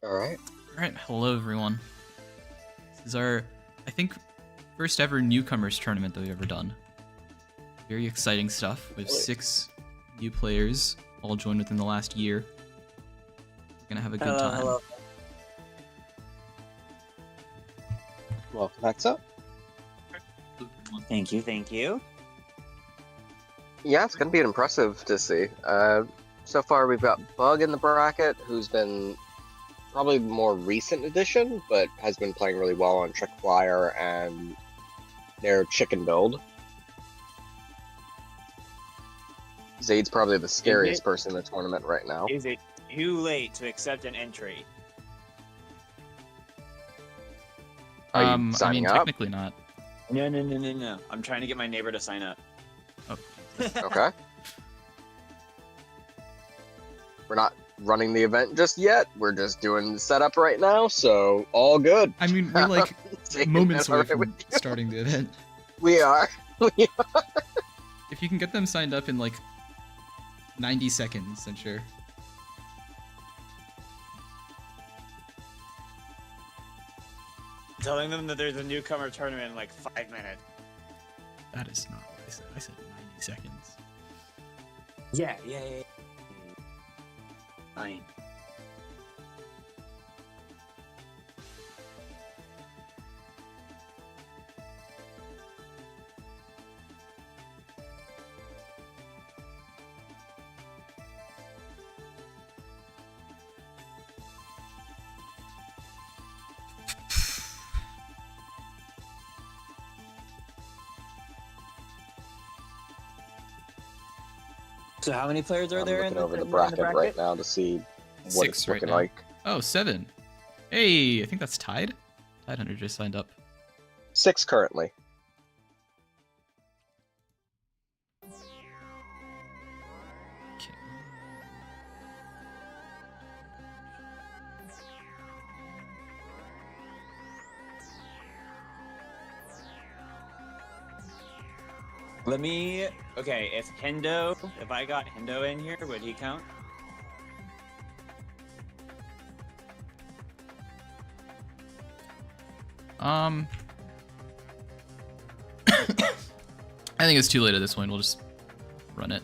All right. All right, hello everyone. This is our, I think, first ever Newcomers tournament that we've ever done. Very exciting stuff. We have 6 new players, all joined within the last year. We're gonna have a good time. Hello. Welcome back up. Thank you. Yeah, it's going to be impressive to see. So far, we've got Bug in the bracket, who's been probably the more recent addition, but has been playing really well on Trick Flyer and their chicken build. Zaid's probably the scariest person in the tournament right now. Is it too late to accept an entry? Are you I mean, signing up? technically not. No. I'm trying to get my neighbor to sign up. Oh. Okay. We're not running the event just yet. We're just doing the setup right now, so all good. I mean, we're like Taking moments that away alright from with you. starting the event. We are. If you can get them signed up in like 90 seconds, then sure. Telling them that there's a newcomer tournament in like 5 minutes. That is not what I said. I said 90 seconds. Yeah. Fine. So how many players are I'm there looking in over the in bracket right now to see what 6 it's right looking now. like. Oh, 7. Hey, I think that's Tide. TideHunter just signed up. 6 currently. Okay. Let me. Okay, if I got Hendo in here, would he count? I think it's too late at this point. We'll just run it.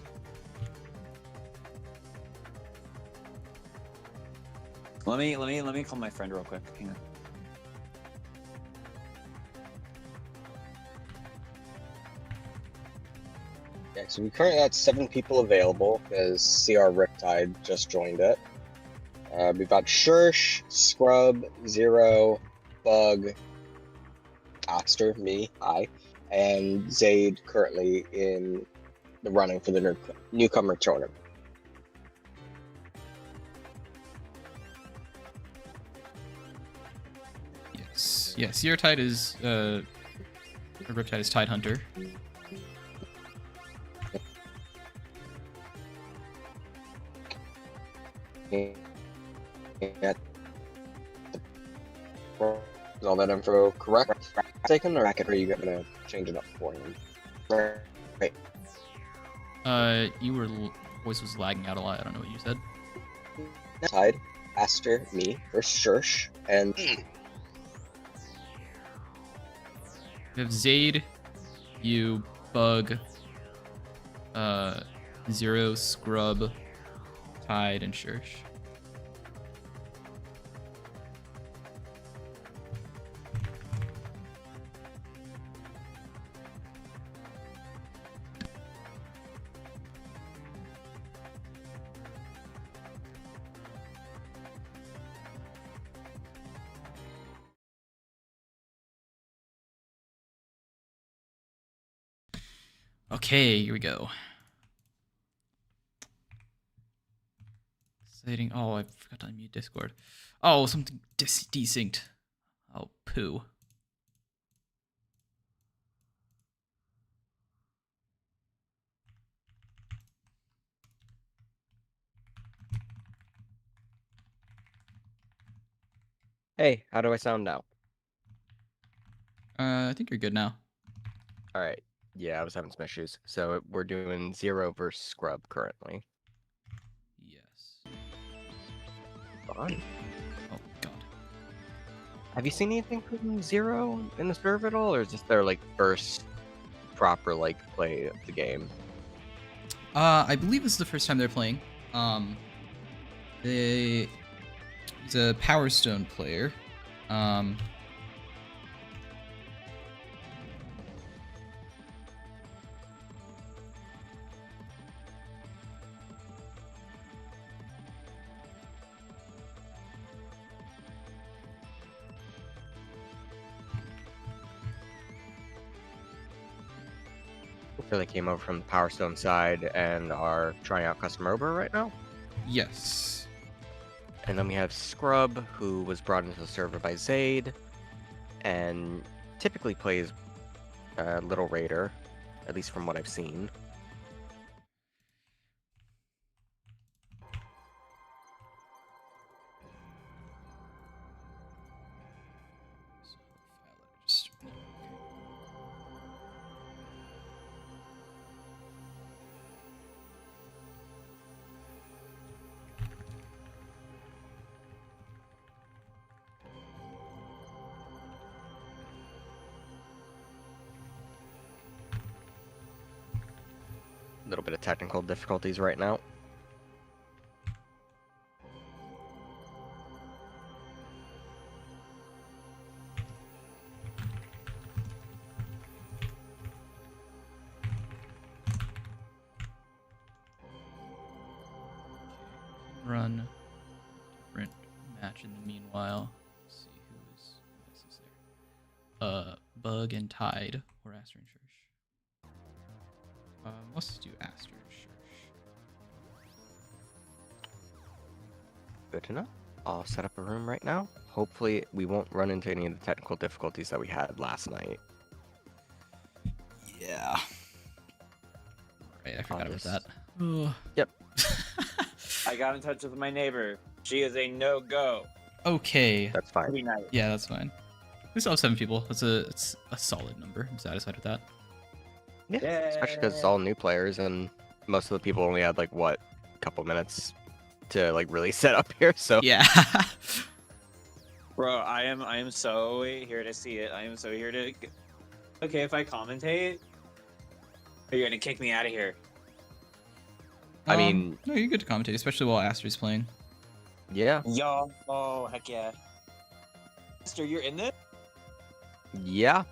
Let me call my friend real quick. Hang on. Yeah, so we currently got 7 people available because CR Riptide just joined it. We've got Shersh, Scrub, Zero, Bug, Aster, me, hi, and Zaid currently in the running for the newcomer tournament. Yes, your Tide is Riptide is TideHunter. Yeah. Is all that info correct? Taken or are you gonna change it up for him? Right. Voice was lagging out a lot. I don't know what you said. Tide, Aster, me, versus Shersh, and We have Zaid, you, Bug, Zero, Scrub, Tide, and Shersh. Okay, here we go. Exciting. Oh, I forgot to unmute Discord. Oh, something desynced. Oh, poo. Hey, how do I sound now? I think you're good now. All right. Yeah, I was having some issues. So we're doing Zero versus Scrub currently. Yes. Fun. Oh, Have you seen anything from Zero in the server at all, or is this their like first proper like play of the game? I believe this is the first time they're playing. He's a Power Stone player. So they came over from the Power Stone side and are trying out custom Robo right now. Yes. And then we have Scrub, who was brought into the server by Zaid, and typically plays Little Raider, at least from what I've seen. A little bit of technical difficulties right now. Run different match in the meanwhile. Let's see who else is there. Bug and Tide, or Aster and Shersh. Let's do Aster and Shersh. Good to know. I'll set up a room right now. Hopefully we won't run into any of the technical difficulties that we had last night. Yeah. Right, I forgot about Honest. that. Ugh. Yep. I got in touch with my neighbor. She is a no-go. Okay. That's fine. Every night. Yeah, that's fine. We still have 7 people. It's a solid number. I'm satisfied with that. Yeah, especially because it's all new players and most of the people only had like what, a couple minutes to like really set up here. So Yeah. Bro, I am so here to see it. I am so here to. Okay, if I commentate, you're gonna kick me out of here. I mean, no, you're good to commentate, especially while Aster's playing. yeah, Yo, oh heck yeah. Aster, you're in this? yeah.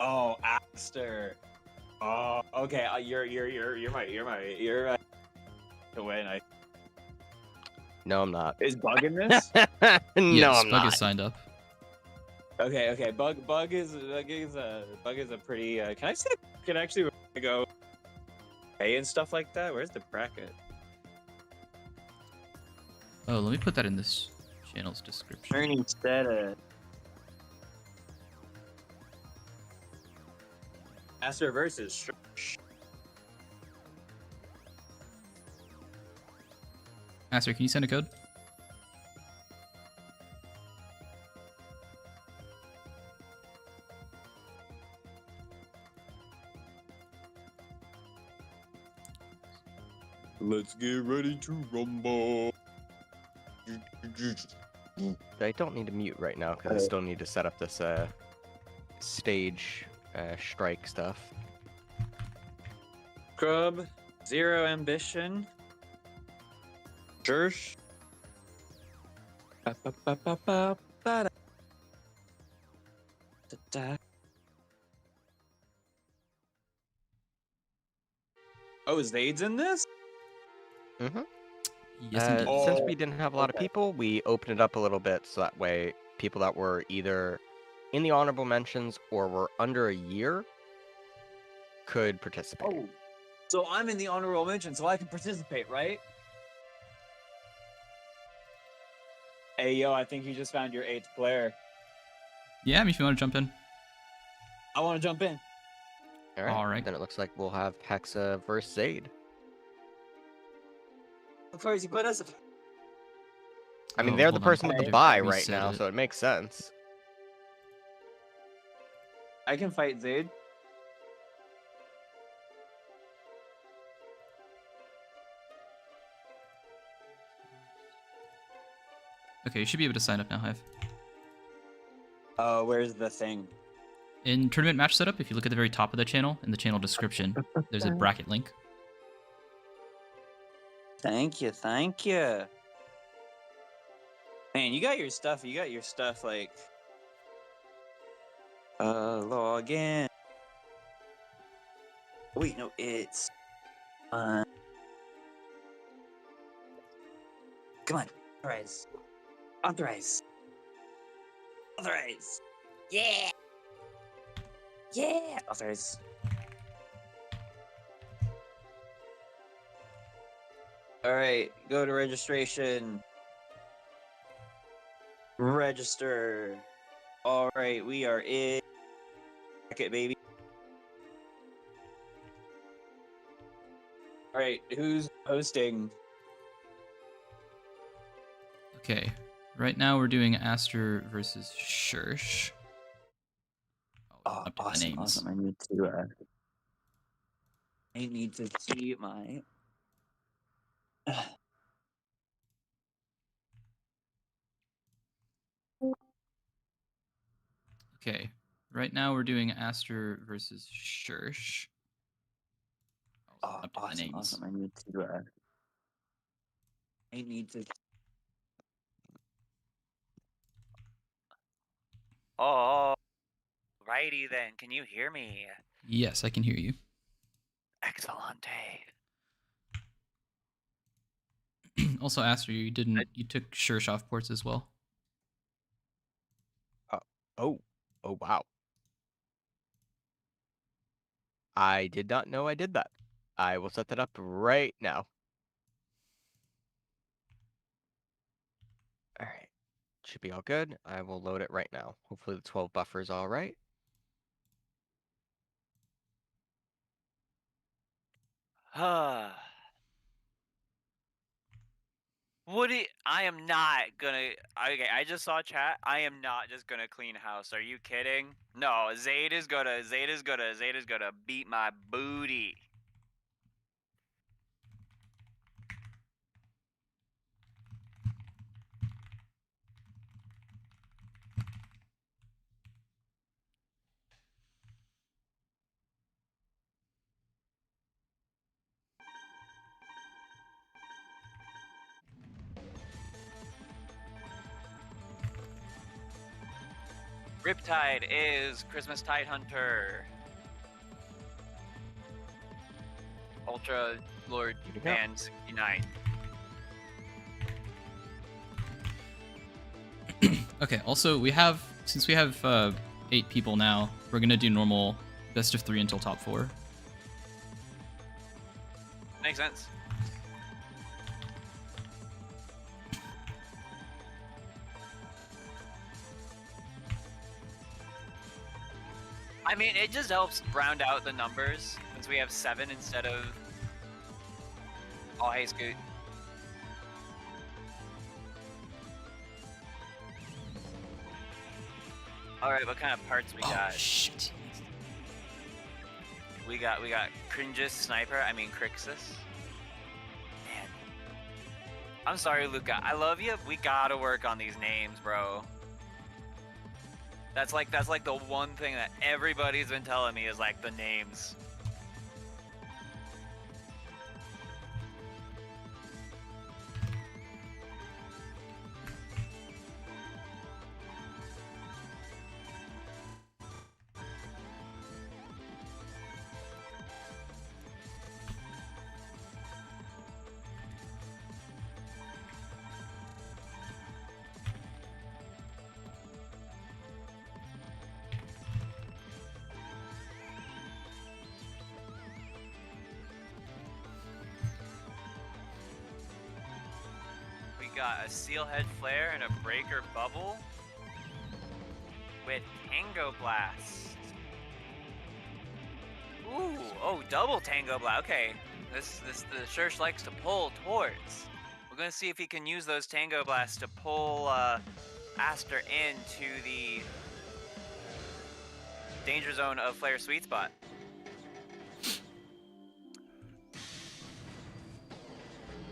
Oh, Aster. Oh, okay. You're my to win. No, I'm not. Is Bug in this? No, Yes, I'm Bug not. is signed up. Okay. Bug is a pretty. Can I see? Can I actually go pay and stuff like that? Where's the bracket? Oh, let me put that in this channel's description. Turning status. Aster versus Shersh. Aster, can you send a code? Let's get ready to rumble. I don't need to mute right now because I still need to set up this stage strike stuff. Scrub, Zero Ambition. Shersh. Oh, Zaid's in this? Mm-hmm. Yes, indeed. Since Oh, we didn't have a lot of people, we opened it up a little bit so that way people that were either in the honorable mentions or were under a year could participate. Oh, so I'm in the honorable mention, so I can participate, right? Hey, yo, I think you just found your 8th player. Yeah, I mean, if you want to jump in. I want to jump in. All right. Then it looks like we'll have Hexa versus Zaid. Of course, you put us. I mean, Oh, they're the hold on. person with I the buy right reset now, it. so it makes sense. I can fight Zaid. Okay, you should be able to sign up now, Hive. Where's the thing? In tournament match setup, if you look at the very top of the channel, in the channel description, there's a bracket link. Thank you, thank you. Man, you got your stuff. You got your stuff like. Log in. Wait, no, it's. Come on, authorize. Authorize. Authorize. Yeah. Yeah. Authorize. All right, go to registration. Register. All right, we are in. Bracket, baby. All right, who's hosting? Okay, right now we're doing Aster versus Shersh. Oh, Update the awesome, names. awesome. I need to see my. Okay, right now we're doing Aster versus Shersh. Oh, Update the awesome, names. awesome. I need to. Oh, righty then. Can you hear me? Yes, I can hear you. Excellent. Also, Aster, you took Shersh off ports as well. Oh wow. I did not know I did that. I will set that up right now. All right. Should be all good. I will load it right now. Hopefully the 12 buffer is all right. Woody, I am not gonna. Okay, I just saw chat. I am not just gonna clean house. Are you kidding? No, Zaid is gonna beat my booty. Riptide is Christmas TideHunter. Ultra Lord Band 69. Okay, also, since we have 8 people now, we're gonna do normal best of 3 until top 4. Makes sense. I mean, it just helps round out the numbers since we have 7 instead of. Oh, hey, Scoot. All right, what kind of parts we got? Oh, shit. We got Cringe's Sniper. I mean Crixus. Man, I'm sorry, Luca. I love you. We gotta work on these names, bro. That's like the one thing that everybody's been telling me is like the names. Got a Steelhead Flare and a Breaker Bubble with Tango Blast. Ooh, oh, double Tango Blast. Okay, the Shersh likes to pull towards. We're gonna see if he can use those Tango Blasts to pull Aster into the danger zone of Flare Sweet Spot.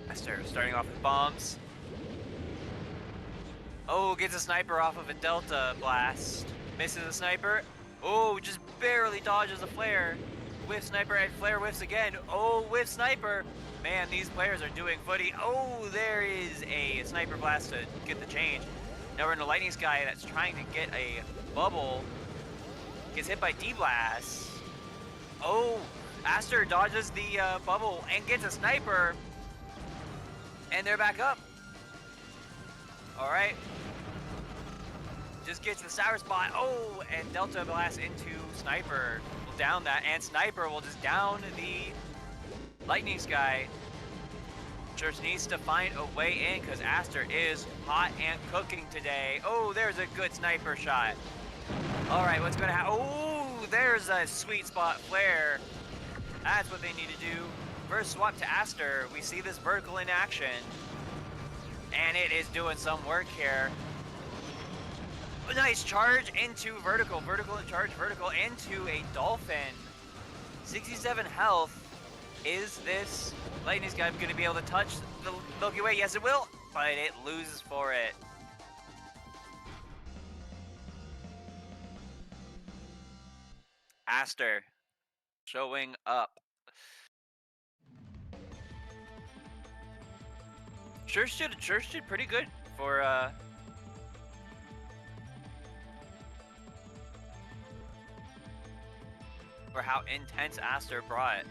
Aster starting off with bombs. Oh, gets a sniper off of a Delta Blast. Misses a sniper. Oh, just barely dodges a flare. Whiff sniper and flare whiffs again. Oh, whiff sniper. Man, these players are doing footy. Oh, there is a sniper blast to get the change. Now we're in a lightning sky that's trying to get a bubble. Gets hit by D-blast. Oh, Aster dodges the bubble and gets a sniper. And they're back up. All right. Just gets the sour spot. Oh, and Delta blast into Sniper. Will down that, and Sniper will just down the Lightning Sky. Shersh needs to find a way in because Aster is hot and cooking today. Oh, there's a good sniper shot. All right, what's gonna happen? Oh, there's a sweet spot flare. That's what they need to do. First swap to Aster. We see this vertical in action. And it is doing some work here. Nice charge into vertical, vertical and charge, vertical into a dolphin. 67 health. Is this Lightning Sky going to be able to touch the Milky Way? Yes, it will, but it loses for it. Aster showing up. Shersh did pretty good for how intense Aster brought.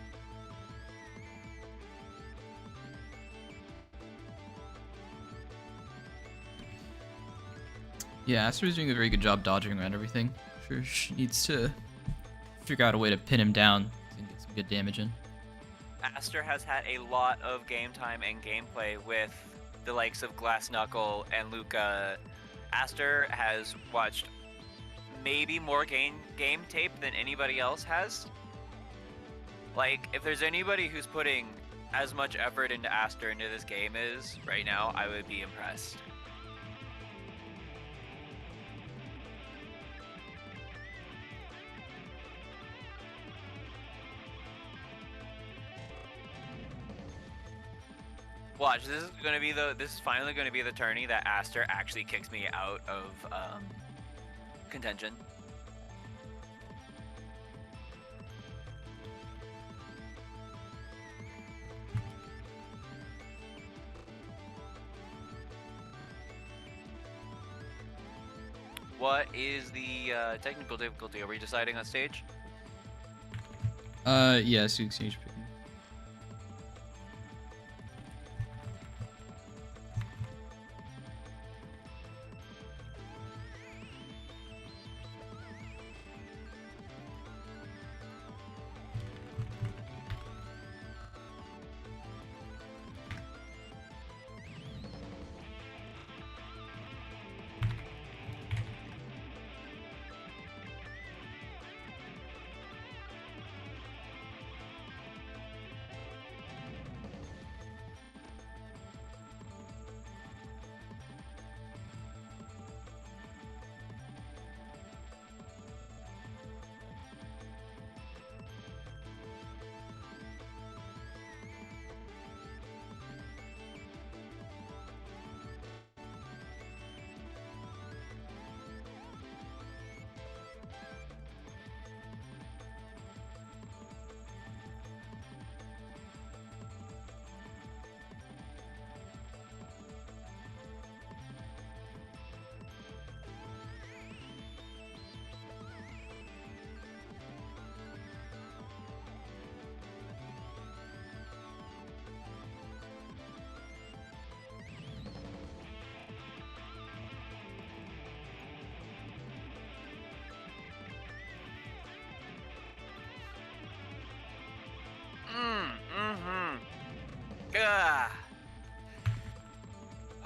Yeah, Aster's doing a very good job dodging around everything. Shersh needs to figure out a way to pin him down and get some good damage in. Aster has had a lot of game time and gameplay with the likes of Glass Knuckle and Luca. Aster has watched maybe more game tape than anybody else has. Like, if there's anybody who's putting as much effort into Aster into this game is right now, I would be impressed. Watch, this is finally gonna be the tourney that Aster actually kicks me out of contention. What is the technical difficulty? Are we deciding on stage? Yeah, stage picking.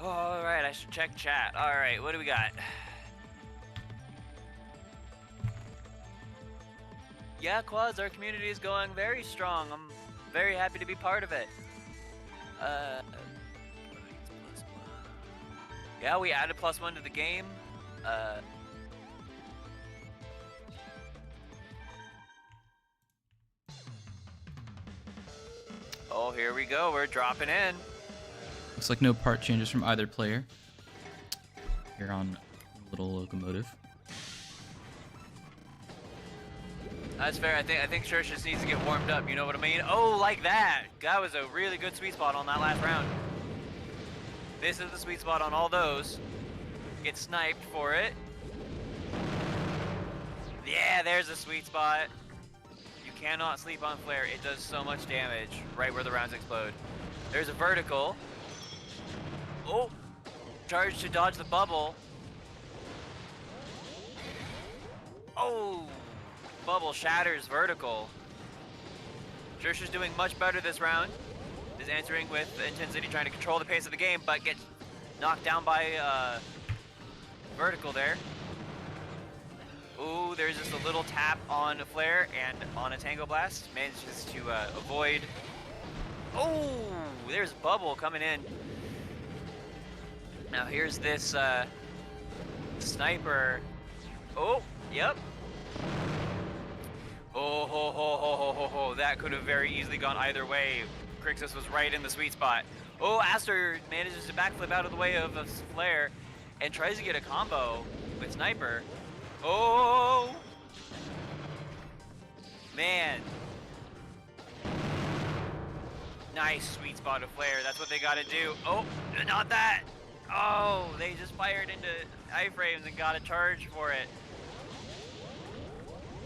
Alright, I should check chat. Alright, what do we got? Yeah, Quads, our community is going very strong. I'm very happy to be part of it. Yeah, we added +1 to the game. Oh, here we go. We're dropping in. Looks like no part changes from either player. Here on Little Locomotive. That's fair. I think Shersh just needs to get warmed up. You know what I mean? Oh, like that. That was a really good sweet spot on that last round. This is the sweet spot on all those. Get sniped for it. Yeah, there's a sweet spot. You cannot sleep on flare. It does so much damage right where the rounds explode. There's a vertical. Oh, charge to dodge the bubble. Oh, bubble shatters vertical. Shersh is doing much better this round. Is answering with intensity, trying to control the pace of the game, but gets knocked down by vertical there. Ooh, there's just a little tap on a flare and on a Tango Blast. Manages to avoid. Oh, there's bubble coming in. Now here's this sniper. Oh, yep. Oh, ho, ho, ho, ho, ho, ho. That could have very easily gone either way. Crixus was right in the sweet spot. Oh, Aster manages to backflip out of the way of a flare and tries to get a combo with sniper. Oh, man. Nice sweet spot of flare. That's what they got to do. Oh, not that. Oh, they just fired into iframes and got a charge for it.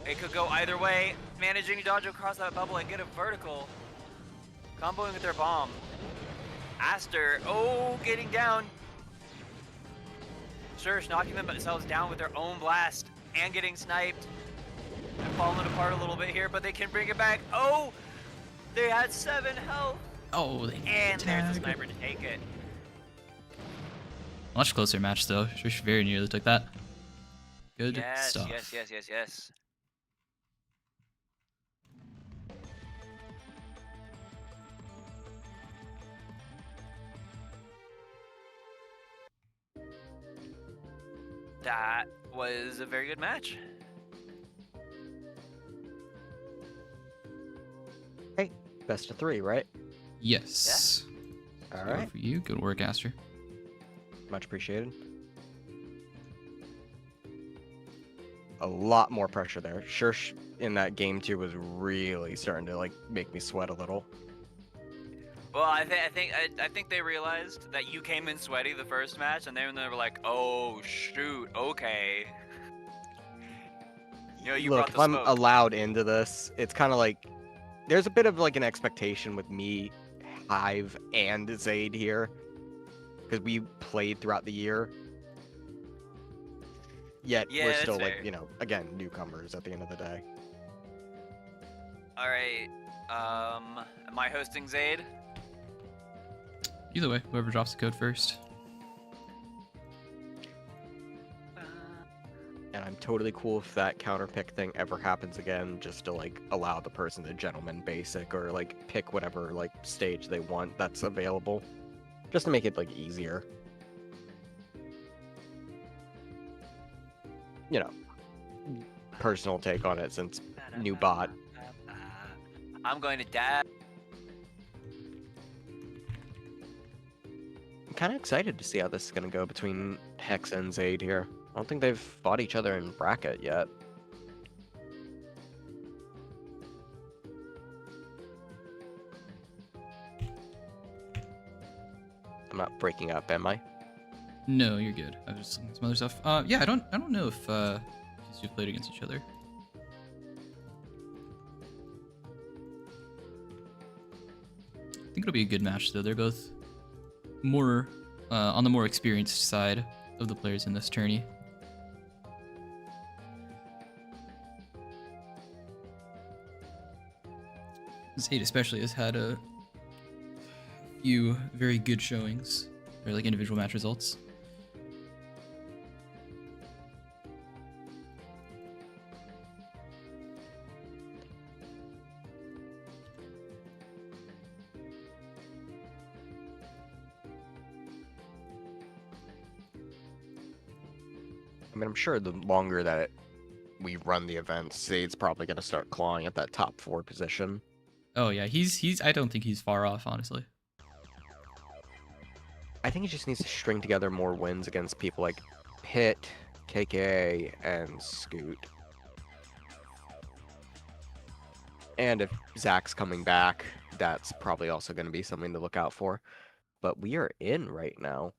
It could go either way. Managing to dodge across that bubble and get a vertical. Comboing with their bomb. Aster, oh, getting down. Shersh knocking themselves down with their own blast and getting sniped. They're falling apart a little bit here, but they can bring it back. Oh, they had 7 health. Oh, they and there's the sniper to take it. Much closer match though. Shersh very nearly took that. Good Yes, stuff. yes, yes, yes, yes. That was a very good match. Hey, best of 3, right? Yes. All Good right. for you. Good work, Aster. Much appreciated. A lot more pressure there. Shersh in that game too was really starting to like make me sweat a little. Well, I think they realized that you came in sweaty the first match, and then they were like, "Oh shoot, okay." You know, you Look, brought if the I'm smoke. allowed into this, it's kind of like there's a bit of like an expectation with me, Hive, and Zaid here because we played throughout the year. Yet Yeah, we're that's still like, fair. you know, again, newcomers at the end of the day. All right. Am I hosting Zaid? Either way, whoever drops the code first. And I'm totally cool if that counter pick thing ever happens again, just to like allow the person to gentleman basic or like pick whatever like stage they want that's available, just to make it like easier. You know, personal take on it since new bot. I'm going to dab. I'm kind of excited to see how this is gonna go between Hex and Zaid here. I don't think they've fought each other in bracket yet. I'm not breaking up, am I? No, you're good. I was just looking at some other stuff. Yeah, I don't know if these two played against each other. I think it'll be a good match though. They're both more on the more experienced side of the players in this tourney. Zaid especially has had a few very good showings, or like individual match results. I mean, I'm sure the longer that we run the events, Zaid's probably going to start clawing at that top 4 position. Oh yeah, he's. I don't think he's far off, honestly. I think he just needs to string together more wins against people like Pit, KK, and Scoot. And if Zach's coming back, that's probably also going to be something to look out for. But we are in right now.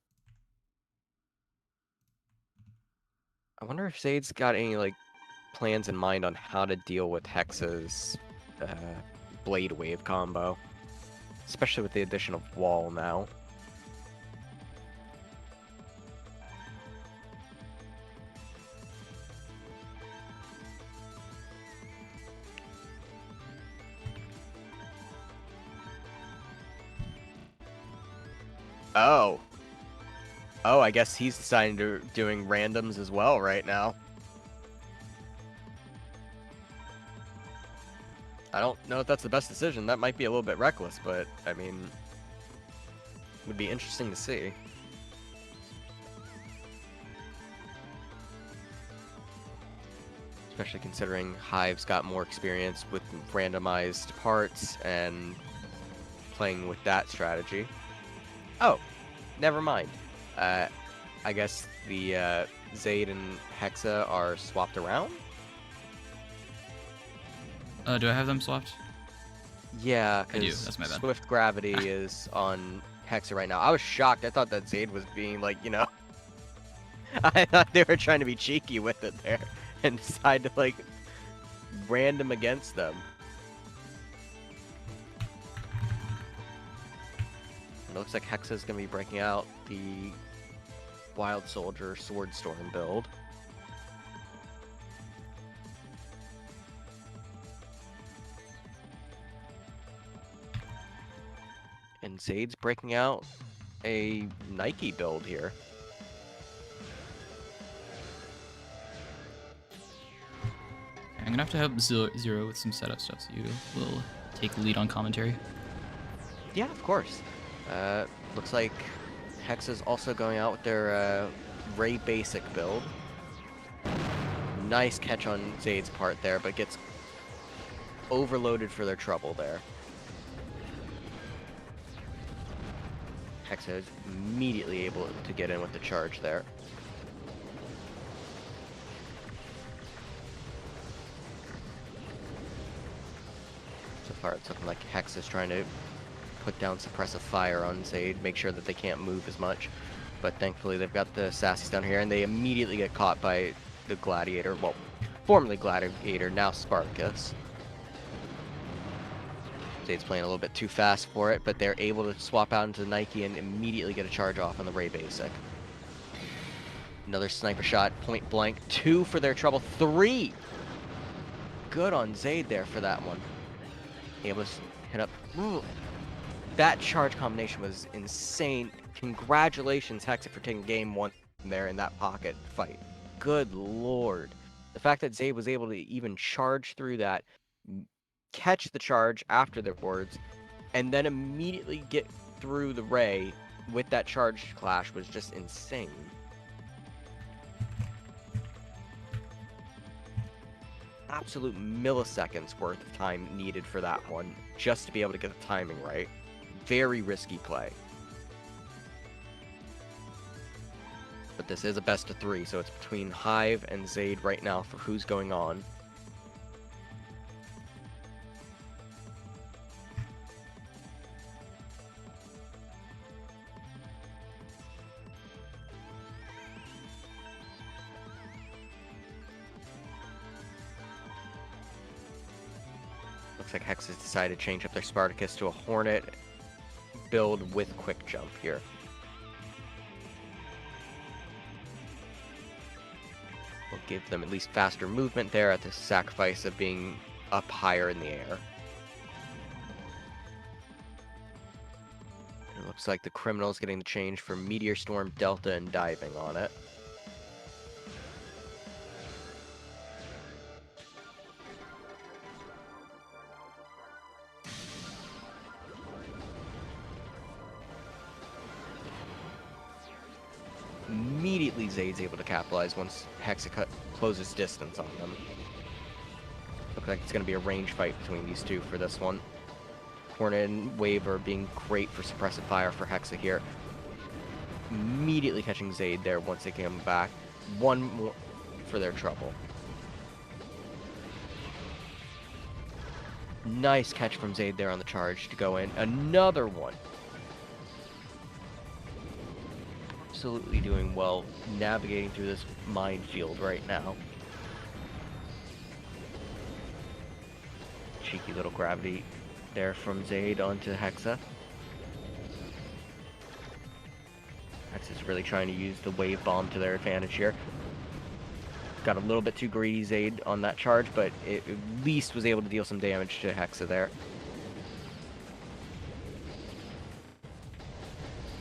I wonder if Zaid's got any like plans in mind on how to deal with Hexa's Blade Wave combo, especially with the addition of Wall now. Oh. Oh, I guess he's deciding to doing randoms as well right now. I don't know if that's the best decision. That might be a little bit reckless, but I mean, it would be interesting to see. Especially considering Hive's got more experience with randomized parts and playing with that strategy. Oh, never mind. I guess the Zaid and Hexa are swapped around? Do I have them swapped? Yeah, I do. because That's my bad. Swift Gravity is on Hexa right now. I was shocked. I thought that Zaid was being like, you know... I thought they were trying to be cheeky with it there and decide to like random against them. It looks like Hexa's going to be breaking out the Wild Soldier Sword Storm build. And Zaid's breaking out a Nike build here. I'm gonna have to help Zero with some setup stuff, so you will take the lead on commentary. Yeah, of course. Looks like Hexa's also going out with their Ray Basic build. Nice catch on Zaid's part there, but gets overloaded for their trouble there. Hexa is immediately able to get in with the charge there. So far it's looking like Hexa's trying to put down suppressive fire on Zaid, make sure that they can't move as much. But thankfully they've got the Sassies down here, and they immediately get caught by the Gladiator, well, formerly Gladiator, now Spartacus. Zaid's playing a little bit too fast for it, but they're able to swap out into Nike and immediately get a charge off on the Ray Basic. Another sniper shot, point blank. 2 for their trouble. 3! Good on Zaid there for that one. Able to hit up. Ooh. That charge combination was insane. Congratulations, Hexa, for taking game 1 there in that pocket fight. Good lord. The fact that Zaid was able to even charge through that, catch the charge after their boards, and then immediately get through the Ray with that charge clash was just insane. Absolute milliseconds worth of time needed for that one, just to be able to get the timing right. Very risky play. But this is a best of 3, so it's between Hive and Zaid right now for who's going on. Looks like Hex has decided to change up their Spartacus to a Hornet build with quick jump here. Will give them at least faster movement there at the sacrifice of being up higher in the air. It looks like the Criminal's getting the change for Meteor Storm, Delta, and diving on it. Immediately Zaid's able to capitalize once Hexa closes distance on them. Looks like it's going to be a range fight between these two for this one. Hornet and Wave are being great for suppressive fire for Hexa here. Immediately catching Zaid there once they come back. One more for their trouble. Nice catch from Zaid there on the charge to go in. Another one. Absolutely doing well navigating through this minefield right now. Cheeky little gravity there from Zaid onto Hexa. Hexa's really trying to use the wave bomb to their advantage here. Got a little bit too greedy, Zaid, on that charge, but it at least was able to deal some damage to Hexa there.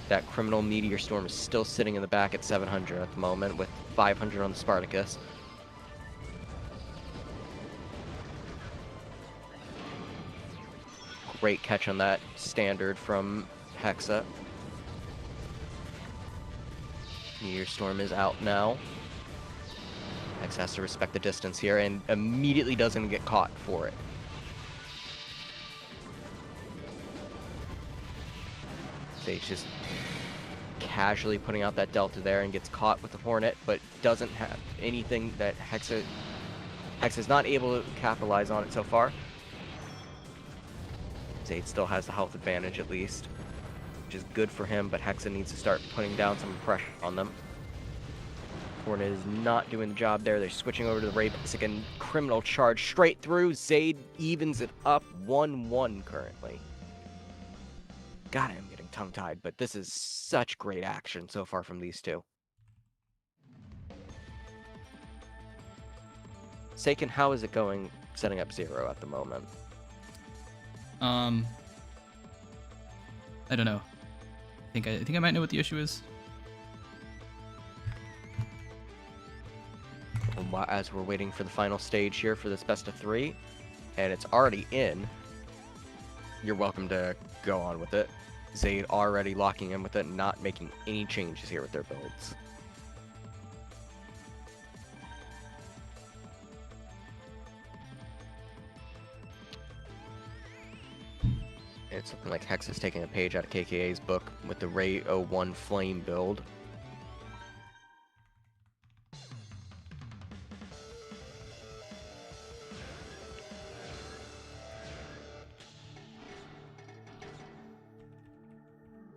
That criminal meteor storm is still sitting in the back at 700 at the moment, with 500 on the Spartacus. Great catch on that standard from Hexa. Meteor storm is out now. Hexa has to respect the distance here and immediately doesn't get caught for it. Zaid's just casually putting out that delta there and gets caught with the Hornet, but doesn't have anything that Hexa's not able to capitalize on it so far. Zaid still has the health advantage at least, which is good for him, but Hexa needs to start putting down some pressure on them. Hornet is not doing the job there. They're switching over to the Ray Basic and criminal charge straight through. Zaid evens it up 1-1 currently. God, I'm getting tongue-tied, but this is such great action so far from these two. Seiken, how is it going setting up 0 at the moment? I don't know. I think I might know what the issue is. And as we're waiting for the final stage here for this best of 3, and it's already in, you're welcome to go on with it. Zaid already locking in with it, not making any changes here with their builds. It's something like Hex is taking a page out of KKA's book with the Ray 01 Flame build.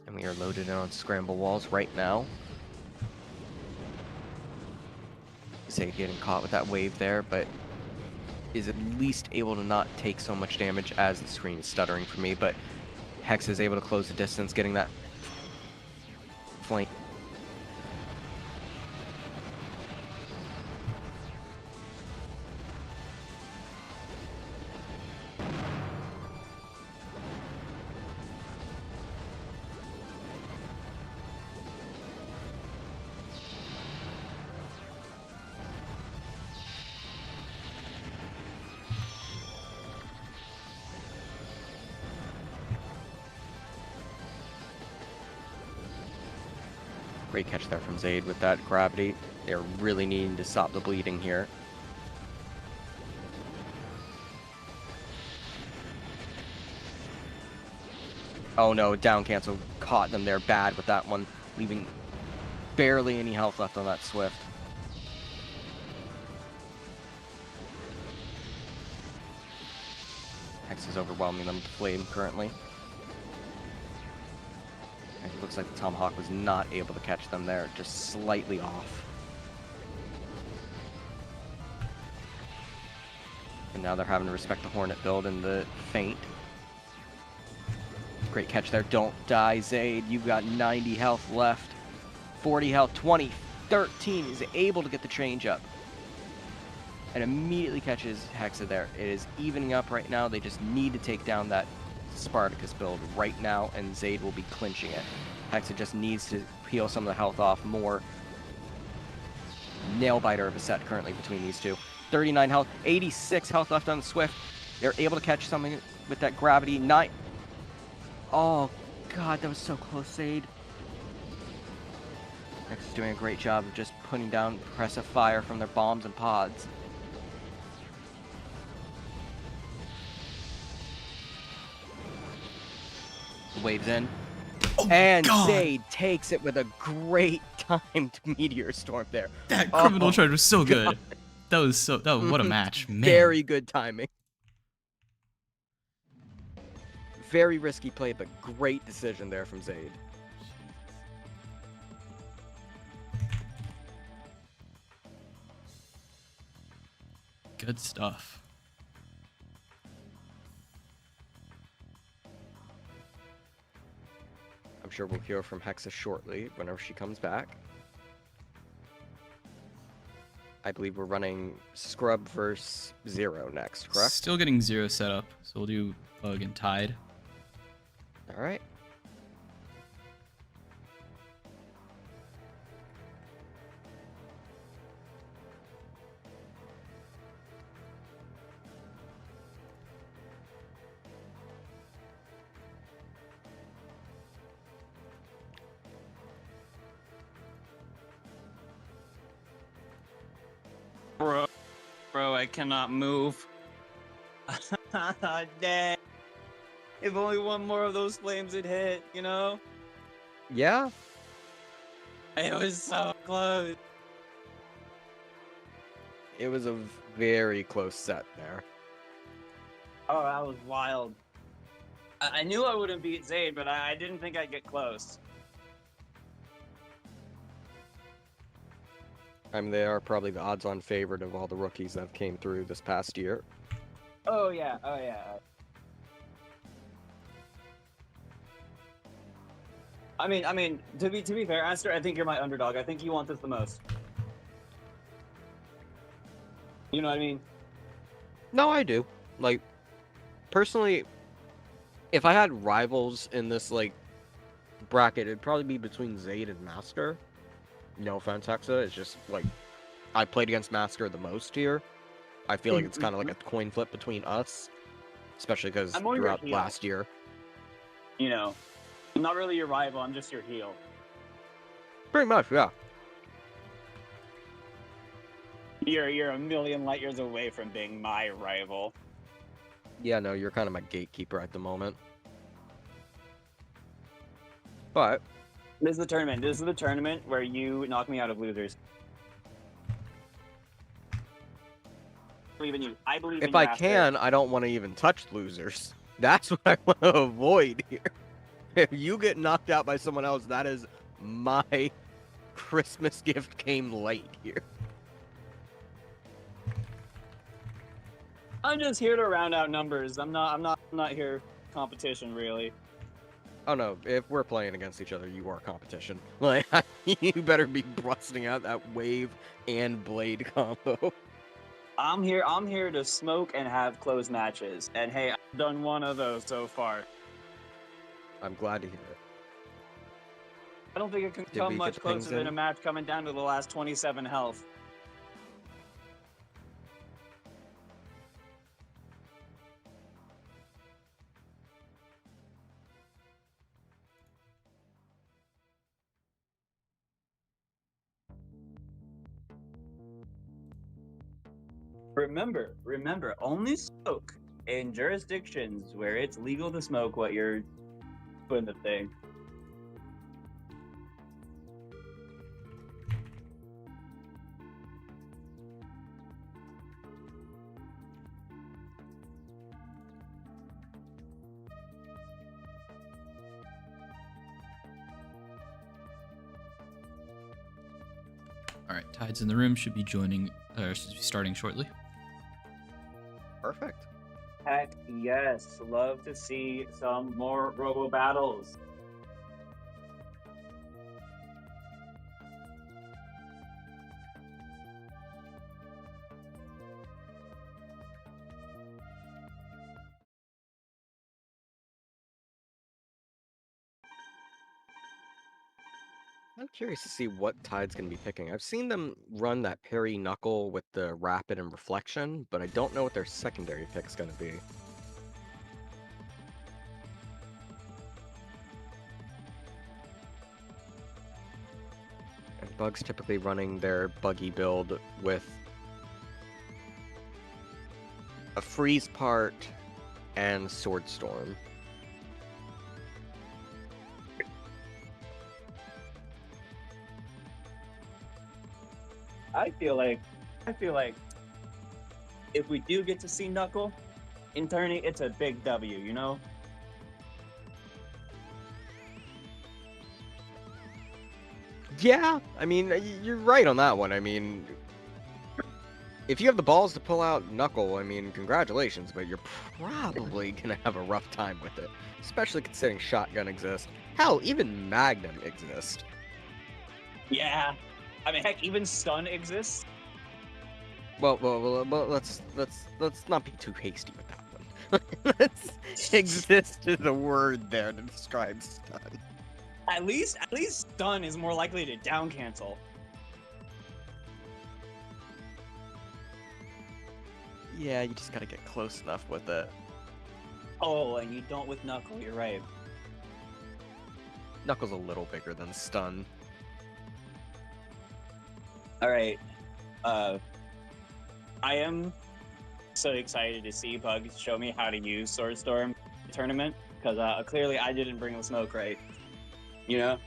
And we are loaded in on scramble walls right now. Zaid getting caught with that wave there, but is at least able to not take so much damage as the screen is stuttering for me, but Hex is able to close the distance, getting that flank. Great catch there from Zaid with that gravity. They're really needing to stop the bleeding here. Oh no, down cancel caught them there bad with that one, leaving barely any health left on that Swift. Hex is overwhelming them with the flame currently. It looks like the Tomahawk was not able to catch them there, just slightly off. And now they're having to respect the Hornet build and the Feint. Great catch there. Don't die, Zaid. You've got 90 health left. 40 health, 20, 13 is able to get the change up. And immediately catches Hexa there. It is evening up right now. They just need to take down that Spartacus build right now, and Zaid will be clinching it. Hexa just needs to peel some of the health off more. Nail biter of a set currently between these two. 39 health, 86 health left on the Swift. They're able to catch something with that gravity. 9. Oh, God, that was so close, Zaid. Hexa's doing a great job of just putting down suppressive fire from their bombs and pods. Waves in. Oh, and God. Zaid takes it with a great timed meteor storm there. That criminal charge was so good. That was what a match, man. Very good timing. Very risky play, but great decision there from Zaid. Good stuff. I'm sure we'll hear from Hexa shortly, whenever she comes back. I believe we're running Scrub versus Zero next, correct? Still getting 0 set up, so we'll do Bug and Tide. All right. Bro, I cannot move. Dang. If only one more of those flames had hit, you know? Yeah, It was so close. it was a very close set there. Oh, that was wild. I knew I wouldn't beat Zaid, but I didn't think I'd get close. I mean, they are probably the odds-on favorite of all the rookies that came through this past year. Oh yeah, oh yeah. I mean, to be fair, Aster, I think you're my underdog. I think you want this the most. You know what I mean? No, I do. Like, personally, if I had rivals in this, like, bracket, it'd probably be between Zaid and Master. No offense, Hexa. It's just, like, I played against Master the most here. I feel like it's kind of like a coin flip between us. Especially because I'm more your throughout heel. last year. You know, I'm not really your rival. I'm just your heel. Pretty much, yeah. You're a million light years away from being my rival. Yeah, no, you're kind of my gatekeeper at the moment. But This is the tournament. This is the tournament where you knock me out of losers. I believe in you. I believe in if you, I Aster. can, I don't want to even touch losers. That's what I want to avoid here. If you get knocked out by someone else, that is my Christmas gift came late here. I'm just here to round out numbers. I'm not here competition really. Oh no, if we're playing against each other, you are competition. Like, you better be busting out that wave and blade combo. I'm here to smoke and have close matches. And hey, I've done one of those so far. I'm glad to hear it. I don't think it can Did come we much get the pings closer than in? a match coming down to the last 27 health. Remember, only smoke in jurisdictions where it's legal to smoke what you're doing the thing. All right, Tide's in the room. Should be starting shortly. Perfect. Heck yes, love to see some more Robo battles. I'm curious to see what Tide's going to be picking. I've seen them run that parry knuckle with the rapid and reflection, but I don't know what their secondary pick's going to be. And Bug's typically running their buggy build with a freeze part and sword storm. I feel like if we do get to see Knuckle in tourney, it's a big W, you know? Yeah, I mean, you're right on that one. I mean, if you have the balls to pull out Knuckle, I mean, congratulations, but you're probably gonna have a rough time with it, especially considering Shotgun exists. Hell, even Magnum exists. Yeah. I mean, heck, even Stun exists. Well, let's not be too hasty with that one. Let's exist is a word there to describe Stun. At least Stun is more likely to down cancel. Yeah, you just gotta get close enough with it. Oh, and you don't with Knuckle, you're right. Knuckle's a little bigger than Stun. Alright. I am so excited to see Bug show me how to use Sword Storm tournament, because clearly I didn't bring the smoke right. You know?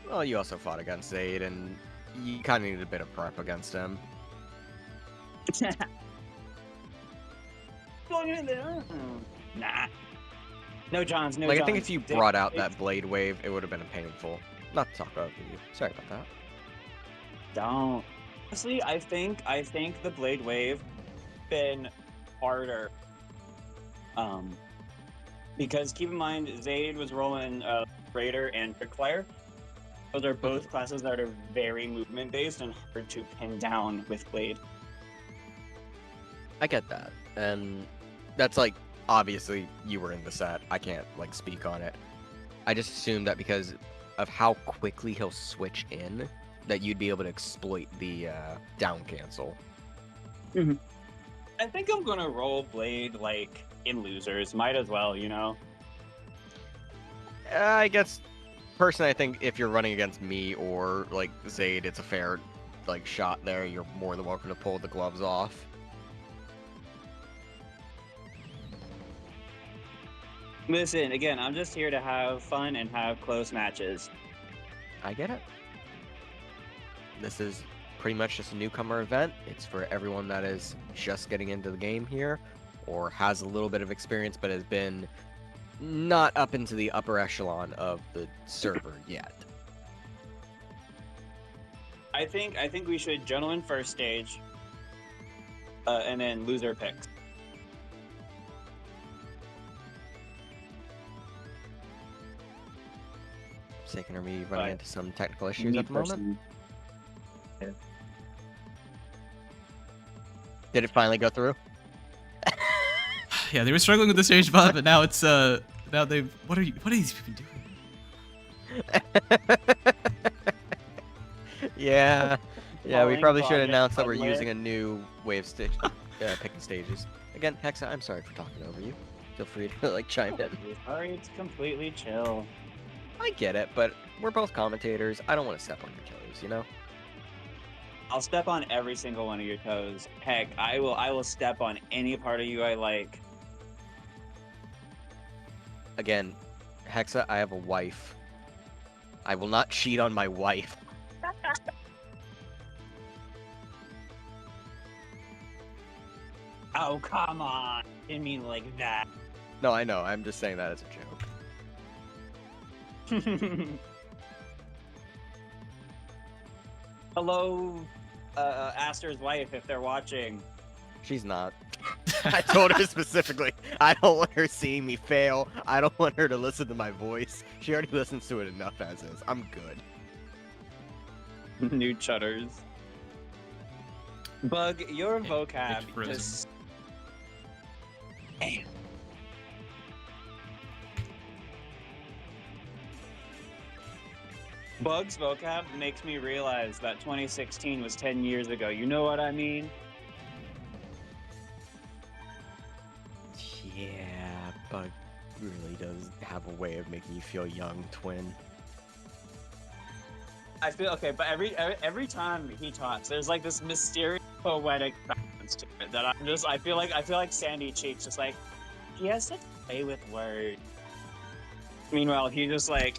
Well, you also fought against Zaid, and you kind of needed a bit of prep against him. Going in there? Nah. No Johns, no Like, Johns. I think if you brought out that Blade Wave, it would have been painful. Not to talk over you. Sorry about that. Don't. Honestly, I think the Blade Wave been harder. Because keep in mind, Zaid was rolling Raider and Trickfire. Those are both classes that are very movement based and hard to pin down with Blade. I get that, and that's like, obviously you were in the set. I can't like speak on it. I just assumed that because of how quickly he'll switch in, that you'd be able to exploit the down cancel. I think I'm gonna roll Blade like in losers. Might as well, you know. I guess personally, I think if you're running against me or like Zaid, it's a fair like shot there. You're more than welcome to pull the gloves off. Listen, again, I'm just here to have fun and have close matches. I get it. This is pretty much just a newcomer event. It's for everyone that is just getting into the game here or has a little bit of experience but has been not up into the upper echelon of the server yet. I think we should gentlemen first stage, and then loser picks. Are we running into some technical issues Me at the moment? personally. Did it finally go through? Yeah, they were struggling with the stage bot, but now it's now they've what are these people doing? Yeah, yeah. We Falling probably should project announce that we're hardware. using a new wave stage, picking stages. Again, Hexa, I'm sorry for talking over you. Feel free to like chime in. Sorry, it's completely chill. I get it, but we're both commentators. I don't want to step on your toes, you know? I'll step on every single one of your toes. Heck, I will step on any part of you I like. Again, Hexa, I have a wife. I will not cheat on my wife. Oh, come on. Didn't mean like that. No, I know. I'm just saying that as a joke. Hello, Aster's wife, if they're watching. She's not. I told her specifically, I don't want her seeing me fail. I don't want her to listen to my voice. She already listens to it enough as is. I'm good. New chutters. Bug, your vocab It's frozen. just... Damn. Bug's vocab makes me realize that 2016 was 10 years ago. You know what I mean? Yeah, Bug really does have a way of making you feel young, twin. I feel okay, but every time he talks, there's like this mysterious poetic balance to it that I feel like Sandy Cheeks just like he has such a way with words. Meanwhile, he just like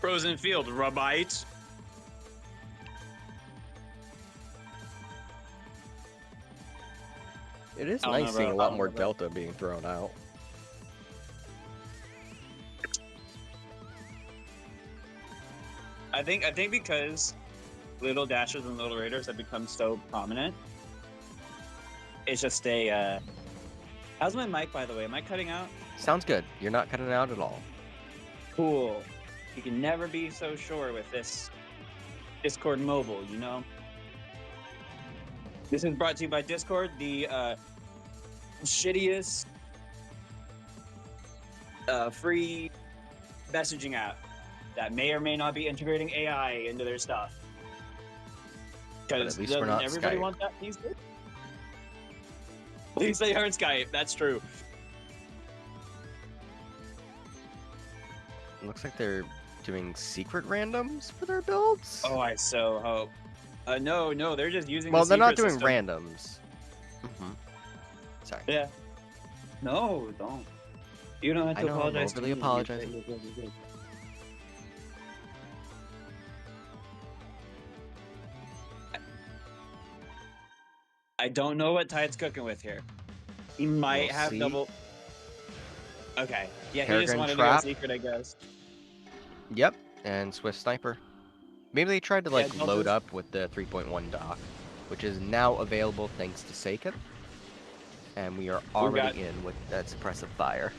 frozen field rubite. It is I don't know, nice seeing bro. a I lot don't more know, bro. Delta being thrown out. I think because little dashers and little raiders have become so prominent, it's just a. How's my mic, by the way? Am I cutting out? Sounds good. You're not cutting it out at all. Cool. You can never be so sure with this Discord mobile, you know? This is brought to you by Discord, the shittiest free messaging app that may or may not be integrating AI into their stuff. Because at least we're not everybody Skype. want that these days? At least they aren't Skype, that's true. Looks like they're doing secret randoms for their builds. Oh, I so hope. No, they're just using well, the they're not secret doing system. randoms. Sorry. Yeah. No, don't. You don't have to I know, I'm apologize. overly to me. apologizing. You're good. I don't know what Tide's cooking with here. He might We'll have see. double. Okay. Yeah, he just Peregrine wanted trap. to go secret, I guess. Yep, and Swift Sniper. Maybe they tried to Yeah, like they'll load just- up with the 3.1 dock, which is now available thanks to Saken. And we are already in with that suppressive fire.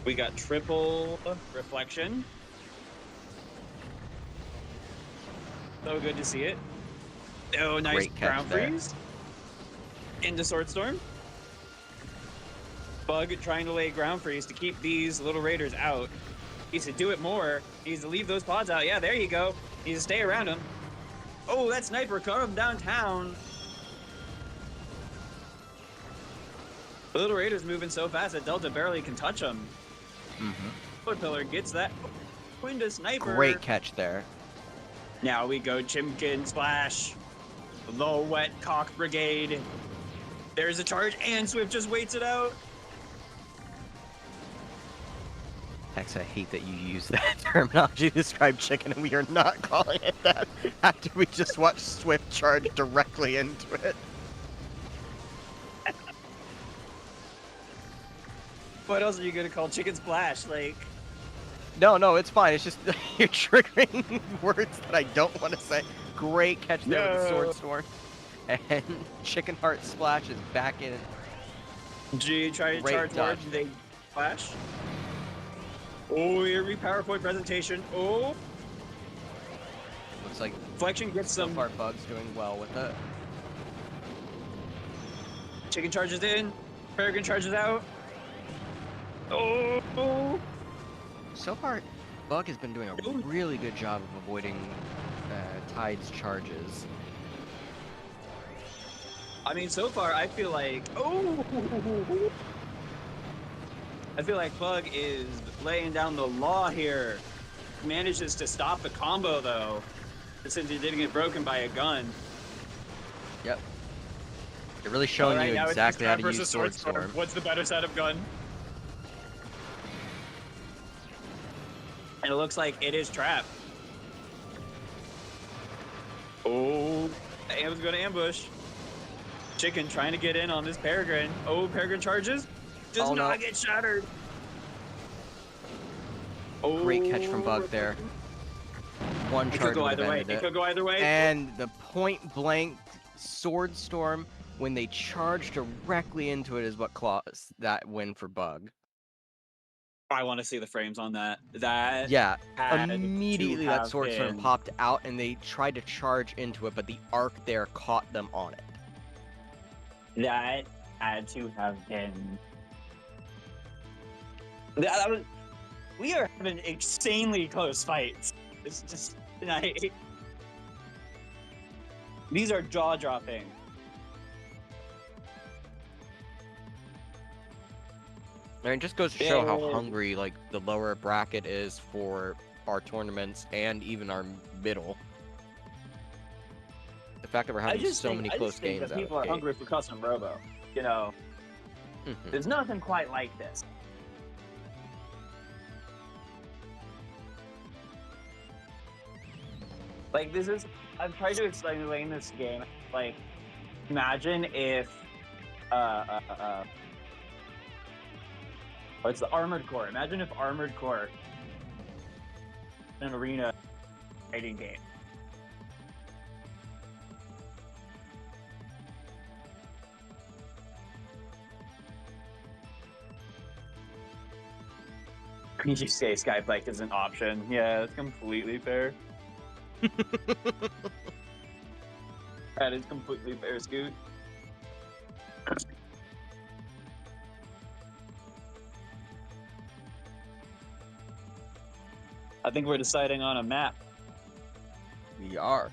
We got triple reflection. So good to see it. Oh, nice Great catch ground there. freeze. Into Swordstorm. Bug trying to lay ground freeze to keep these little raiders out. Needs to do it more. Needs to leave those pods out. Yeah, there you go. Needs to stay around him. Oh, that sniper caught him downtown. The little raider's moving so fast that Delta barely can touch him. Foot pillar gets that into sniper. Great catch there. Now we go Chimkin Splash. The Wet Cock Brigade. There's a charge, and Swift just waits it out. Hex, I hate that you use that terminology to describe chicken, and we are not calling it that after we just watched Swift charge directly into it. What else are you gonna call Chicken Splash? Like, No, it's fine. It's just you're triggering words that I don't want to say. Great catch there with the No. Sword Storm. And Chicken Heart Splash is back in. G try to Great charge dodge forward, they flash. Oh, here we PowerPoint presentation. Oh, Looks like Flexion gets so some far Bug's doing well with it. chicken charges in. Peregrine charges out. Oh, So far, Bug has been doing a Ooh. really good job of avoiding Tide's charges. I mean, so far I feel like I feel like Bug is laying down the law here. Manages to stop the combo though, since he didn't get broken by a gun. Yep. They're really showing Alright, you now it's exactly how to versus use Sword Storm. What's the better set of gun? And it looks like it is Trap. Oh, I was going to ambush. Chicken trying to get in on this Peregrine. Oh, Peregrine charges. Does Oh, not no. get shattered. Oh, Great catch from Bug there. One It could charge go would have either way. ended It it. could go either way. And the point blank Sword Storm, when they charge directly into it, is what claws that win for Bug. I want to see the frames on that. That Yeah, had to immediately that have Sword Storm been- popped out and they tried to charge into it, but the arc there caught them on it. That had to have been. That was. We are having insanely close fights. It's just tonight. These are jaw dropping. I mean, it just goes to show how Yeah. hungry like the lower bracket is for our tournaments and even our middle. The fact that we're having so many close games that out people of are the gate. hungry for custom Robo. You know, Mhm. there's nothing quite like this. Like this is. I've tried to explain this game. Like, imagine if, what's the Armored Core? Imagine if Armored Core, an arena, fighting game. You just say Skypike is an option. Yeah, that's completely fair. That is completely fair, Scoot. I think we're deciding on a map. We are.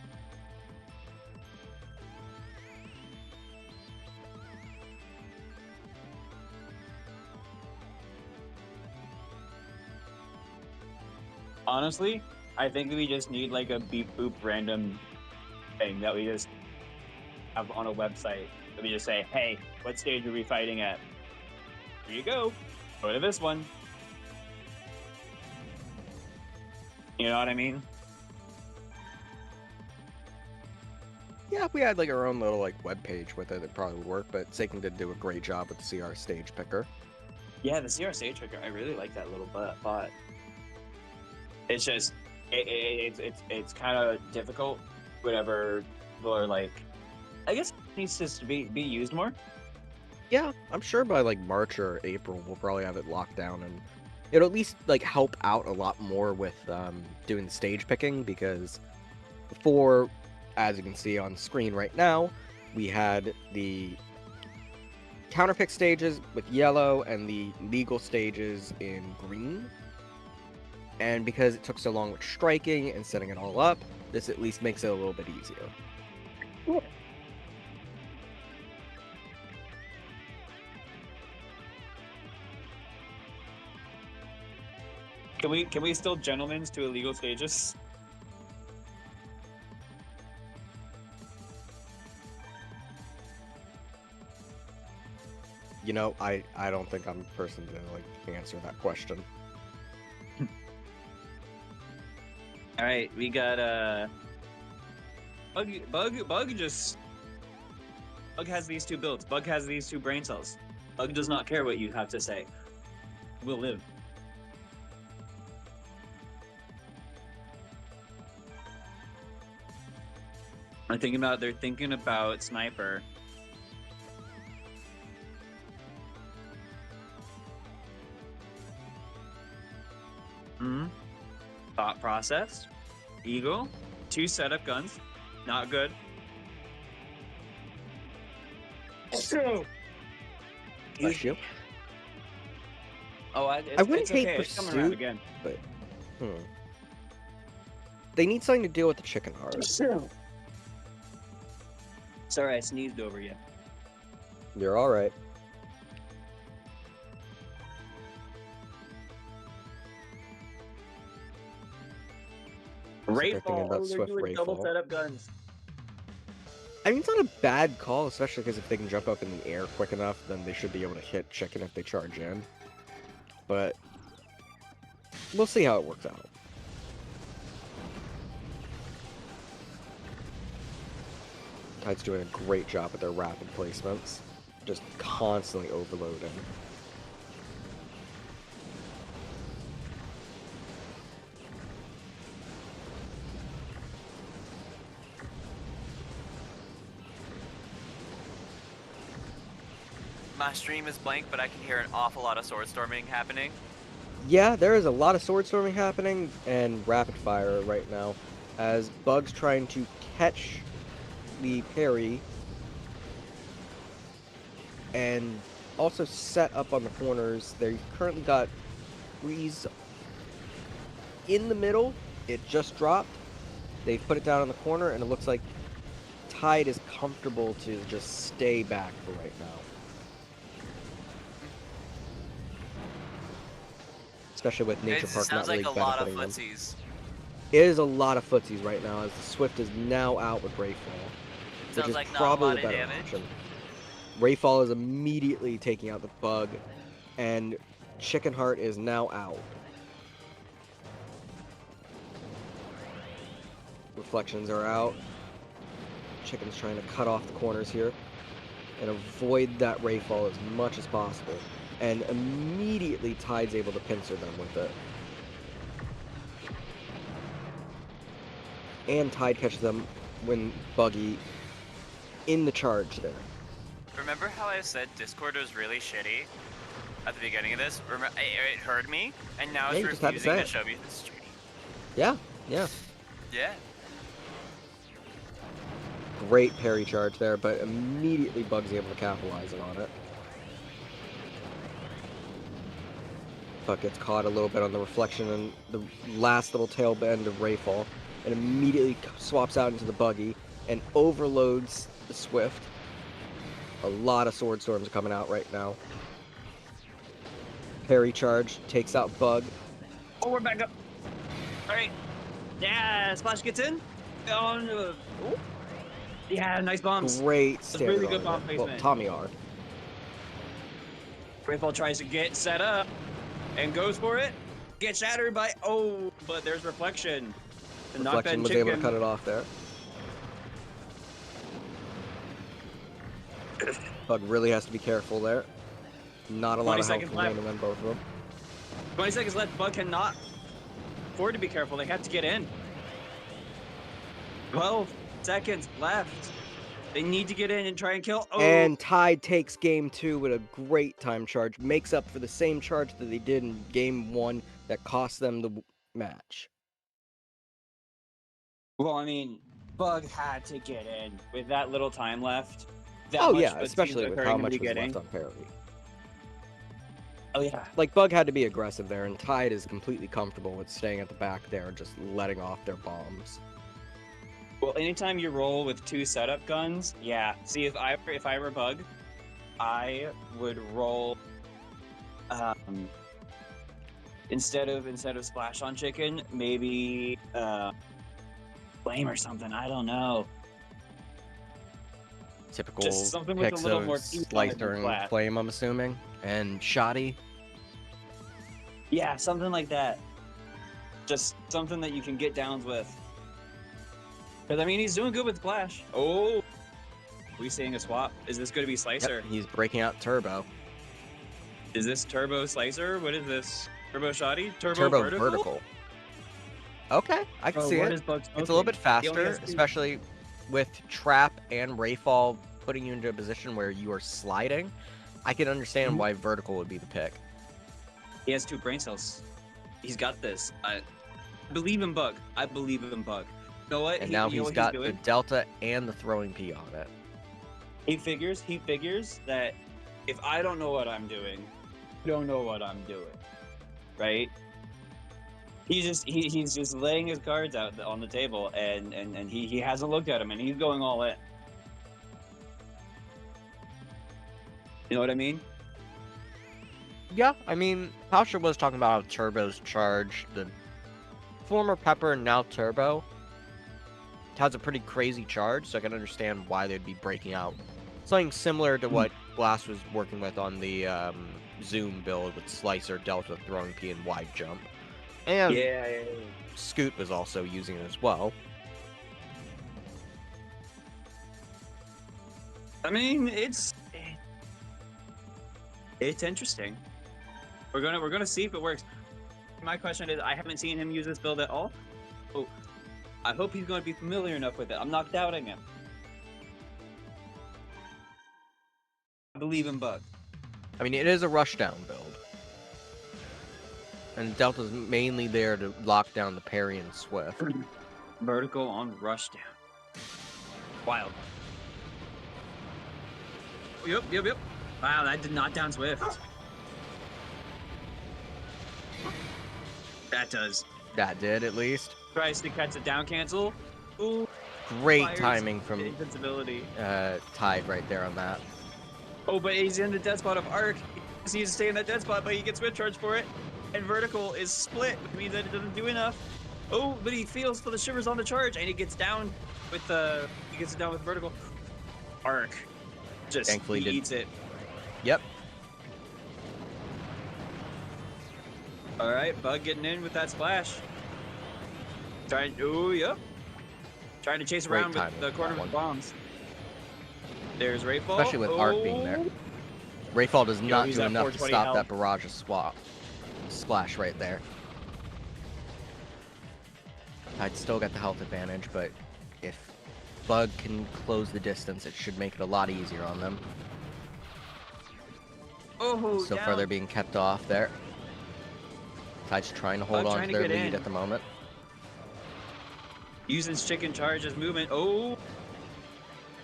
Honestly, I think we just need like a beep boop random thing that we just have on a website. That we just say, hey, what stage are we fighting at? Here you go. Go to this one. You know what I mean? Yeah, if we had like our own little like web page with it, it'd probably work. But Saken did do a great job with the CR stage picker. Yeah, the CR stage picker. I really like that little bot. It's just it's kind of difficult. Whenever people are like, I guess it needs to be used more. Yeah, I'm sure by like March or April we'll probably have it locked down, and it'll at least like help out a lot more with doing the stage picking, because before, as you can see on screen right now, we had the counterpick stages with yellow and the legal stages in green. And because it took so long with striking and setting it all up, this at least makes it a little bit easier. Cool. Can we still gentlemen's to illegal stages? You know, I don't think I'm the person to like answer that question. All right, we got Bug has these two builds. Bug has these two brain cells. Bug does not care what you have to say. We'll live. They're thinking about sniper. Thought process. Eagle. 2 setup guns. Not good. Bless you. Oh, I wouldn't it's hate okay. It's coming around Pursuit, again. but they need something to deal with the chicken heart. Sorry, I sneezed over you. You're all right. Rayfall. about They're Swift doing double Rayfall. setup guns. I mean, it's not a bad call, especially because if they can jump up in the air quick enough, then they should be able to hit chicken if they charge in. But we'll see how it works out. Tide's doing a great job with their rapid placements. Just constantly overloading. My stream is blank, but I can hear an awful lot of sword storming happening. Yeah, there is a lot of sword storming happening and rapid fire right now, as Bug's trying to catch the parry and also set up on the corners. They've currently got Breeze in the middle. It just dropped. They've put it down on the corner, and it looks like Tide is comfortable to just stay back for right now. Especially with Nature It Park sounds not like really a lot of benefiting them. footsies. It is a lot of footsies right now, as the Swift is now out with Rayfall, which Sounds is like not a probably lot the of better damage. option. Rayfall is immediately taking out the Bug, and Chicken Heart is now out. Reflections are out. Chicken's trying to cut off the corners here and avoid that Rayfall as much as possible. And immediately Tide's able to pincer them with it. and Tide catches them when Buggy in the charge there. Remember how I said Discord was really shitty at the beginning of this? It heard me, and now Yeah, it's you just had to refusing say to it. show me the stream. Yeah, yeah. Yeah. Great parry charge there, but immediately Bug's able to capitalize on it. Bug gets caught a little bit on the reflection and the last little tail bend of Rayfall, and immediately swaps out into the Buggy and overloads the Swift. A lot of Sword Storms are coming out right now. Parry charge takes out Bug. Oh, we're back up. All right. Yeah, Splash gets in. Oh, no. Ooh. Yeah, nice bombs. Great standard really good on bomb it. placement. Well, Tommy R. Rayfall tries to get set up and goes for it. Gets shattered by, oh, but there's Reflection. The Reflection knockback was able to cut it off there. Bug really has to be careful there. Not a lot of health remaining on both of them. 20 seconds left. Bug cannot afford to be careful. They have to get in. 12 seconds left. They need to get in and try and kill. Oh. And Tide takes game 2 with a great time charge. Makes up for the same charge that they did in game 1 that cost them the match. Well, I mean, Bug had to get in with that little time left. That Oh much yeah, but especially teams with are how hurting much to was get left in. on parry. Oh yeah. Like, Bug had to be aggressive there, and Tide is completely comfortable with staying at the back there and just letting off their bombs. Well, anytime you roll with 2 setup guns, yeah. See, if I were Bug, I would roll instead of Splash on Chicken, maybe Flame or something. I don't know. Typical Just something with a picks little of more teeth on it Slicer than and Flash. Flame, I'm assuming, and Shoddy. Yeah, something like that. Just something that you can get downs with. Because, I mean, he's doing good with Splash. Oh! Are we seeing a swap? Is this going to be Slicer? Yep, he's breaking out Turbo. Is this Turbo Slicer? What is this? Turbo Shoddy? Turbo Vertical? vertical. Okay, I can see what it. is Bug It's a little smoking? bit He only faster, has 2. especially with Trap and Rayfall putting you into a position where you are sliding. I can understand why vertical would be the pick. He has 2 brain cells. He's got this. I believe in Bug. I believe in Bug. You know what? And now you know he's what got the doing? Delta and the throwing P on it. He figures that if I don't know what I'm doing, you don't know what I'm doing. Right? He's just laying his cards out on the table and he hasn't looked at him and he's going all in. You know what I mean? Yeah, I mean, Pausha was talking about how Turbo's charge, the former Pepper and now Turbo, has a pretty crazy charge, so I can understand why they'd be breaking out. Something similar to what Blast was working with on the Zoom build with Slicer, Delta, Throwing P, and Wide Jump. And Yeah. Scoot was also using it as well. I mean, it's interesting. We're gonna see if it works. My question is, I haven't seen him use this build at all. So I hope he's going to be familiar enough with it. I'm not doubting him. I believe in Bug. I mean, it is a rushdown build. And Delta's mainly there to lock down the parry and Swift. Vertical on rushdown. Wild. Yep. Wow, that did not down Swift. That does. That did, at least. Tries to catch a down cancel. Ooh. Great Fires timing from invincibility. Tide right there on that. Oh, but he's in the dead spot of Arc. He needs to stay in that dead spot, but he gets Swift charge for it. And Vertical is split, which means that it doesn't do enough. Oh, but he feels for the shivers on the charge, and he gets down with Vertical. Arc. Just Thankfully he eats it. Yep. All right, Bug getting in with that splash. Oh, yep. Trying to chase Great around with timing the for corner that with one. bombs. There's Rayfall. Especially with Arc being there. Rayfall does not he's do at enough to 420 stop health. that barrage of splash right there. I'd still got the health advantage, but if Bug can close the distance, it should make it a lot easier on them. Oh, So down. far, they're being kept off there. Tide's trying to hold Bug on trying to to their get lead in. at the moment. Using chicken charge as movement. Oh!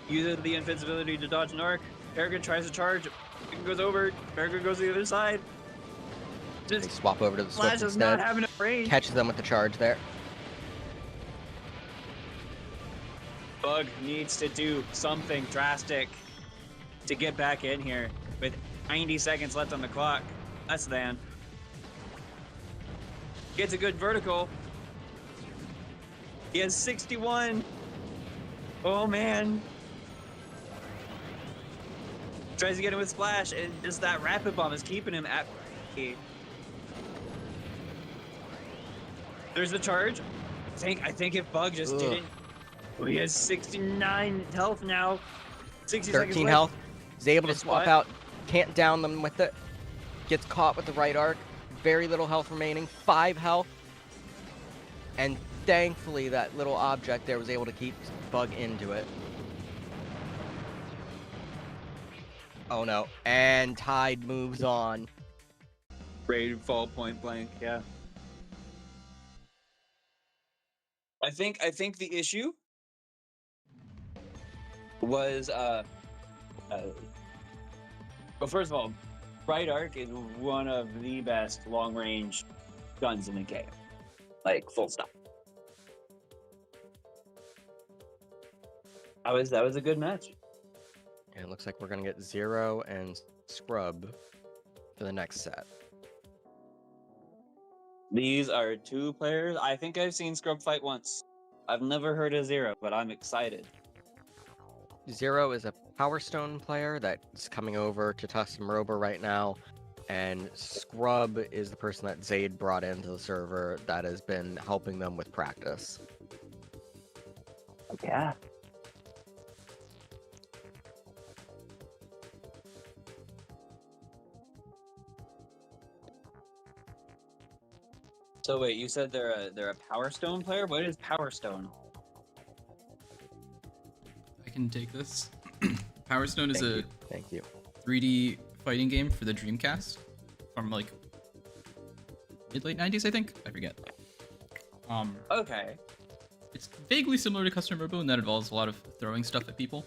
Uses the invincibility to dodge an arc. Peregrine tries to charge. Chicken goes over. Peregrine goes to the other side. They Just swap over to the Flash Swift does not instead. have enough range. Catches them with the charge there. Bug needs to do something drastic to get back in here with 90 seconds left on the clock. Less than. Gets a good vertical. He has 61. Oh man. Tries to get him with splash, and just that rapid bomb is keeping him at. There's the charge. I think if Bug just didn't. Oh, he has 69 health now. 60 seconds 13 left. health. He's able to It's swap what? out. Can't down them with it. Gets caught with the right arc. Very little health remaining. 5 health. And thankfully, that little object there was able to keep Bug into it. Oh no. And Tide moves on. Ready to fall point blank, yeah. I think the issue was well, first of all, Bright Arc is one of the best long range guns in the game. Like full stop. That was a good match. And it looks like we're gonna get Zero and Scrub for the next set. These are 2 players. I think I've seen Scrub fight once. I've never heard of Zero, but I'm excited. Zero is a Power Stone player that's coming over to toss some Robo right now. And Scrub is the person that Zaid brought into the server that has been helping them with practice. Yeah. So wait, you said they're a Power Stone player? What is Power Stone? I can take this. Power Stone is a Thank you. 3D fighting game for the Dreamcast from like mid-late 90s, I think. I forget. Okay. It's vaguely similar to Custom Robo in that it involves a lot of throwing stuff at people.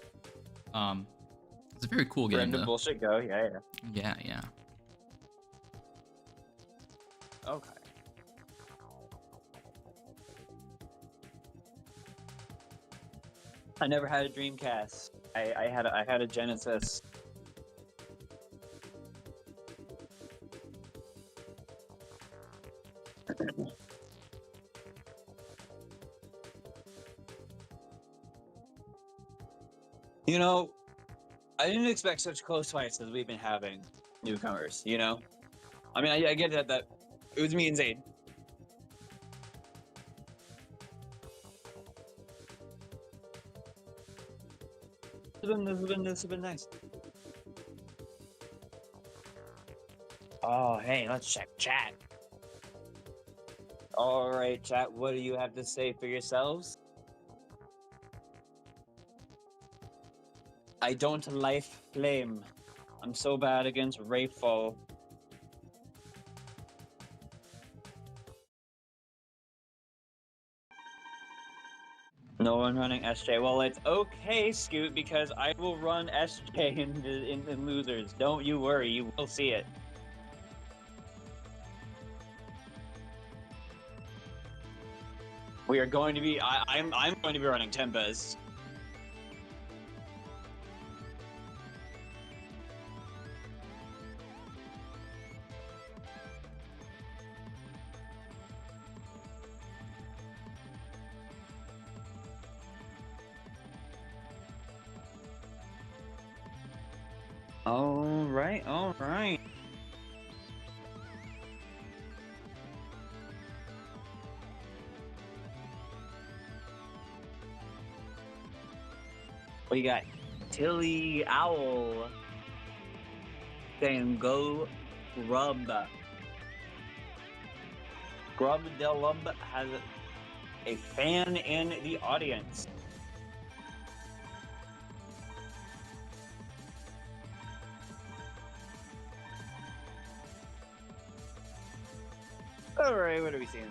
It's a very cool game. Random Though. bullshit go, yeah. Yeah. Okay. I never had a Dreamcast. I had a Genesis. You know, I didn't expect such close fights as we've been having, newcomers. You know, I mean, I get that it was me and Zaid. This has been nice. Oh, hey, let's check chat. All right, chat. What do you have to say for yourselves? I don't life flame. I'm so bad against Rayfall. No one running SJ. Well, it's okay, Scoot, because I will run SJ in the losers. Don't you worry, you will see it. We are going to be. I'm going to be running Tempest. All right. We got Tilly Owl saying go Scrub. Scrubdelub has a fan in the audience. All right, what are we seeing?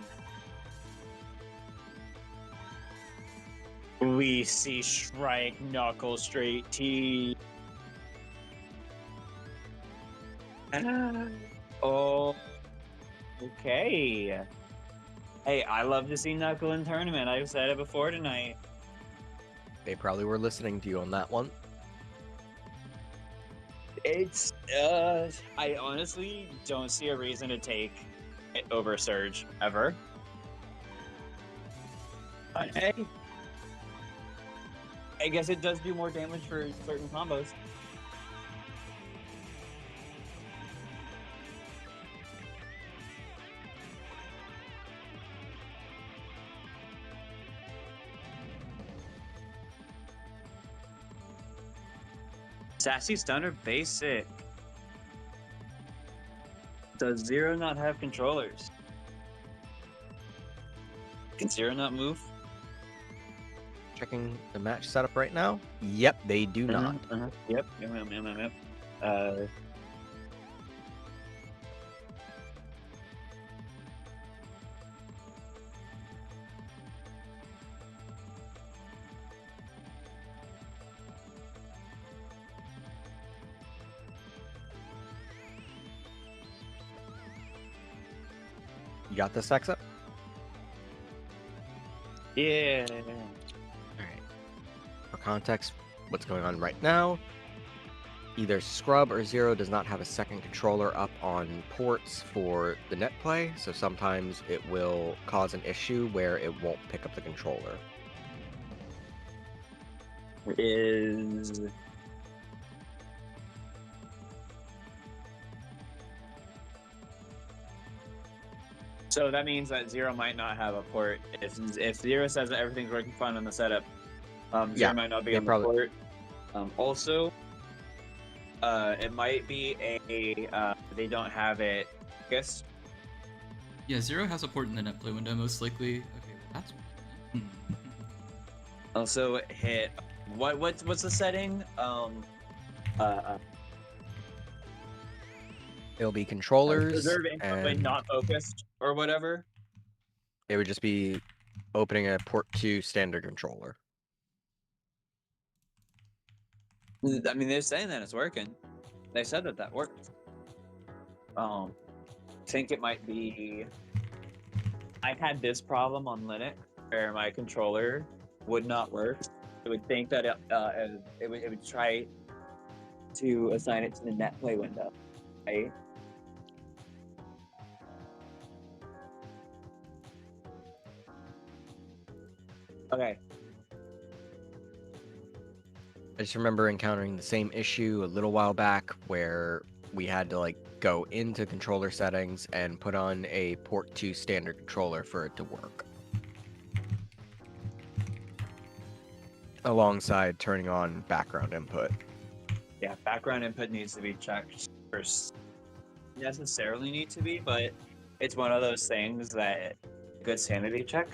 We see Shrike, Knuckle, Straight T. Oh, okay. Hey, I love to see Knuckle in tournament. I've said it before tonight. They probably were listening to you on that one. It's, I honestly don't see a reason to take it over Surge ever. But hey, I guess it does do more damage for certain combos. Sassy Stunner Basic. Does Zero not have controllers? Can Zero not move? Checking the match setup right now. Yep, they do not. Yep. You got this, Exa? Yeah. Alright. For context, what's going on right now, either Scrub or Zero does not have a second controller up on ports for the net play, so sometimes it will cause an issue where it won't pick up the controller. Is so that means that Zero might not have a port. If Zero says that everything's working fine on the setup, Zero might not be on the port. Also, it might be they don't have it focused. Yeah, Zero has a port in the net play window, most likely. Okay, well, that's. Also, hit what's the setting? It'll be controllers Preserve input when and not focused or whatever. it would just be opening a port 2 standard controller. I mean, they're saying that it's working. They said that worked. I think it might be. I had this problem on Linux where my controller would not work. It would think that it would try to assign it to the net play window, right? Okay. I just remember encountering the same issue a little while back where we had to go into controller settings and put on a port 2 standard controller for it to work. Alongside turning on background input. Yeah, background input needs to be checked first. Necessarily need to be, but it's one of those things that good sanity check.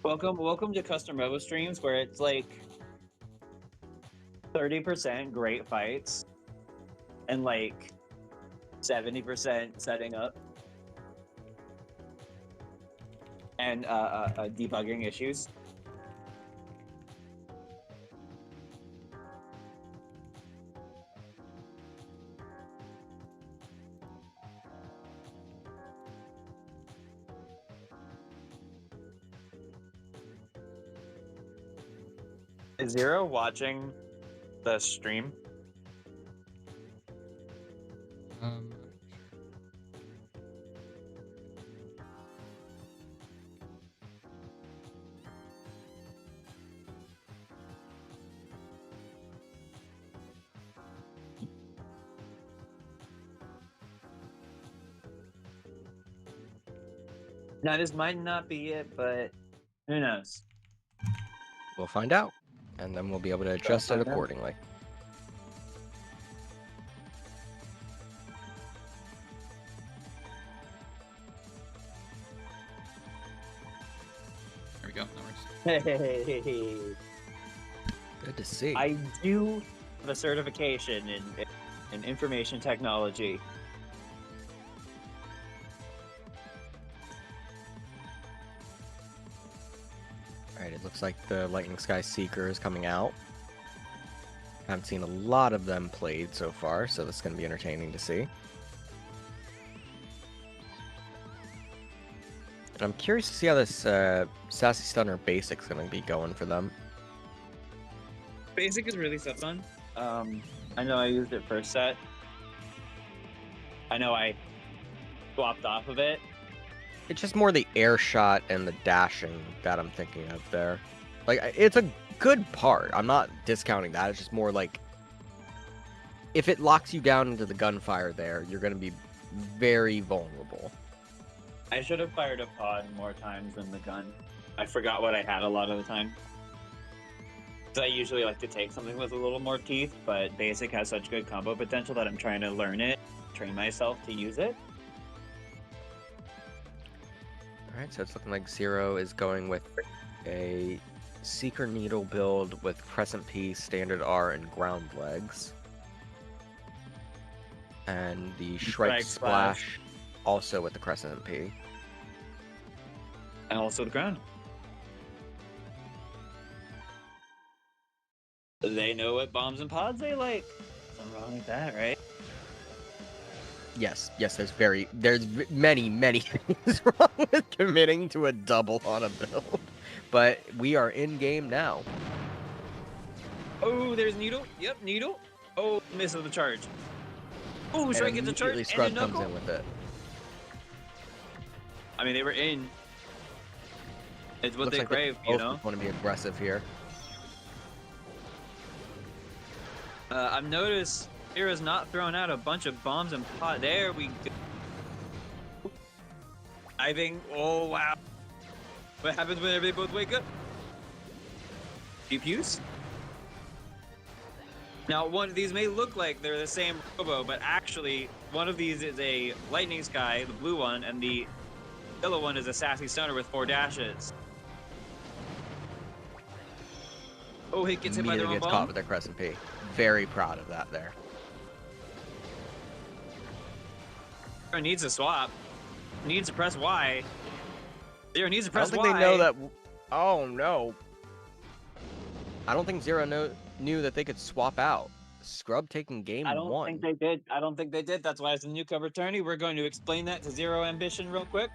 Welcome to custom Robo streams where it's like 30% great fights and like 70% setting up and debugging issues. Is Zero watching the stream? Now, this might not be it, but who knows? We'll find out, and then we'll be able to adjust it accordingly. we go. That works. Hey, Good to see. I do have a certification in information technology. Alright, it looks like the Lightning Sky Seeker is coming out. Haven't seen a lot of them played so far, so this is going to be entertaining to see. And I'm curious to see how this Sassy Stunner Basic's going to be going for them. Basic is really fun. I know I used it first set. I know I swapped off of it. It's just more the air shot and the dashing that I'm thinking of there. Like, it's a good part. I'm not discounting that. It's just more like, if it locks you down into the gunfire there, you're going to be very vulnerable. I should have fired a pod more times than the gun. I forgot what I had a lot of the time. I usually like to take something with a little more teeth, but Basic has such good combo potential that I'm trying to learn it, train myself to use it. Alright, so it's looking like Zero is going with a Seeker Needle build with Crescent P, Standard R, and Ground Legs. And the Shrike Splash also with the Crescent P. And also the ground. They know what bombs and pods they like. Something wrong with that, right? Yes, there's many things wrong with committing to a double on a build. But we are in game now. Oh, there's Needle. Yep, Needle. Oh, misses the charge. Oh, Shrike gets a charge and a Scrub comes knuckle. in with it. I mean, they were in. It's what Looks they like crave, both you know? want to be aggressive here. I've noticed Hero's not throwing out a bunch of bombs and pot. There we go. Diving. Oh, wow. What happens whenever they both wake up? Pew-pews? Now, one of these may look like they're the same Robo, but actually, one of these is a Lightning Sky, the blue one, and the yellow one is a Sassy Stunner with 4 dashes. Oh, he gets hit by the wrong gets bomb. caught with their Crescent P. Very proud of that there. Zero needs a swap. Needs to press Y. Zero needs to press I don't Y. think they know that. Oh no. I don't think Zero knew that they could swap out. Scrub taking game I don't one. think they did. I don't think they did. That's why it's a Newcomer tourney. We're going to explain that to Zero Ambition real quick.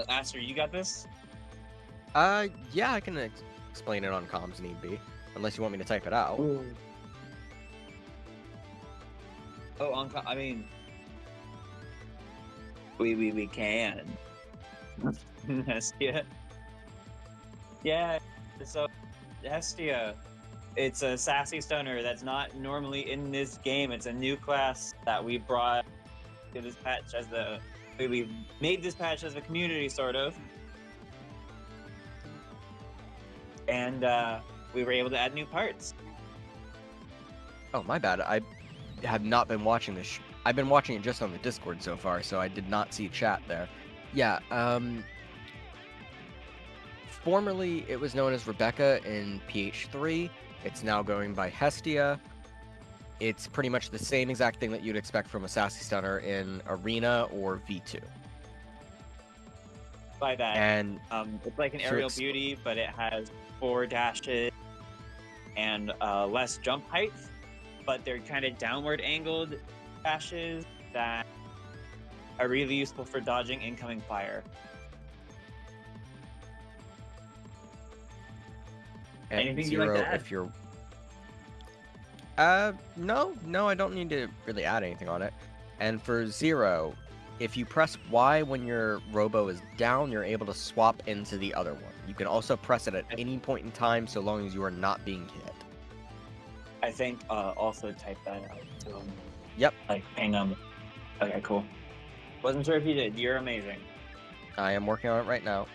Aster, you got this? Yeah, I can explain it on comms need be, unless you want me to type it out. Ooh. Oh, I mean, we can. Hestia. Yeah. So, Hestia, it's a Sassy Stunner that's not normally in this game. It's a new class that we brought to this patch as the. We made this patch as a community, sort of. And we were able to add new parts. Oh, my bad. I have not been watching this. I've been watching it just on the Discord so far, so I did not see chat there. Yeah, formerly it was known as Rebecca in PH3. It's now going by Hestia. It's pretty much the same exact thing that you'd expect from a Sassy Stunner in Arena or V2. By that, And it's like an So aerial beauty, but it has 4 dashes and less jump height. But they're kind of downward angled dashes that are really useful for dodging incoming fire. and Anything you'd like Zero, to add? if you're no, I don't need to really add anything on it. And for Zero, if you press Y when your Robo is down, you're able to swap into the other one. You can also press it at any point in time, so long as you are not being hit. I think also type that out. So, Yep. like, hang on. Okay, cool. Wasn't sure if you did. You're amazing. I am working on it right now.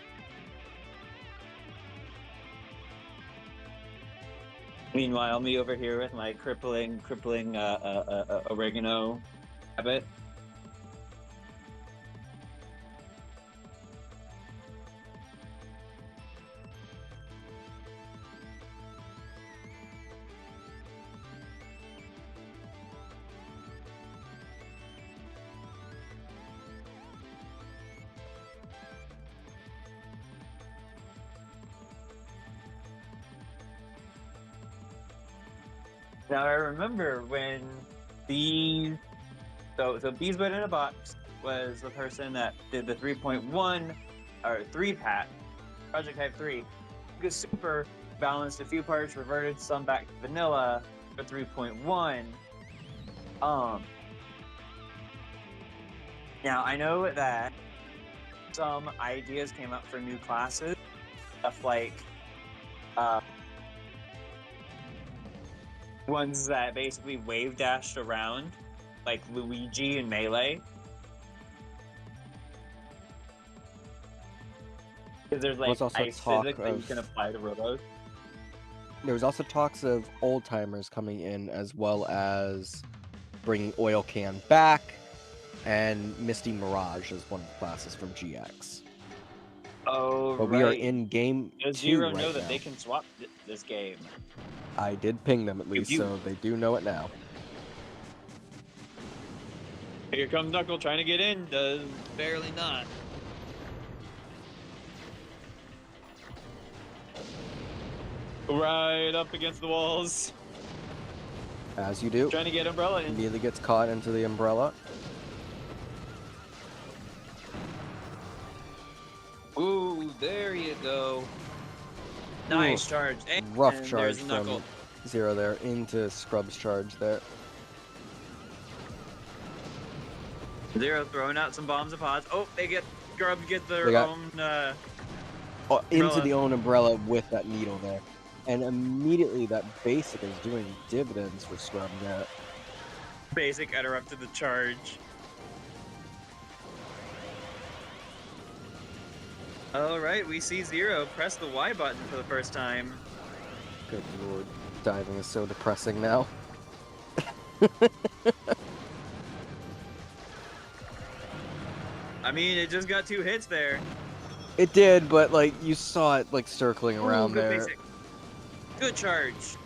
Meanwhile, me over here with my crippling oregano habit. Now I remember when Bees, so Bees Went in a Box was the person that did the 3.1 or 3 pack, Project Hive 3. Because Super balanced a few parts, reverted some back to vanilla for 3.1. Now I know that some ideas came up for new classes, stuff like ones that basically wave dashed around, like Luigi and Melee. Because there's like also ice talk physics that you of- can apply to Robos. There was also talks of old timers coming in, as well as bringing Oil Can back, and Misty Mirage as one of the classes from GX. Oh, But right. we are in game Does 2 Zero right know that now. they can swap this game? I did ping them at least, you- so they do know it now. Here comes Knuckle trying to get in. Does barely not. Right up against the walls. As you do. Trying to get Umbrella in. Immediately gets caught into the umbrella. Ooh, there you go. Nice charge. And Rough there's charge the Knuckle. from Zero there into Scrub's charge there. Zero throwing out some bombs and pods. Oh, Scrub gets their They got- own Into Umbrella. the own umbrella with that needle there. And immediately that basic is doing dividends for Scrub there. basic interrupted the charge. Alright, we see Zero press the Y button for the first time. Good lord. Diving is so depressing now. I mean, it just got 2 hits there. It did, but like you saw it like circling Ooh, around good there. basic. Good charge.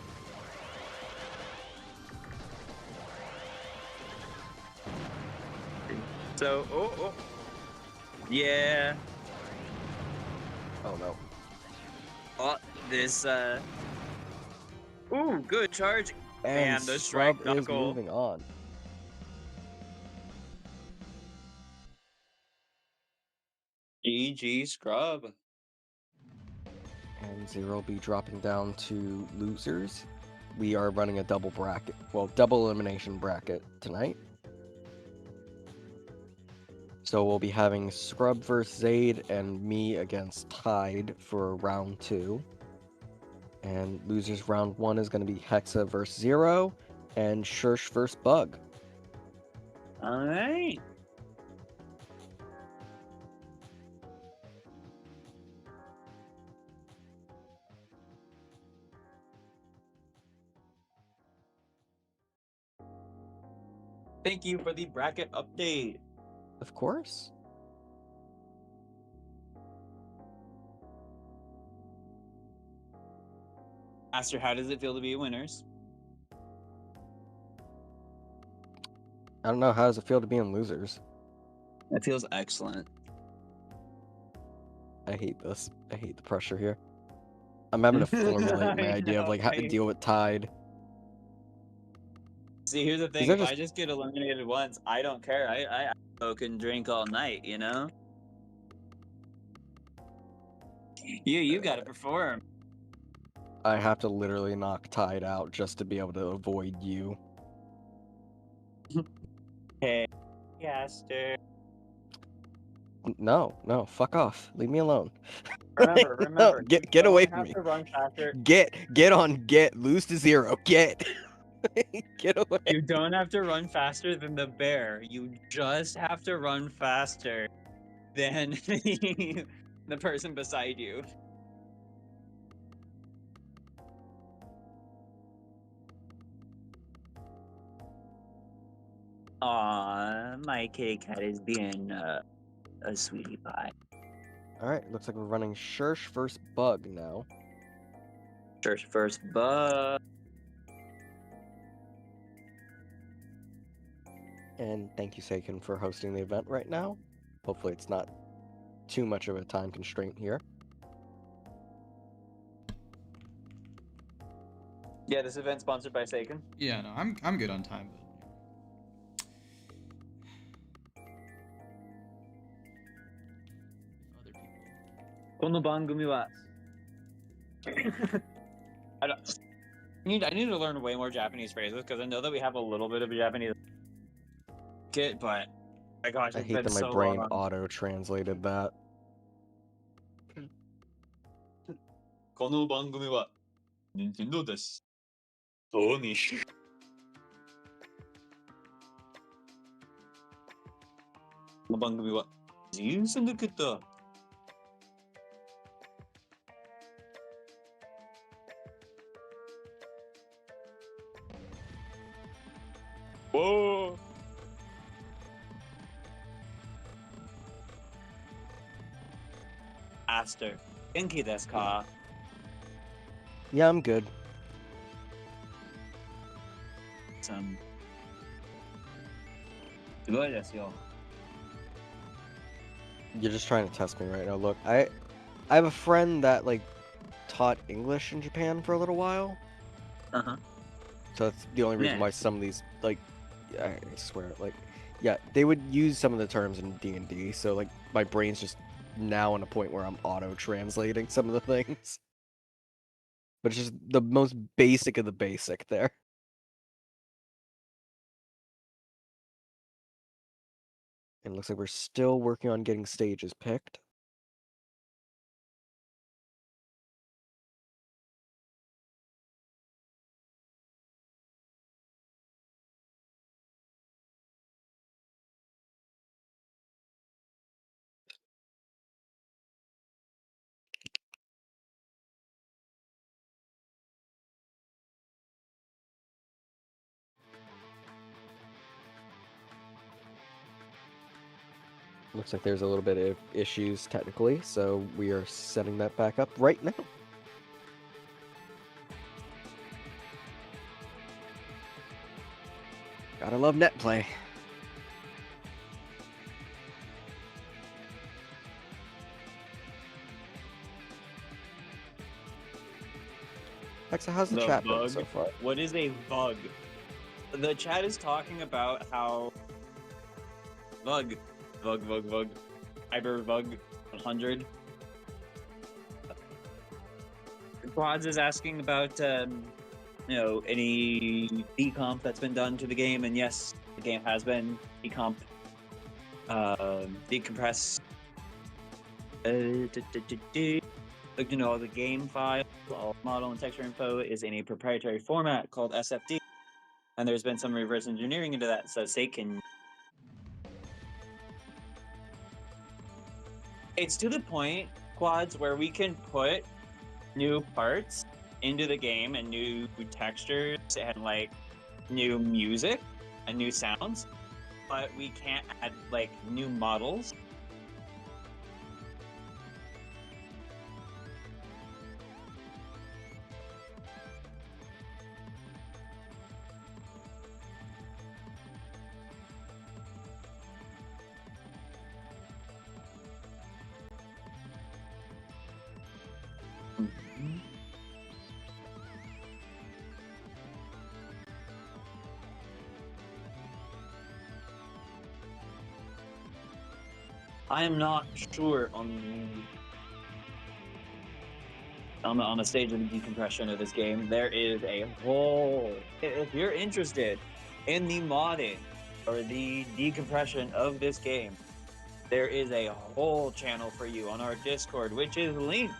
So, oh. Yeah. Oh no. Oh, this, Ooh, good charge. And Man, the strike Scrub is knuckle. moving on. GG Scrub. And Zero will be dropping down to losers. We are running a double bracket, well, double elimination bracket tonight. So we'll be having Scrub versus Zaid and me against Tide for round 2. And losers round 1 is going to be Hexa versus Zero and Shersh versus Bug. Alright. Thank you for the bracket update. Of course. Aster, how does it feel to be winners? I don't know, how does it feel to be in losers? It feels excellent. I hate this. I hate the pressure here. I'm having to formulate my I idea of like how to know. deal with Tide. See, here's the thing. are If just- I just get eliminated once, I don't care. I can drink all night, you know? You gotta perform. I have to literally knock Tide out just to be able to avoid you. Hey, Aster. No, fuck off. Leave me alone. Remember. No, you get away don't from have me. to run faster. Get, lose to Zero, get. Get away. You don't have to run faster than the bear. You just have to run faster than the person beside you. Aw, my kitty cat is being a sweetie pie. Alright, looks like we're running Shersh versus Bug now. Shersh first, but And thank you, Seiken, for hosting the event right now. Hopefully it's not too much of a time constraint here. Yeah, this event sponsored by Seiken. Yeah, no, I'm good on time. But other people. この番組は I need to learn way more Japanese phrases because I know that we have a little bit of a Japanese kit, but my gosh, I it's hate been that my so brain long. auto-translated that. この番組は Nintendo です。そうに。この番組は自由す抜けた。Whoa! Aster, Genki desu ka? Yeah, I'm good. Some. すごいですよ。 You're just trying to test me right now. Look, I have a friend that like taught English in Japan for a little while. Uh-huh. So that's the only reason Yeah. why some of these like I swear like yeah, they would use some of the terms in D&D. So like my brain's just now on a point where I'm auto-translating some of the things. But it's just the most basic of the basic there. And it looks like we're still working on getting stages picked. Looks like there's a little bit of issues technically, so we are setting that back up right now. Gotta love net play. Hexa, how's the chat been so far? What is a bug? The chat is talking about how bug, Cyber bug 100. Quads is asking about any decomp that's been done to the game, and yes, the game has been decomp, decompress. Like to know all the game files, all model and texture info is in a proprietary format called SFD, and there's been some reverse engineering into that, so Seiken. It's to the point, Quads, where we can put new parts into the game and new textures and like new music and new sounds, but we can't add like new models. I am not sure on the stage of the decompression of this game. There is a whole. If you're interested in the modding or the decompression of this game, there is a whole channel for you on our Discord, which is linked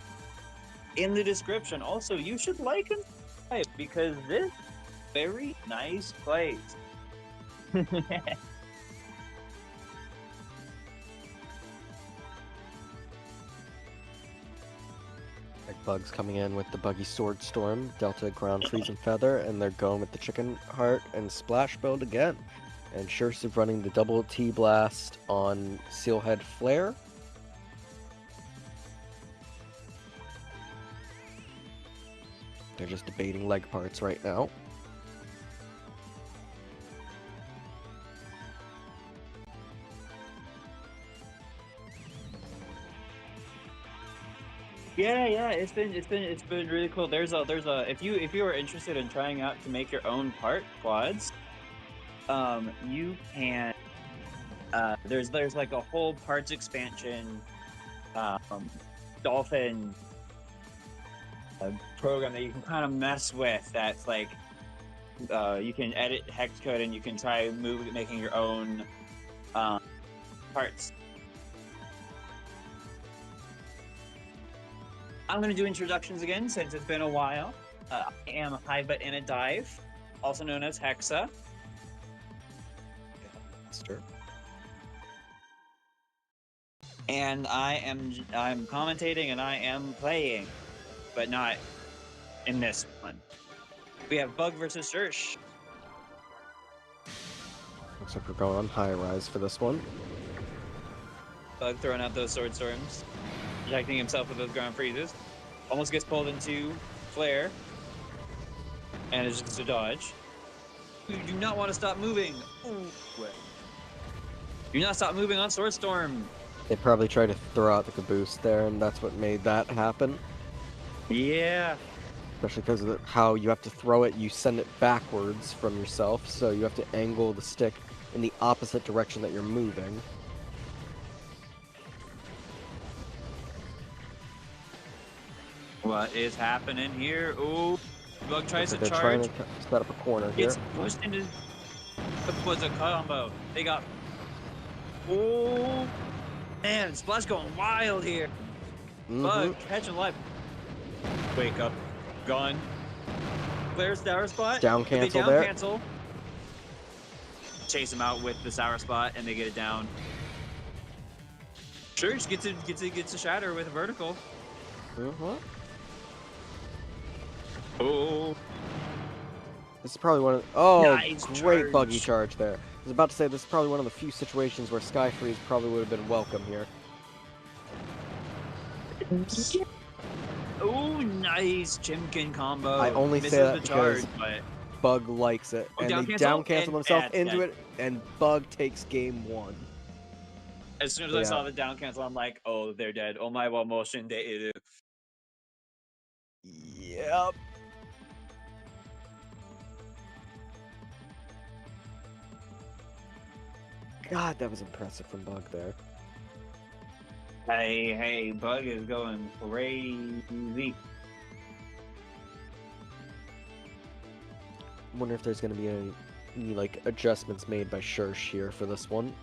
in the description. Also, you should like and subscribe because this is a very nice place. Like Bugs coming in with the Buggy Sword Storm, Delta Ground Freeze and Feather, and they're going with the Chicken Heart and Splash build again. And Shersh is running the double T Blast on Sealhead Flare. They're just debating leg parts right now. Yeah, it's been really cool. There's a if you are interested in trying out to make your own part quads, you can there's like a whole parts expansion dolphin program that you can kind of mess with. That's like you can edit hex code and you can try making your own parts. I'm going to do introductions again since it's been a while. I am Hive in a Dive, also known as Hexa. Aster. And I'm commentating and I am playing, but not in this one. We have Bug versus Shersh. Looks like we're going on high rise for this one. Bug throwing out those sword storms, protecting himself with those ground freezes. Almost gets pulled into flare, and it's just a dodge. You do not want to stop moving. Ooh. Do not stop moving on sword storm. They probably tried to throw out the caboose there, and that's what made that happen. Yeah. Especially because of how you have to throw it, you send it backwards from yourself, so you have to angle the stick in the opposite direction that you're moving. What is happening here? Ooh, Bug tries to They're charge. trying to set up a corner here. It's pushed into. It was a combo. They got. Oh, man, Splash going wild here. Bug catching life. Wake up, gone. Flare's sour spot. Down But they cancel down there. cancel. Chase him out with the sour spot, and they get it down. Shersh gets a shatter with a vertical. Oh, This is probably one of Nice great charge. buggy charge there. I was about to say this is probably one of the few situations where Sky Freeze probably would have been welcome here. oh, nice Chimkin combo. I only Misses say that the charge, because but Bug likes it, Oh, and down they cancel? down cancel And themselves that's into dead. it, and Bug takes game one. as soon as I saw the down cancel, I'm like, oh, they're dead. Oh my, what motion they do. Yep. God, that was impressive from Bug there. Hey, Bug is going crazy. I wonder if there's going to be any like adjustments made by Shersh here for this one.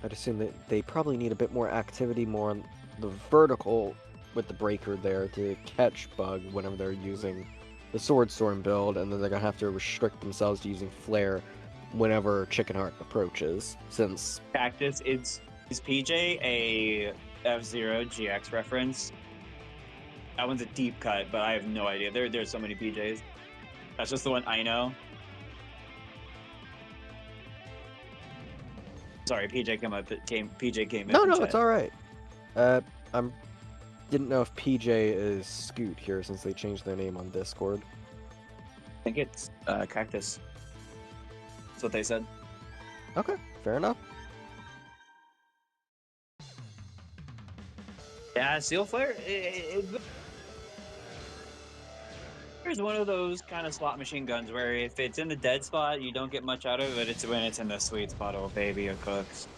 I'd assume that they probably need a bit more activity, more on the vertical with the breaker there to catch Bug whenever they're using the Sword Storm build, and then they're gonna have to restrict themselves to using Flare whenever Chicken Heart approaches, since Cactus, is PJ a F-Zero GX reference? That one's a deep cut, but I have no idea. There's so many PJs. That's just the one I know. Sorry, PJ came in. no, from it's chat. all right. Didn't know if PJ is Scoot here since they changed their name on Discord. I think it's Cactus. That's what they said. Okay, fair enough. Yeah, Seal Flare. There's one of those kind of slot machine guns where if it's in the dead spot, you don't get much out of it. It's when it's in the sweet spot, oh baby, it cooks.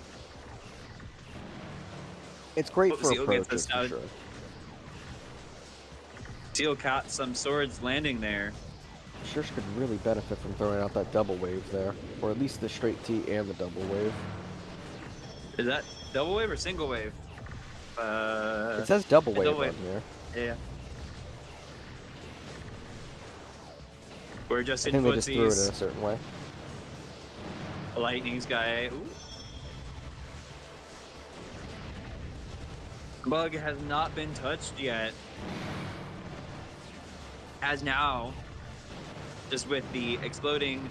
It's great Oh, for Seal gets approaches us for out. sure. Seal caught some swords landing there. Shersh could really benefit from throwing out that double wave there, or at least the straight T and the double wave. Is that double wave or single wave? It says double wave double on wave. here. Yeah. We're just I in think they just threw it in a footsies. certain way. Lightning's guy. Ooh. Bug has not been touched yet. As now, just with the exploding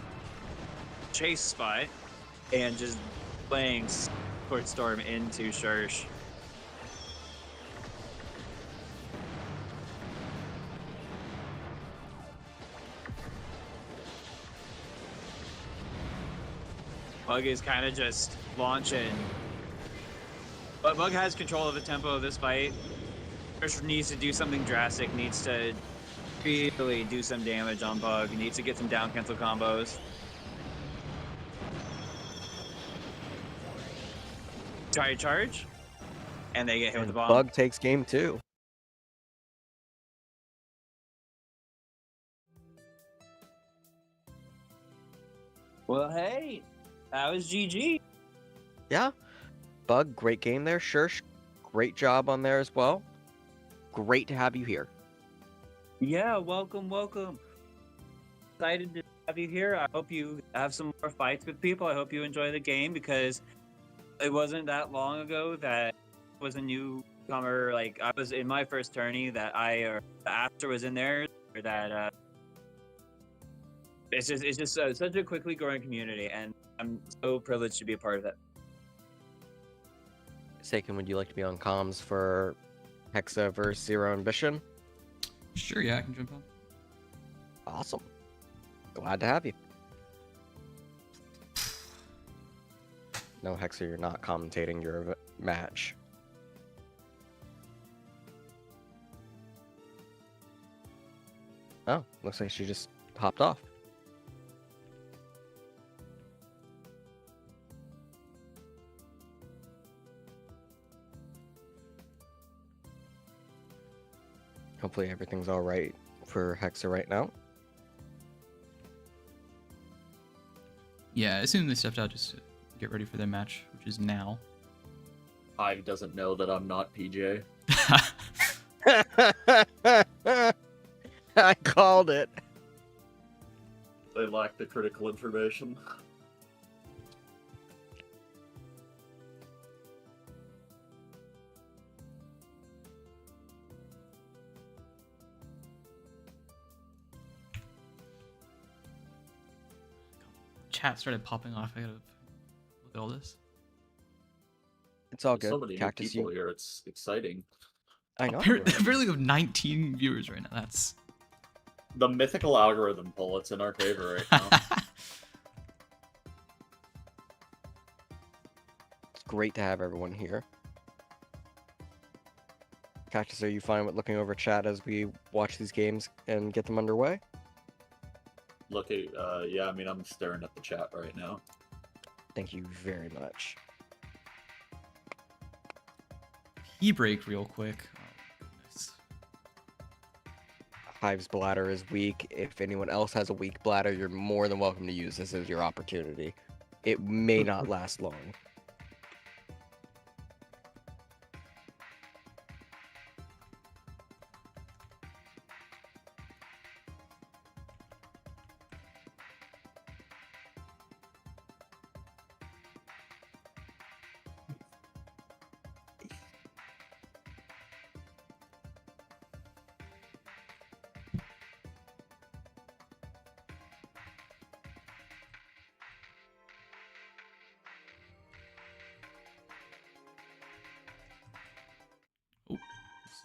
chase spot and just playing Sword Storm into Shersh. Bug is kind of just launching. But Bug has control of the tempo of this fight. Shersh needs to do something drastic, needs to really do some damage on Bug, needs to get some down cancel combos. Try to charge, and they get hit with the bomb. Bug takes game 2. Well, hey, that was GG. Yeah. Bug, great game there. Shersh, great job on there as well. Great to have you here. Yeah, welcome. Excited to have you here. I hope you have some more fights with people. I hope you enjoy the game because it wasn't that long ago that I was a newcomer. Like I was in my first tourney that Aster was in there. Or that it's just such a quickly growing community, and I'm so privileged to be a part of it. Saken, would you like to be on comms for Hexa versus Zero Ambition? Sure, yeah, I can jump on. Awesome. Glad to have you. No, Hexa, you're not commentating your match. Oh, looks like she just hopped off. Hopefully everything's all right for Hexa right now. Yeah, I assume they stepped out just to get ready for their match, which is now. Hive doesn't know that I'm not PJ. I called it. They lack the critical information. Chat started popping off. I gotta look at all this. It's all There's good. so many new Cactus, people here. It's exciting. I know. Apparently, we have 19 viewers right now. That's The mythical algorithm pull. It's in our favor right now. It's great to have everyone here. Cactus, are you fine with looking over chat as we watch these games and get them underway? Look at, yeah, I mean, I'm staring at the chat right now. Thank you very much. pee break real quick. Oh, goodness. Hive's bladder is weak. If anyone else has a weak bladder, you're more than welcome to use this as your opportunity. It may not last long.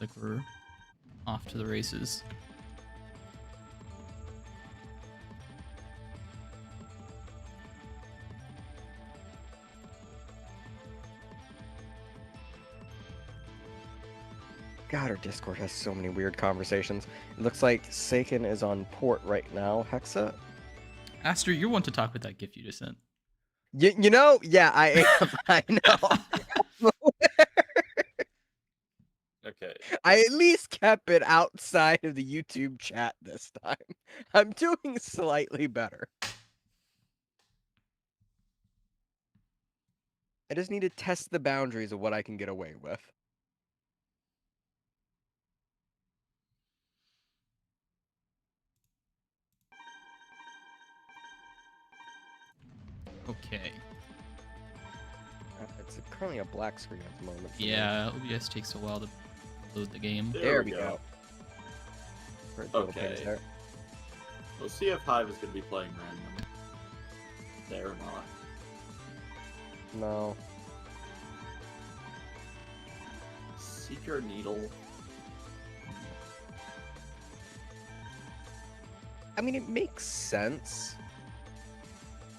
Looks like we're off to the races. God, our Discord has so many weird conversations. It looks like Saken is on port right now. Hexa? Aster, you're one to talk with that gift you just sent. You know? Yeah, I am. I know. Okay. I at least kept it outside of the YouTube chat this time. I'm doing slightly better. I just need to test the boundaries of what I can get away with. Okay. It's currently a black screen at the moment. for me. Yeah, OBS takes a while to load the game. There we go. Heard the little Okay. pings there. We'll see if Hive is going to be playing random. There or not. No. Seeker Needle. I mean, it makes sense.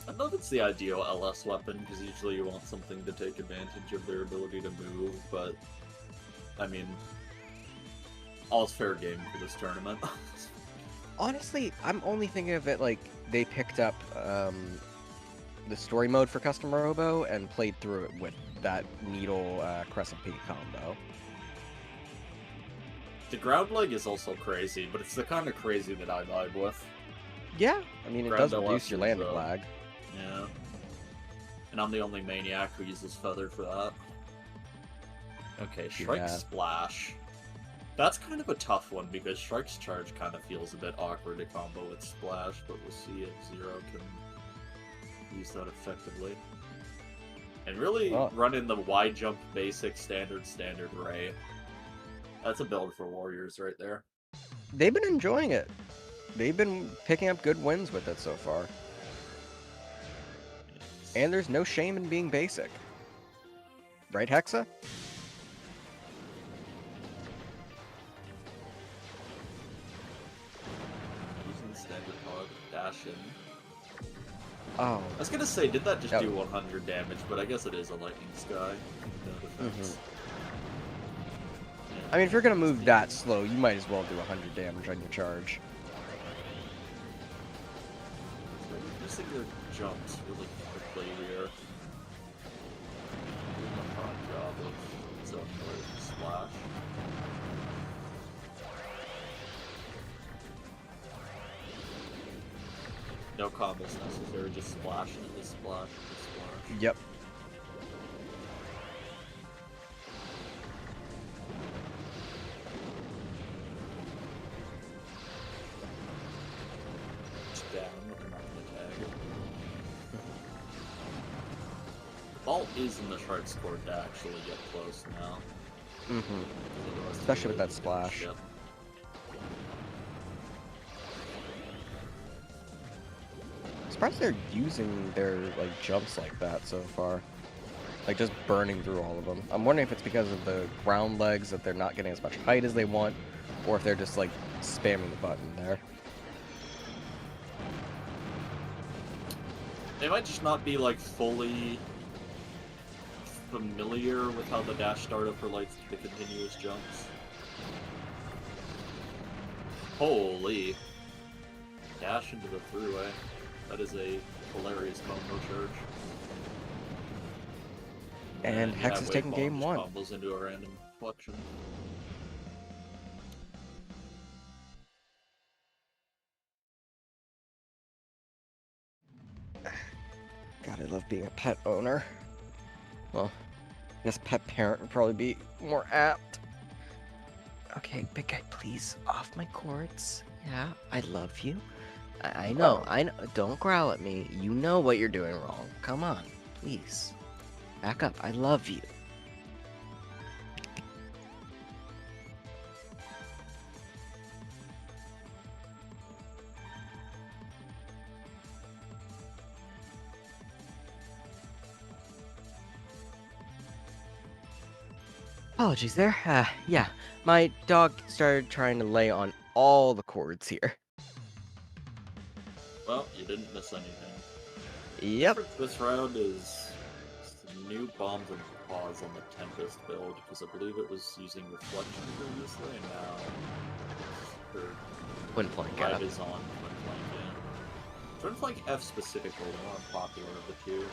I don't know if it's the ideal LS weapon, because usually you want something to take advantage of their ability to move, but, I mean, all's fair game for this tournament. Honestly, I'm only thinking of it like they picked up the story mode for Custom Robo and played through it with that Needle Crescent Peak combo. The ground leg is also crazy, but it's the kind of crazy that I vibe with. Yeah, I mean, it Ground does reduce your LS landing is, lag. Yeah. And I'm the only maniac who uses Feather for that. Okay, Strike Yeah. Splash. That's kind of a tough one, because Strike's Charge kind of feels a bit awkward to combo with Splash, but we'll see if Zero can use that effectively. And really run in the wide jump basic standard Ray. That's a build for Warriors right there. They've been enjoying it. They've been picking up good wins with it so far. And there's no shame in being basic. Right, Hexa? Using standard hog, dash in. Oh. I was gonna say, did that just do 100 damage, but I guess it is a Lightning Sky. No defense. I mean, if you're gonna move that slow, you might as well do 100 damage on your charge. So we're using their jumps really quickly here. Doing a fine job of zoning away from Splash. No combos necessary, just splash into splash into splash. Yep. Down with an tag. The ball is in the Shark's court to actually get close now. Especially with that splash. Yep. I'm surprised they're using their like jumps like that so far. Like just burning through all of them. I'm wondering if it's because of the ground legs that they're not getting as much height as they want, or if they're just like spamming the button there. They might just not be like fully familiar with how the dash startup relates to the continuous jumps. Holy. Dash into the throughway. That is a hilarious combo charge. And Hex is taking game one. Combos into a random collection. God, I love being a pet owner. Well, I guess pet parent would probably be more apt. Okay, big guy, please, off my cords. Yeah, I love you. I know, I know. Don't growl at me. You know what you're doing wrong. Come on, please. Back up. I love you. Apologies there. Yeah, my dog started trying to lay on all the cords here. Well, you didn't miss anything. Yep. This round is some new bombs and paws on the Tempest build, because I believe it was using Reflection previously, and now Twin Flank Hive F. is on Twin Flank, yeah. Twin Flank F specifically, the more popular of the two.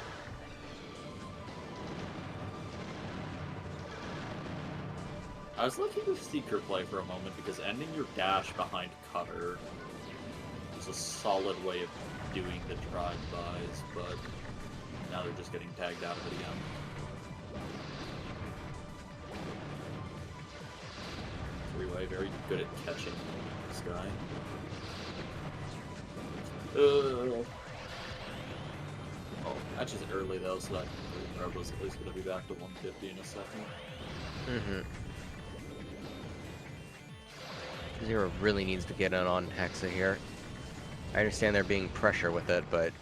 I was looking at Seeker play for a moment, because ending your dash behind Cutter is a solid way of doing the drive-bys, but now they're just getting tagged out of it again. Three-way, very good at catching this guy. Oh, match is early though, so that Robo's at least going to be back to 150 in a second. Zero really needs to get in on Hexa here. I understand there being pressure with it, but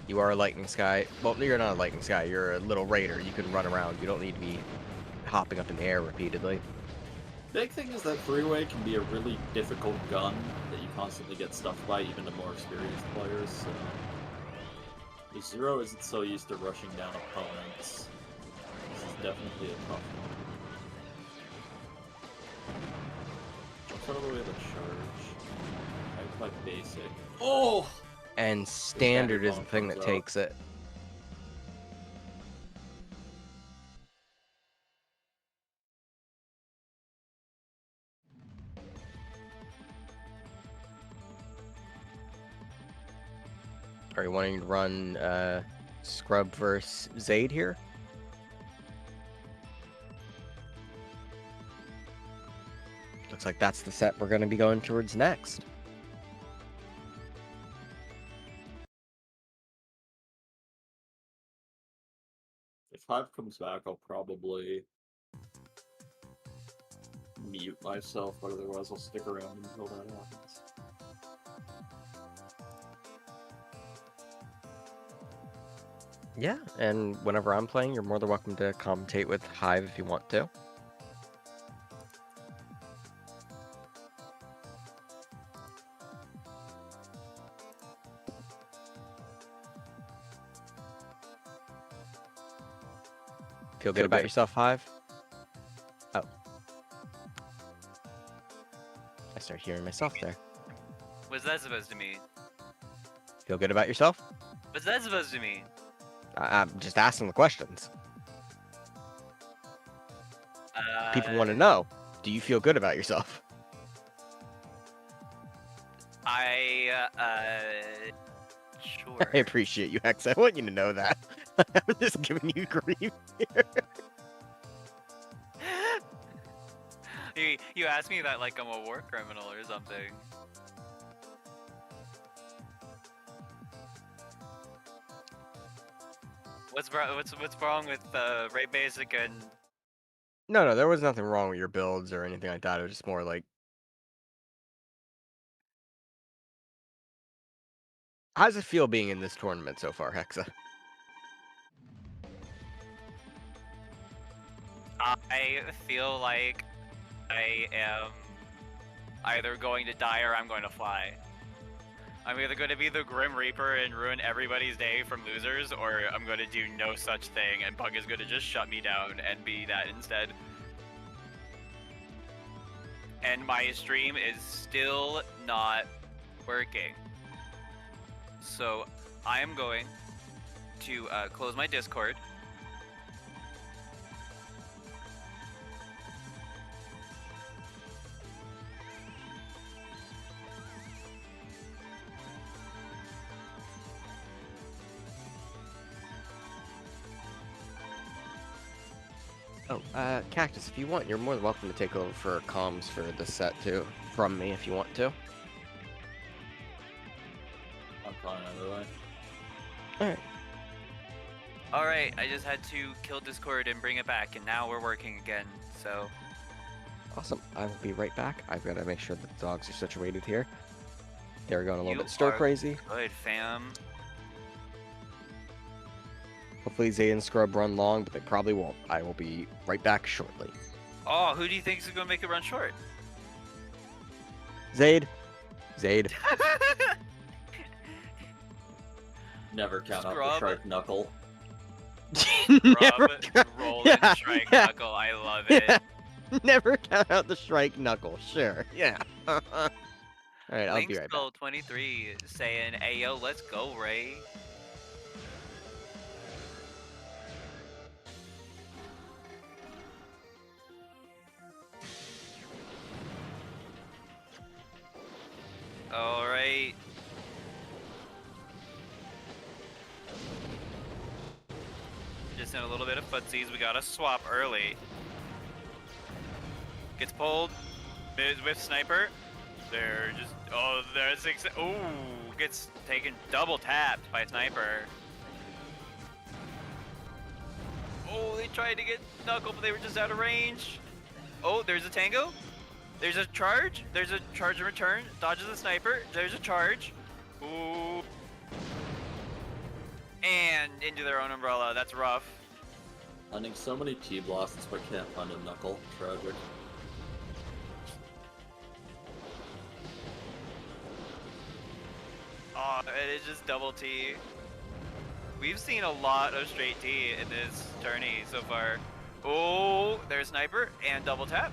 you are a Lightning Sky. Well, you're not a Lightning Sky. You're a little Raider. You can run around. You don't need to be hopping up in the air repeatedly. Big thing is that three-way can be a really difficult gun that you constantly get stuffed by, even to more experienced players. So The Zero isn't so used to rushing down opponents. This is definitely a tough one. Jumps out of the way of the charge. I play basic. Oh! And standard is the thing that comes takes it. Are you wanting to run Scrub versus Zaid here? Looks like that's the set we're going to be going towards next. If Hive comes back, I'll probably mute myself, but otherwise I'll stick around until that happens. Yeah, and whenever I'm playing, you're more than welcome to commentate with Hive if you want to. Feel good about yourself, Hive? Oh. I start hearing myself there. What's that supposed to mean? Feel good about yourself? What's that supposed to mean? I'm just asking the questions. People want to know. Do you feel good about yourself? Sure. I appreciate you, Hex. I want you to know that. I'm just giving you grief here. You asked me that like I'm a war criminal or something. What's wrong with Ray Basic and? No, there was nothing wrong with your builds or anything like that. It was just more like, how's it feel being in this tournament so far, Hexa? I feel like I am either going to die or I'm going to fly. I'm either going to be the Grim Reaper and ruin everybody's day from losers, or I'm going to do no such thing and Pug is going to just shut me down and be that instead. And my stream is still not working. So I am going to close my Discord. Oh, Cactus, if you want, you're more than welcome to take over for comms for this set too, from me if you want to. I'm fine either way. Alright. Alright, I just had to kill Discord and bring it back, and now we're working again, so... Awesome. I will be right back. I've got to make sure that the dogs are situated here. They're going a little You bit stir are crazy. Good, fam. Hopefully Zaid and Scrub run long, but they probably won't. I will be right back shortly. Oh, who do you think is going to make it run short? Zaid. Zaid. Never count out the Scrub. Shark Knuckle. Never Rub, roll, and strike knuckle. I love it. Yeah. Never count out the strike knuckle. Sure. Yeah. All right, I'll be right back. Linkspell 23 saying, "Hey yo, let's go, Ray." All right. Just in a little bit of footsies, we got a swap early. Gets pulled with sniper. They're just there's six. Ooh, gets taken double tapped by sniper. Oh, they tried to get knuckle, but they were just out of range. Oh, there's a tango. There's a charge. There's a charge in return. Dodges the sniper. There's a charge. Ooh. And into their own umbrella. That's rough. Hunting so many T-blasts, but can't hunt a knuckle. Tragic. Oh, it is just double T. We've seen a lot of straight D in this tourney so far. Oh, there's sniper and double tap.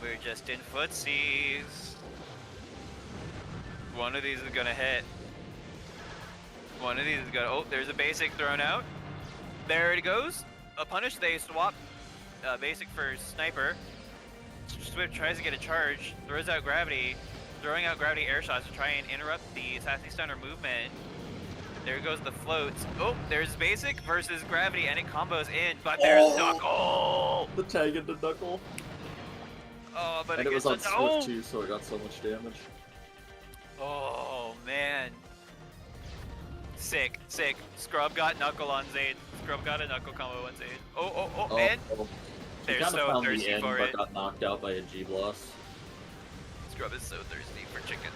We're just in footsies. One of these is gonna hit. One of these is gonna, oh, there's a basic thrown out. There it goes. A punish, they swap basic for sniper. Swift tries to get a charge, throws out gravity, throwing out gravity air shots to try and interrupt the sassy stunner movement. There goes the floats. Oh, there's basic versus gravity and it combos in, but there's knuckle! The tag into knuckle. Oh, but And it was gets on Swift too, so it got so much damage. Oh, man. Sick, sick. Scrub got knuckle on Zaid. Scrub got a knuckle combo on Zaid. Oh, and He they're kind of so found the thirsty end, for but it. got knocked out by a G-Blast. Scrub is so thirsty for chicken.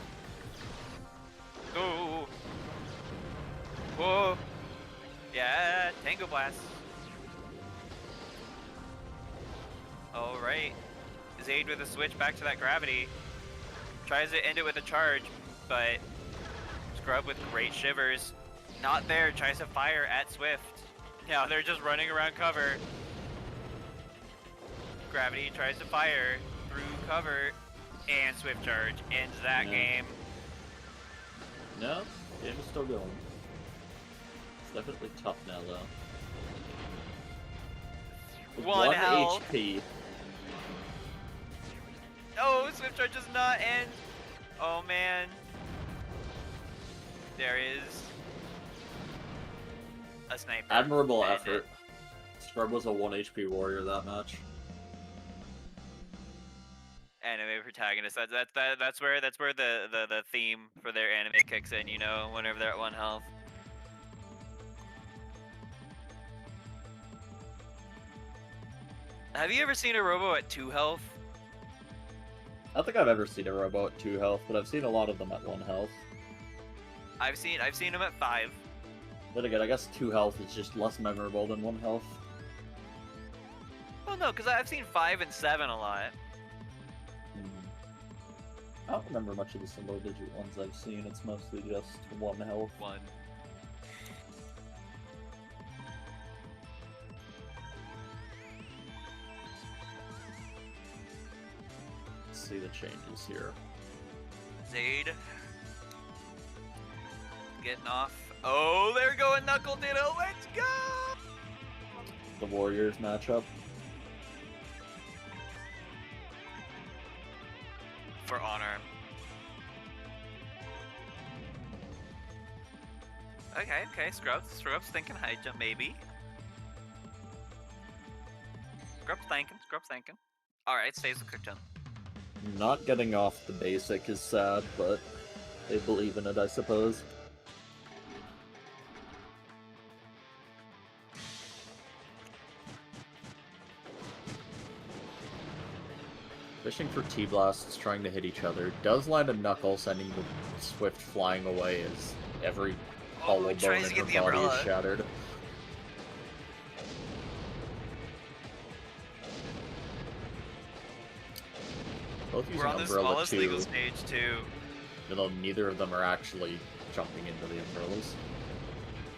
Oh. Whoa. Yeah, Tango Blast. Alright. Zaid with a switch back to that gravity. Tries to end it with a charge, but Scrub with great shivers. Not there, tries to fire at Swift. Now they're just running around cover. Gravity tries to fire through cover, and Swift charge ends that game. No, game is still going. It's definitely tough now though. With One health. HP. Oh, Swift charge does not end. Oh man. There is a sniper. Admirable effort. Scrub was a 1 HP warrior that match. Anime protagonist. That's where the theme for their anime kicks in. You know, whenever they're at 1 health. Have you ever seen a Robo at 2 health? I don't think I've ever seen a Robo at 2 health, but I've seen a lot of them at 1 health. I've seen him at 5. Then again, I guess 2 health is just less memorable than 1 health. Well, no, because I've seen 5 and 7 a lot. I don't remember much of the single digit ones I've seen, it's mostly just 1 health. 1. Let's see the changes here. Zaid. Getting off. Oh, they're going Knuckle Ditto. Let's go! The Warriors matchup. For honor. Okay, Scrub's thinking high jump, maybe. Scrub's thinking. Alright, stays with quick jump. Not getting off the basic is sad, but they believe in it, I suppose. Fishing for T-Blasts, trying to hit each other. Does land a Knuckle, sending the Swift flying away as every hollow bone in her body is shattered. Both using We're on the Umbrella smallest too, legal stage too. even though neither of them are actually jumping into the umbrellas.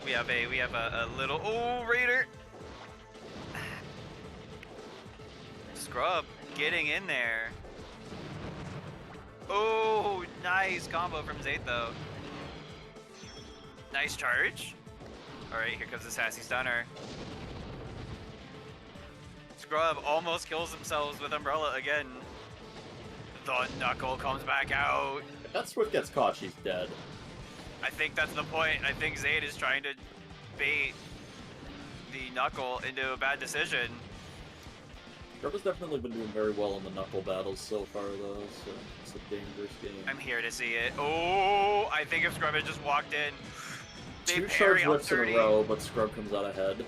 We have a little Raider. Scrub getting in there. Oh, nice combo from Zaid though. Nice charge. Alright, here comes the sassy stunner. Scrub almost kills themselves with Umbrella again. The Knuckle comes back out. If that Swift gets caught, she's dead. I think that's the point. I think Zaid is trying to bait the Knuckle into a bad decision. Scrub has definitely been doing very well in the Knuckle battles so far though, so it's a dangerous game. I'm here to see it. Oh, I think if Scrub had just walked in, they 2 parry charge on whips in 30. a row, but Scrub comes out ahead.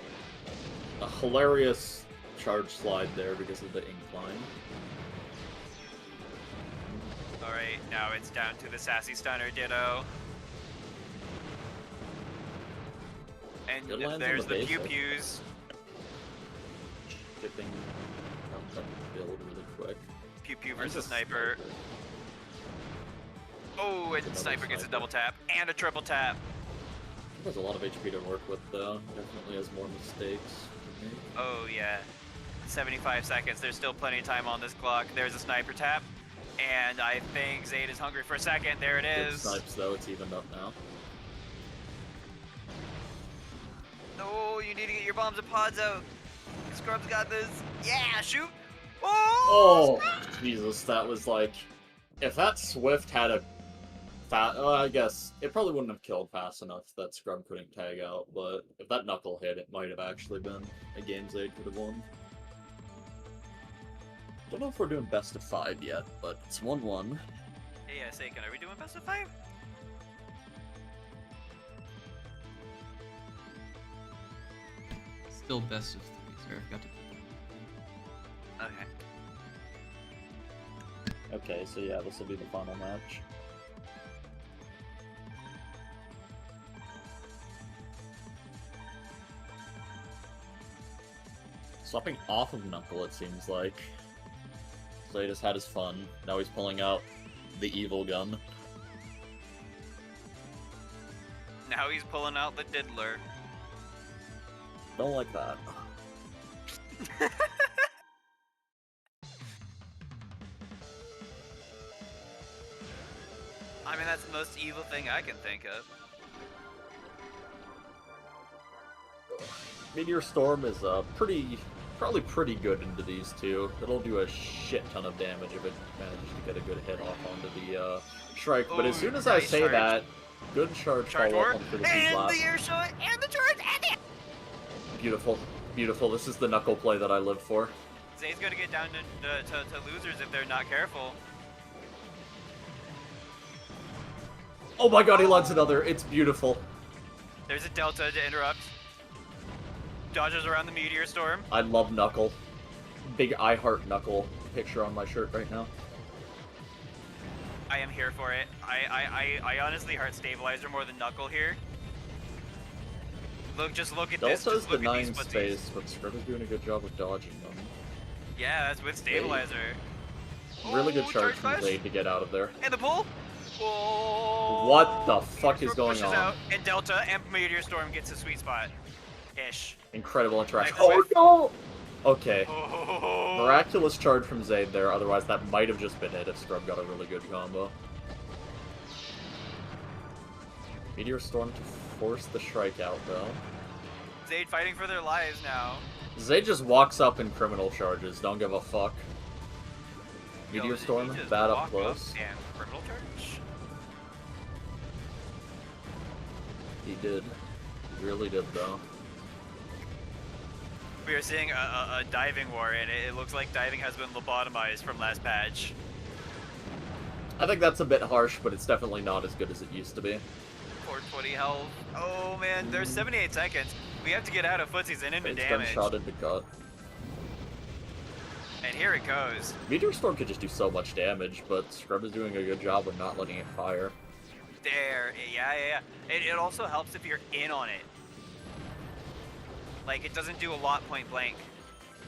A hilarious charge slide there because of the incline. Alright, now it's down to the sassy stunner ditto. And Good lands on there's the the pew basic. pews. Shipping build really quick. Pew Pew versus Sniper. Oh, and Sniper gets a double tap and a triple tap. There's a lot of HP to work with, though. Definitely has more mistakes to make. Oh, yeah. 75 seconds. There's still plenty of time on this clock. There's a Sniper tap. And I think Zaid is hungry for a second. There it Good is. snipes, though. It's evened up now. No, you need to get your bombs and pods out. Scrub's got this. Yeah, shoot. Oh! Jesus, that was like... If that Swift had a... I guess it probably wouldn't have killed fast enough that Scrub couldn't tag out, but if that Knuckle hit, it might have actually been a game Zaid could have won. Don't know if we're doing best of 5 yet, but it's 1-1. Hey, Saken, are we doing best of 5? Still best of 3, sir. Got to. Okay. Okay, so yeah, this will be the final match. Swapping off of Knuckle, it seems like. So he just had his fun. Now he's pulling out the evil gun. Now he's pulling out the diddler. Don't like that. I mean, that's the most evil thing I can think of. Meteor Storm is probably pretty good into these two. It'll do a shit ton of damage if it manages to get a good hit off onto the Shrike. But as soon as I say charge. that, good charge follow-up onto the and blast. the air shot, and the charge, and the... Beautiful. Beautiful. This is the Knuckle play that I live for. Zayd's gonna get down to losers if they're not careful. Oh my god, he lands another. It's beautiful. There's a Delta to interrupt. Dodges around the Meteor Storm. I love Knuckle. Big I Heart Knuckle picture on my shirt right now. I am here for it. I honestly heart Stabilizer more than Knuckle here. Just look at this. Delta's Just look at these denying footsies. space, but Scrub is doing a good job of dodging them. Yeah, that's with Stabilizer. Really good Oh, charge from flash. Zaid to get out of there. And the pull. Oh. What the fuck is going pushes on? Out, and Delta and Meteor Storm gets a sweet spot. Ish. Incredible interaction. Nice Oh whiff. no! Okay. Oh. Miraculous charge from Zaid there, otherwise that might have just been it if Scrub got a really good combo. Meteor Storm to force the Shrike out though. Zayd fighting for their lives now. Zaid just walks up in criminal charges, don't give a fuck. Meteor Yo, Storm, he just bad up walk close. and criminal charge. He did. He really did though. We are seeing a diving war, and it looks like diving has been lobotomized from last patch. I think that's a bit harsh, but it's definitely not as good as it used to be. 420 health. Oh man, there's 78 seconds. We have to get out of footsies and into It's damage. been shot into gut. And here it goes. Meteor Storm could just do so much damage, but Scrub is doing a good job of not letting it fire. There, yeah. It also helps if you're in on it. Like, it doesn't do a lot point blank.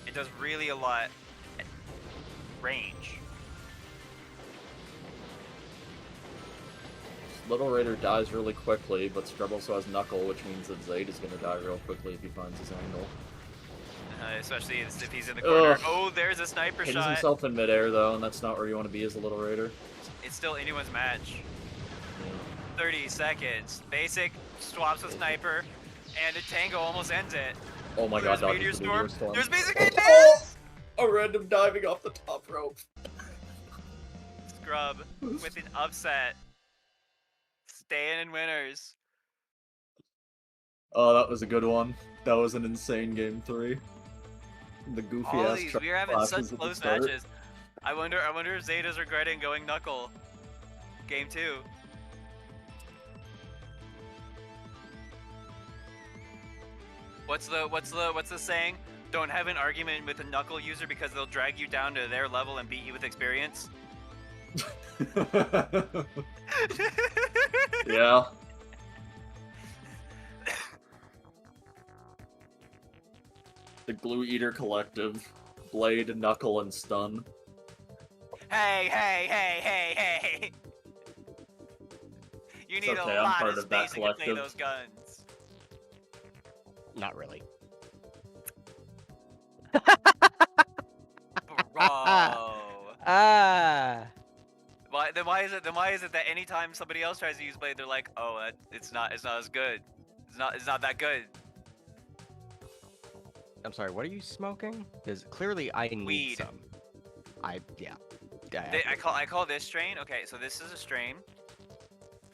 It does really a lot at range. Little Raider dies really quickly, but Scrub also has Knuckle, which means that Zaid is going to die real quickly if he finds his angle. Especially if he's in the corner. Ugh. Oh, there's a sniper Hits shot. himself in midair, though, and that's not where you want to be as a Little Raider. It's still anyone's match. Yeah. 30 seconds. Basic swaps with sniper, and a tango almost ends it. Oh my There's god, Meteor dodges the Storm. Meteor Storm. There's Basic Oh! A random diving off the top rope. Scrub with an upset. Staying in winners. Oh, that was a good one. That was an insane game 3. The goofy All ass these, truck we are having flashes such at the close start. matches. I wonder if Zayd is regretting going Knuckle. Game 2. What's the saying? Don't have an argument with a Knuckle user because they'll drag you down to their level and beat you with experience. Yeah. The Glue Eater Collective. Blade, Knuckle, and Stun. Hey, hey, hey, hey, hey! You It's need okay, a I'm lot part of of that spacing to play collective. those guns. Not really. Bro. Ah. Why is it that anytime somebody else tries to use blade, they're like, oh, it's not as good. It's not that good. I'm sorry. What are you smoking? Because clearly I need Weed. some. Yeah. I call this strain. Okay, so this is a strain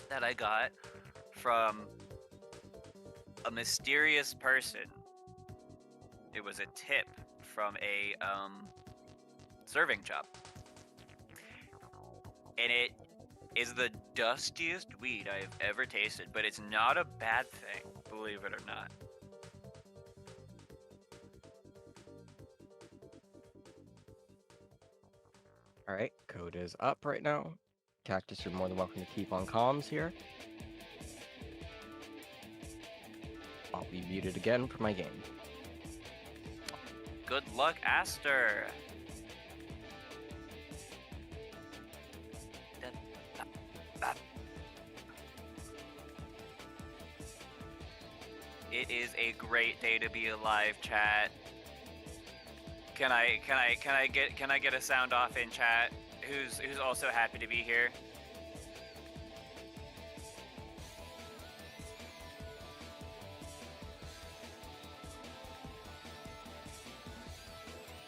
that I got from a mysterious person. It was a tip from a serving job, and it is the dustiest weed I have ever tasted. But it's not a bad thing, believe it or not. All right. Code is up right now. Cactus, you're more than welcome to keep on comms here. I'll be muted again for my game. Good luck, Aster. It is a great day to be alive, chat. Can I get a sound off in chat? Who's also happy to be here?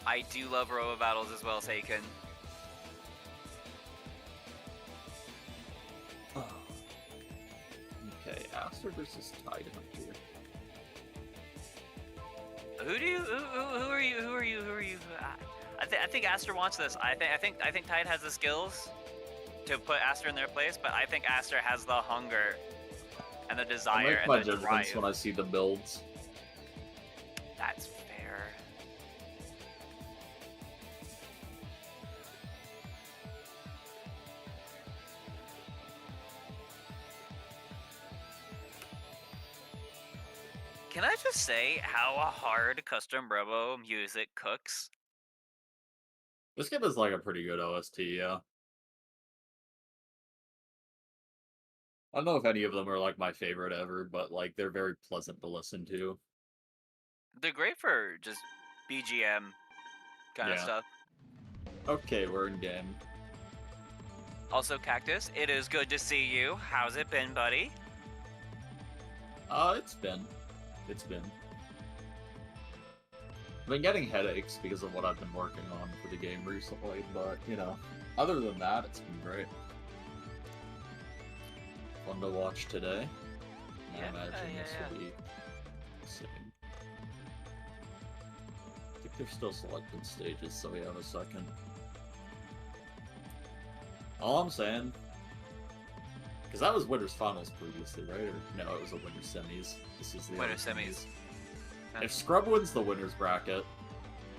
I do love Robo battles as well, Seiken. Okay, Aster versus TideHunter. Who are you? I think Aster wants this. I think Tide has the skills to put Aster in their place, but I think Aster has the hunger and the I desire make and my the judgments drive. when I see the builds. That's fair. Can I just say how hard custom Robo music cooks? This game is like a pretty good OST, yeah. I don't know if any of them are like my favorite ever, but like they're very pleasant to listen to. They're great for just BGM kind of Yeah. stuff. Okay, we're in game. Also, Cactus, it is good to see you. How's it been, buddy? It's been. I've been getting headaches because of what I've been working on for the game recently, but, you know, other than that, it's been great. Fun to watch today. I imagine this will be the same. I think they're still selecting stages, so we have a second. All I'm saying, because that was Winter's Finals previously, right? Or no, it was a Winter Semis. This is the Winter other Semis. If Scrub wins the winner's bracket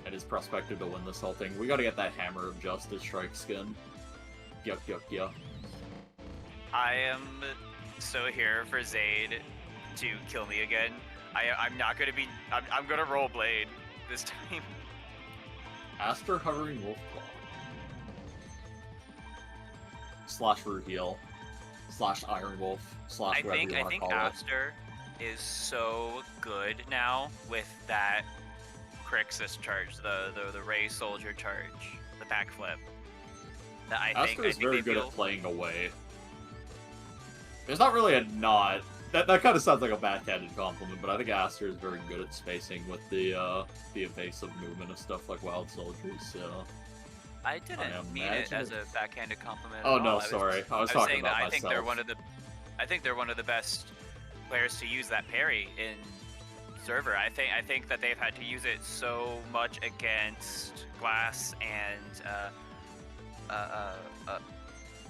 and is prospective to win this whole thing, we gotta get that Hammer of Justice strike skin. Yuck, yuck, yuck. I am so here for Zaid to kill me again. I'm not gonna be. I'm gonna roll blade this time. Aster Hovering Wolfclaw. / Root Heal. / Iron Wolf. / whatever you I want to think call it. Aster is so good now with that Crixus charge, the Ray Soldier charge, the backflip. That Aster is very they good feel... at playing away. There's not really a nod. That kind of sounds like a backhanded compliment, but I think Aster is very good at spacing with the evasive movement of stuff like Wild Soldiers. So I didn't mean it as a backhanded compliment. Oh at no, all. sorry. I was saying talking about that myself. I think they're one of the best players to use that parry in server. I think that they've had to use it so much against Glass and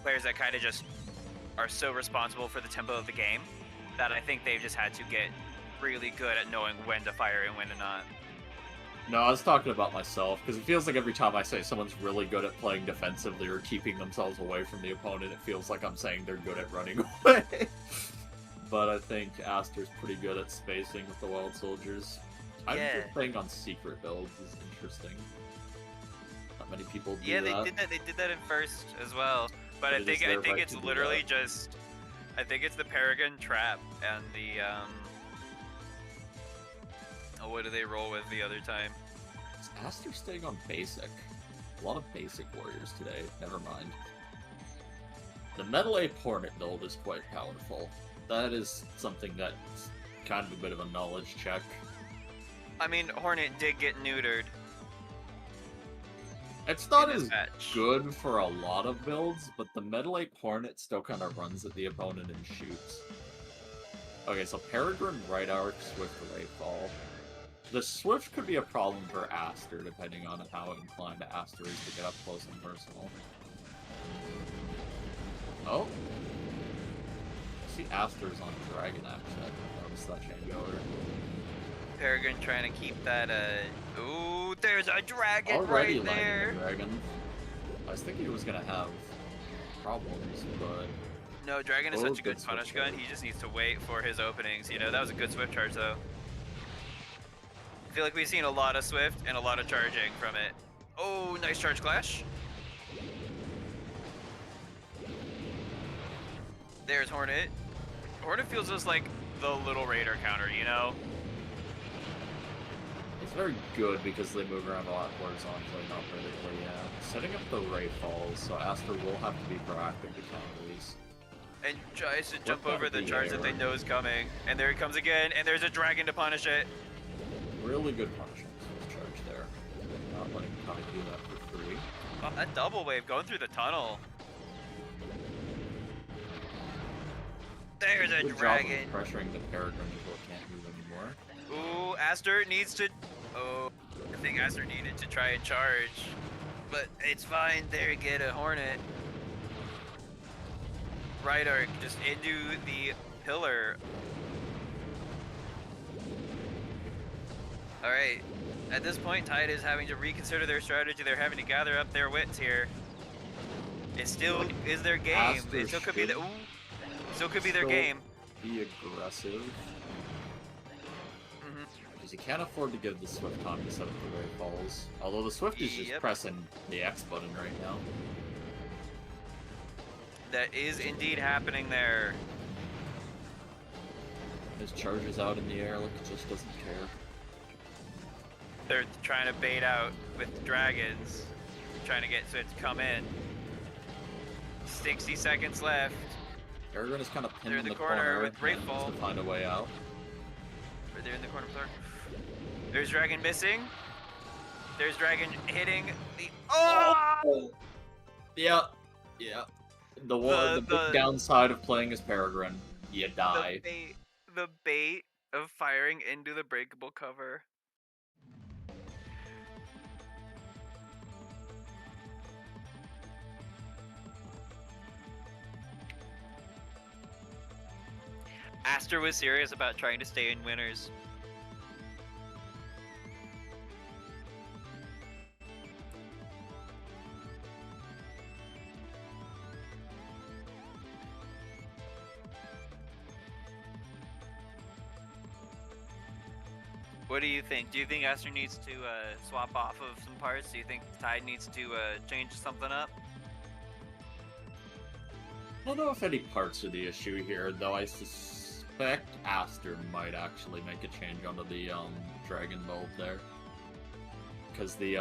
players that kind of just are so responsible for the tempo of the game that I think they've just had to get really good at knowing when to fire and when to not. No, I was talking about myself, because it feels like every time I say someone's really good at playing defensively or keeping themselves away from the opponent, it feels like I'm saying they're good at running away. But I think Aster's pretty good at spacing with the Wild Soldiers. I think playing on secret builds is interesting. many people do Yeah, that. they did that. They did that in first as well. But It I is think their right it's to do literally that. just. I think it's the Paragon trap and the Oh, what do they roll with the other time? Is Aster staying on basic? A lot of basic warriors today. Never mind. The Metal Ape Hornet build is quite powerful. That is something that's kind of a bit of a knowledge check. I mean, Hornet did get neutered. It's not in this as match. good for a lot of builds, but the Metal Ape Hornet still kind of runs at the opponent and shoots. Okay, so Peregrine, Right Arc, Swift, Rayfall. The Swift could be a problem for Aster, depending on how inclined Aster is to get up close and personal. Oh. I see Aster's on Dragon, actually. I didn't notice that changeover. Peregrine trying to keep that, Ooh, there's a dragon Already right landing there! the dragon. I was thinking he was gonna have problems, but... No, Dragon is Oh, such a good good punish switch gun, charge. he just needs to wait for his openings, you know? That was a good Swift charge, though. I feel like we've seen a lot of Swift and a lot of charging from it. Oh, nice charge clash. There's Hornet. Hornet feels just like the little Raider counter, you know? It's very good because they move around a lot horizontally, not vertically, yeah. Setting up the ray falls, so Aster will have to be proactive to counter these. And tries to jump that over the the charge that they air? know is coming. And there it comes again, and there's a dragon to punish it. Really good punishment with charge there. Not letting Kai do that for free. Oh, that double wave going through the tunnel. There's a Good dragon. job of pressuring the Peregrine until it can't move anymore. Ooh, Aster needs to... Oh, I think Aster needed to try and charge. But it's fine. There you get a Hornet. Right arc just into the pillar. Alright. At this point, Tide is having to reconsider their strategy. They're having to gather up their wits here. It still is their game. Aster It still could be the... should Ooh. Still could be their still game. Be aggressive. Mhm. Because you can't afford to give the Swift time to set up the ray falls. Although the Swift is just Yep. pressing the X button right now. That is indeed happening there. His charges out in the air like it just doesn't care. They're trying to bait out with dragons. Trying to get Swift to come in. 60 seconds left. Peregrine is kind of pinned They're in in the the corner corner with and needs Rainfall. to find a way out. Or they're in the corner. There's dragon missing. There's dragon hitting the... Oh! Yeah, yeah. The big downside of playing as Peregrine, you die. The bait of firing into the breakable cover. Aster was serious about trying to stay in winners. What do you think? Do you think Aster needs to swap off of some parts? Do you think Tide needs to change something up? I don't know if any parts are the issue here, though I suspect Aster might actually make a change onto the Dragon Bolt there. Because the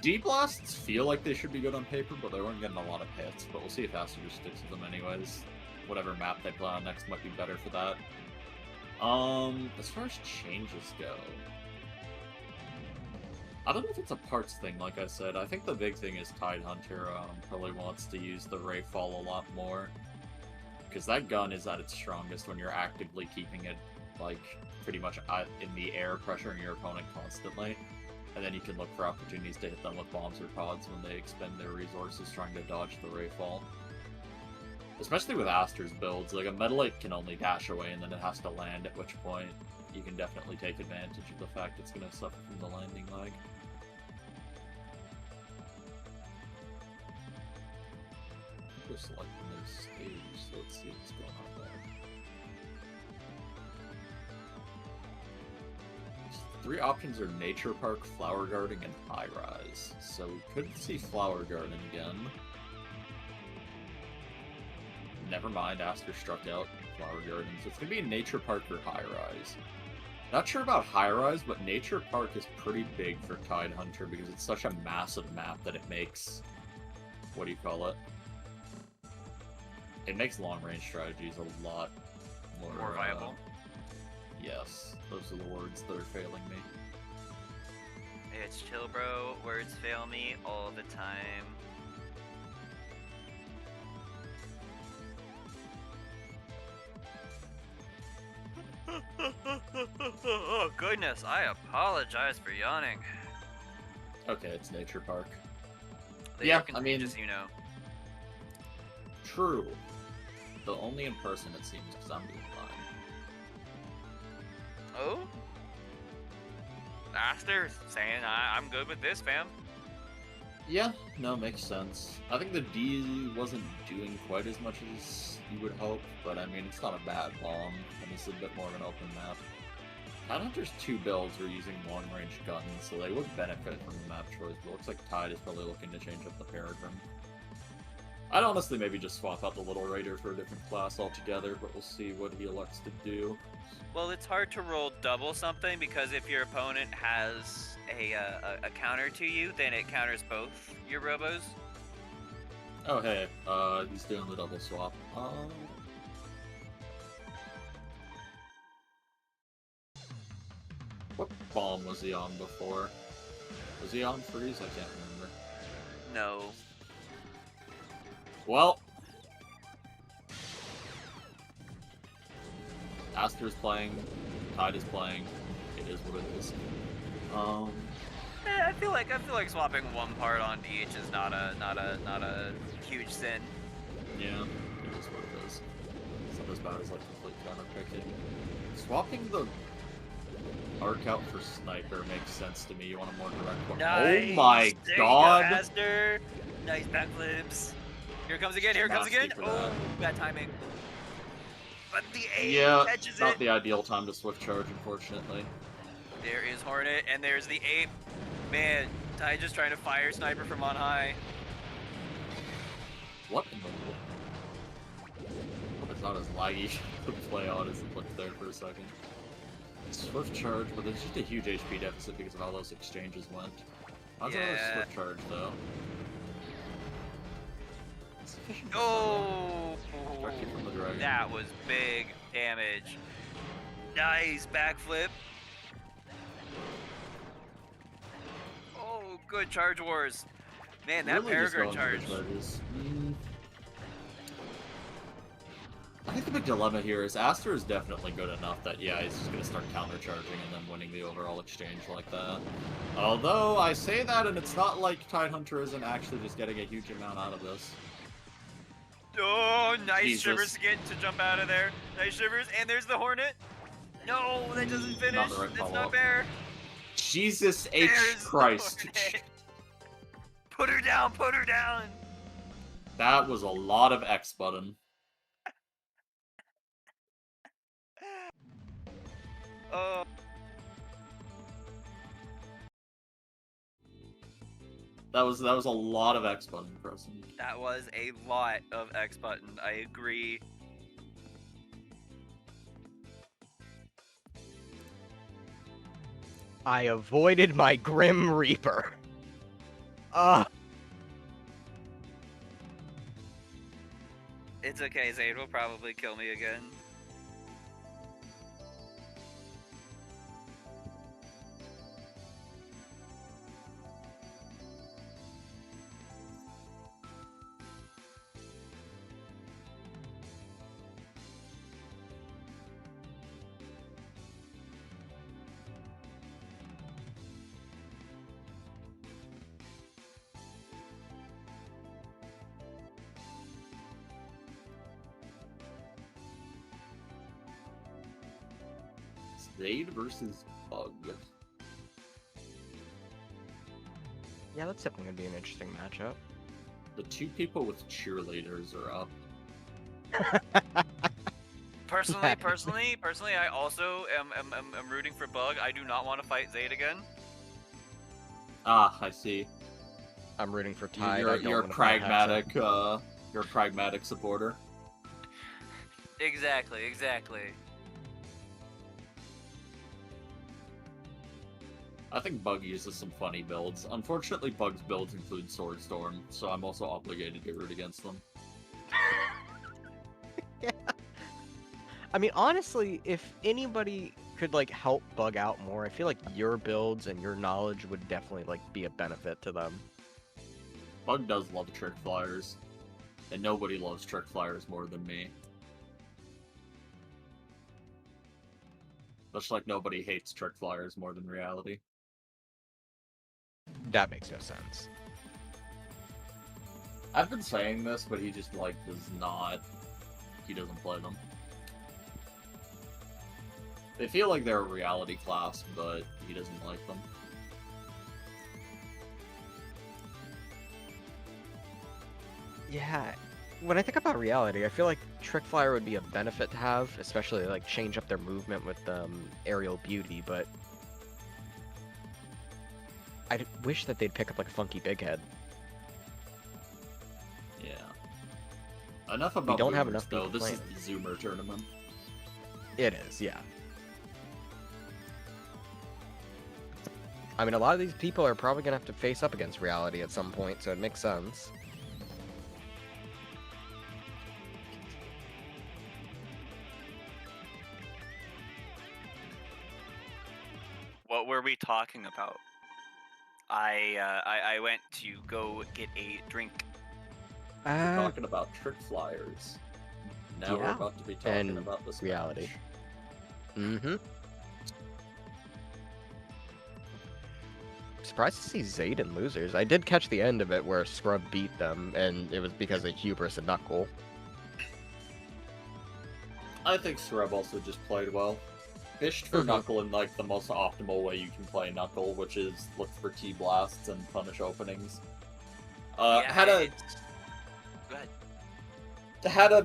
D-Blasts feel like they should be good on paper, but they weren't getting a lot of hits. But we'll see if Aster just sticks with them anyways. Whatever map they play on next might be better for that. As far as changes go, I don't know if it's a parts thing, like I said. I think the big thing is TideHunter probably wants to use the Rayfall a lot more. Because that gun is at its strongest when you're actively keeping it, like, pretty much in the air, pressuring your opponent constantly. And then you can look for opportunities to hit them with bombs or pods when they expend their resources trying to dodge the Rayfall. Especially with Aster's builds, like a Metal Ape can only dash away and then it has to land, at which point you can definitely take advantage of the fact it's going to suffer from the landing lag. Just selecting their stage, so let's see what's going on there. three options are Nature Park, Flower Garden, and High Rise. So we could see Flower Garden again. Never mind, Aster struck out Flower Garden. So it's going to be Nature Park or High Rise. Not sure about High Rise, but Nature Park is pretty big for TideHunter because it's such a massive map that it makes... What do you call it? It makes long-range strategies a lot More viable. Yes, those are the words that are failing me. It's chill, bro. Words fail me all the time. Oh goodness, I apologize for yawning. Okay, it's Nature Park. They Yeah, are contagious, you know. True. Though only in person it seems, because I'm being fine. Oh? Aster saying I'm good with this, fam. Yeah, no, makes sense. I think the D wasn't doing quite as much as you would hope, but I mean, it's not a bad bomb, and it's a bit more of an open map. TideHunter's two builds are using long-range guns, so they would benefit from the map choice, but it looks like Tide is probably looking to change up the Peregrine. I'd honestly maybe just swap out the Little Raider for a different class altogether, but we'll see what he elects to do. Well, it's hard to roll double something because if your opponent has a counter to you, then it counters both your Robos. Oh hey, he's doing the double swap. What bomb was he on before? Was he on freeze? I can't remember. No. Well, Aster's playing, Tide is playing. It is what it is. I feel like swapping one part onto each is not a huge sin. Yeah, it is what it is. It's not as bad as like complete counter picking. Swapping the arc out for sniper makes sense to me. You want a more direct one. Nice. Oh my There god! you go, Aster. Nice backflips. Here it comes again. Here it comes again. Oh, bad timing. But the ape catches not it. the ideal time to swift charge, unfortunately. There is Hornet, and there's the ape. Man, Tide just trying to fire sniper from on high. What in the world? Hope it's not as laggy to play on as it looked there for a second. Swift charge, but there's just a huge HP deficit because of how those exchanges went. How's another swift charge though? Oh, From the dragon. that was big damage. Nice backflip. Oh, good charge wars. Man, that Really just Peregrine going charge. for the charges. I think the big dilemma here is Aster is definitely good enough that, yeah, he's just going to start countercharging and then winning the overall exchange like that. Although, I say that and it's not like TideHunter isn't actually just getting a huge amount out of this. Oh, nice Jesus. Shivers again to jump out of there. Nice Shivers, and there's the Hornet. No, that doesn't finish. Not the right It's follow-up. not fair. Jesus H. There's the Christ. Hornet. Put her down, put her down. That was a lot of X button. Oh. That was a lot of X button pressing. That was a lot of X button. I agree. I avoided my Grim Reaper. It's okay, Zaid will probably kill me again. Zaid versus Bug. Yeah, that's definitely gonna be an interesting matchup. The two people with cheerleaders are up. Personally, I also am rooting for Bug. I do not want to fight Zaid again. Ah, I see. I'm rooting for Tide. You're a pragmatic. You're a pragmatic supporter. Exactly. I think Bug uses some funny builds. Unfortunately, Bug's builds include Sword Storm, so I'm also obligated to root against them. Yeah. I mean, honestly, if anybody could like help Bug out more, I feel like your builds and your knowledge would definitely like be a benefit to them. Bug does love Trick Flyers, and nobody loves Trick Flyers more than me. Much like nobody hates Trick Flyers more than Reality. That makes no sense. I've been saying this, but he just like does not. He doesn't play them. They feel like they're a Reality class, but he doesn't like them. Yeah, when I think about Reality, I feel like Trick Flyer would be a benefit to have, especially like change up their movement with Aerial Beauty, but I wish that they'd pick up like a funky Big Head. Yeah. Enough about We don't have Boomers, enough though. people This is playing. the Zoomer tournament. It is, yeah. I mean, a lot of these people are probably gonna have to face up against Reality at some point, so it makes sense. What were we talking about? I went to go get a drink. We're talking about Trick Flyers. Now we're yeah. about to be talking And about this Reality. match. Mm-hmm. Surprised to see Zaid in losers. I did catch the end of it where Scrub beat them, and it was because of Hubris and Knuckle. I think Scrub also just played well. Fished for Mhm. Knuckle in like the most optimal way you can play Knuckle, which is look for T-blasts and punish openings. Yeah, Had a it's- Go ahead. had a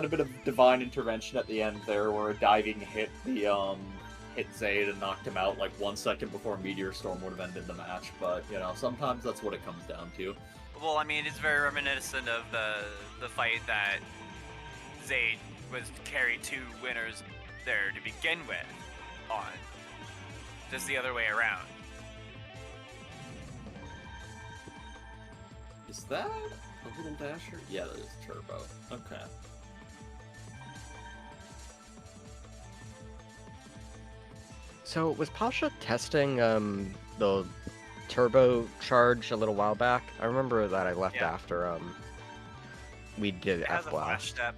bit of divine intervention at the end there, where a diving hit hit Zaid and knocked him out like 1 second before Meteor Storm would have ended the match. But you know, sometimes that's what it comes down to. Well, I mean, it's very reminiscent of the fight that Zaid was carried 2 winners there to begin with on. Just the other way around. Is that a little dasher? Yeah, that is Turbo. Okay. So, was Pasha testing the turbo charge a little while back? I remember that I left Yeah. after we did It has a flash F-Blast. step,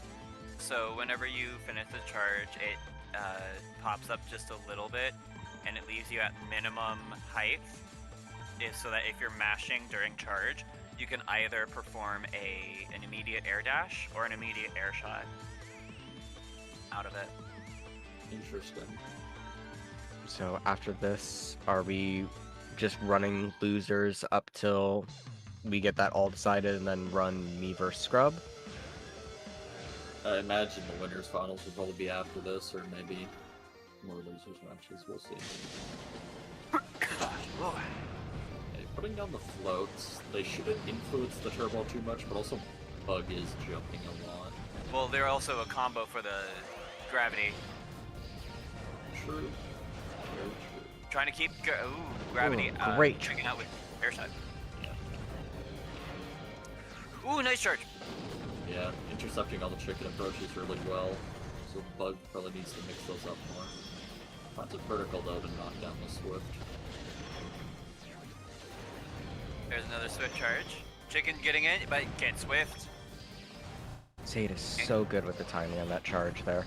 so whenever you finish the charge, it pops up just a little bit, and it leaves you at minimum height, so that if you're mashing during charge, you can either perform an immediate air dash or an immediate air shot out of it. Interesting. So after this, are we just running losers up till we get that all decided and then run me versus Scrub? I imagine the winners finals will probably be after this, or maybe more losers matches. We'll see. Okay, putting down the floats, they shouldn't influence the turbo too much, but also Bug is jumping a lot. Well, they're also a combo for the gravity. True. Very true. Trying to keep gravity Ooh, great. checking out with air shot. Ooh, nice charge. Yeah, intercepting all the chicken approaches really well, so Bug probably needs to mix those up more. Finds it vertical though to knock down the Swift. There's another swift charge. Chicken getting in, but can't swift. Zaid is so good with the timing on that charge there.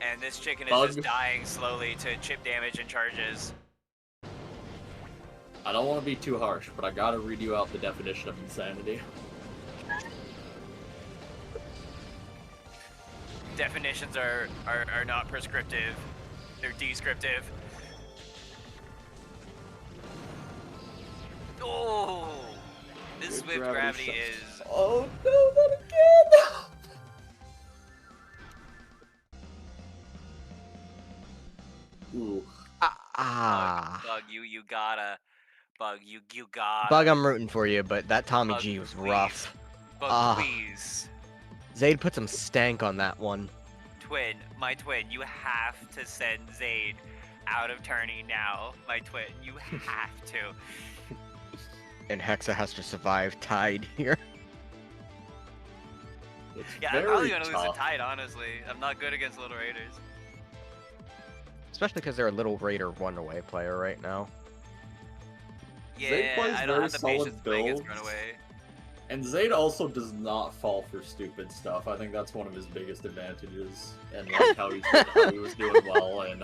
And this chicken is Bug. just dying slowly to chip damage and charges. I don't want to be too harsh, but I gotta read you out the definition of insanity. Definitions are not prescriptive. They're descriptive. Oh! This Good Swift gravity is. Oh no, not again! Ooh. Bug, you gotta. Bug, you gotta. Bug, I'm rooting for you, but that Tommy Bug, G was please. rough. Bug, please. Zaid put some stank on that one. Twin, my twin, you have to send Zaid out of tourney now. My twin, you have to. And Hexa has to survive Tide here. It's Yeah, I'm very probably gonna lose tough. the Tide, honestly. I'm not good against Little Raiders. Especially because they're a Little Raider one-away player right now. Zaid Yeah, plays I don't very have the solid patience to play against builds. Runaway. And Zaid also does not fall for stupid stuff. I think that's one of his biggest advantages. And like how he was doing well in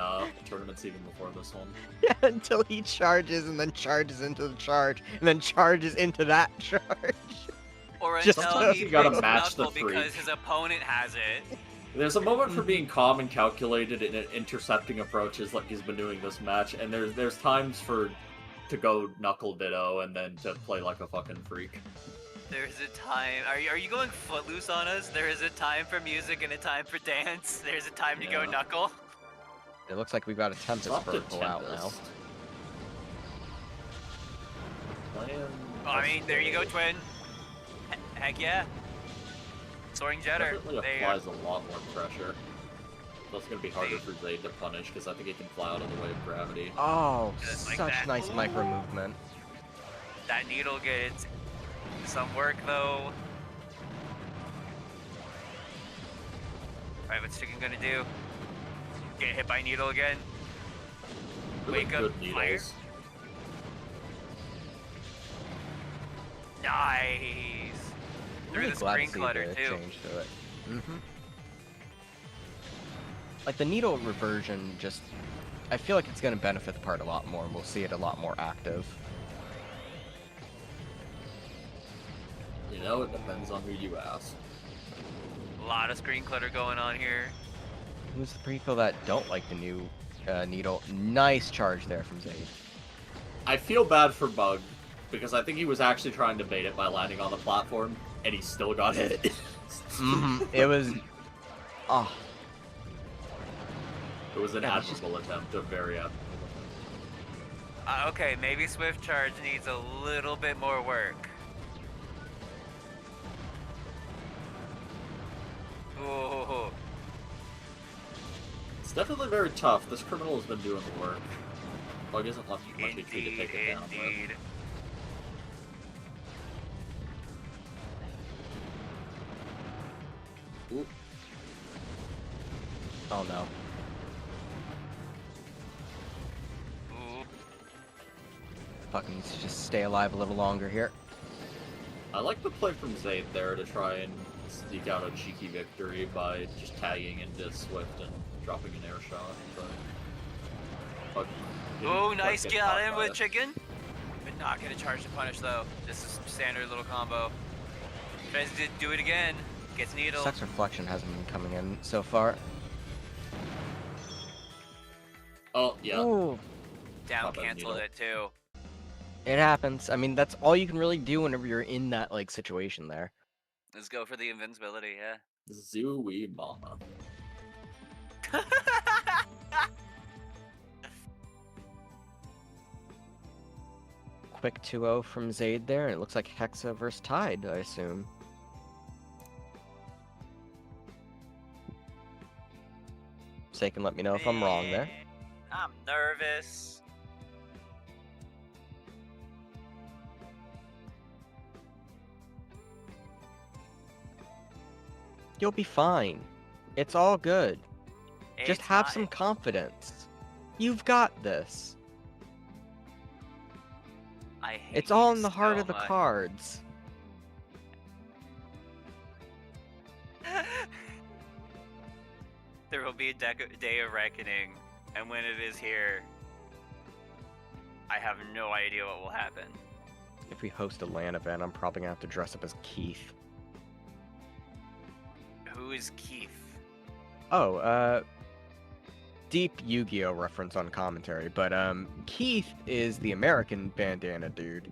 tournaments even before this one. Yeah, until he charges and then charges into the charge and then charges into that charge. Or Just until sometimes he you gotta picks match the Knuckle because freak. his opponent has it. There's a moment for being calm and calculated in intercepting approaches like he's been doing this match, and there's times to go Knuckle Ditto and then to play like a fucking freak. There's a time. Are you going footloose on us? There is a time for music and a time for dance. There's a time to go Yeah. Knuckle. It looks like we've got a Tempest Drop the Vertical out now. Tempest. Playing... Oh, I mean, there you go, Twin. Heck yeah. Soaring Jetter. Definitely There. applies a lot more pressure. That's gonna be harder for Zaid to punish because I think he can fly out of the way of gravity. Oh, Just like such that. nice micro movement. That needle gets some work, though. Alright, what's Chicken gonna do? Get hit by needle again? Really Wake up, good fire. needles. Nice! Through Really the glad screen to see clutter, the too. change to it. Like the needle reversion, just I feel like it's going to benefit the part a lot more, and we'll see it a lot more active. You know, it depends on who you ask. A lot of screen clutter going on here. Who's the people that don't like the new needle? Nice charge there from Zaid. I feel bad for Bug, because I think he was actually trying to bait it by landing on the platform, and he still got hit. It was... Oh, It was an Yeah, it's just- admirable attempt, a very admirable attempt. Okay, maybe Swift Charge needs a little bit more work. Ooh. It's definitely very tough. This criminal has been doing the work. Bug isn't left much HP to Indeed, take it down with. indeed. Ooh, oh no. Ooh. Fucking needs to just stay alive a little longer here. I like the play from Zaid there to try and sneak out a cheeky victory by just tagging into Swift and dropping an air shot. But didn't Oh, quite nice get get caught in by with it. Chicken. But not gonna charge the punish though. Just a standard little combo. Tries to do it again. Gets needle. Sex Reflection hasn't been coming in so far. Oh, yeah. Ooh, Down Pop out canceled needle. it too. it happens. I mean, that's all you can really do whenever you're in that like situation there. Let's go for the invincibility, yeah. Zooey mama. Quick 2-0 from Zaid there, and it looks like Hexa versus Tide, I assume. Say can let me know if I'm wrong there. I'm nervous. You'll be fine. It's all good. Just It's have not- some confidence. You've got this. I hate It's all you in the heart so of the much. cards. There will be a day of reckoning, and when it is here, I have no idea what will happen. If we host a LAN event, I'm probably gonna have to dress up as Keith. Who is Keith? Oh, deep Yu-Gi-Oh reference on commentary, but Keith is the American bandana dude.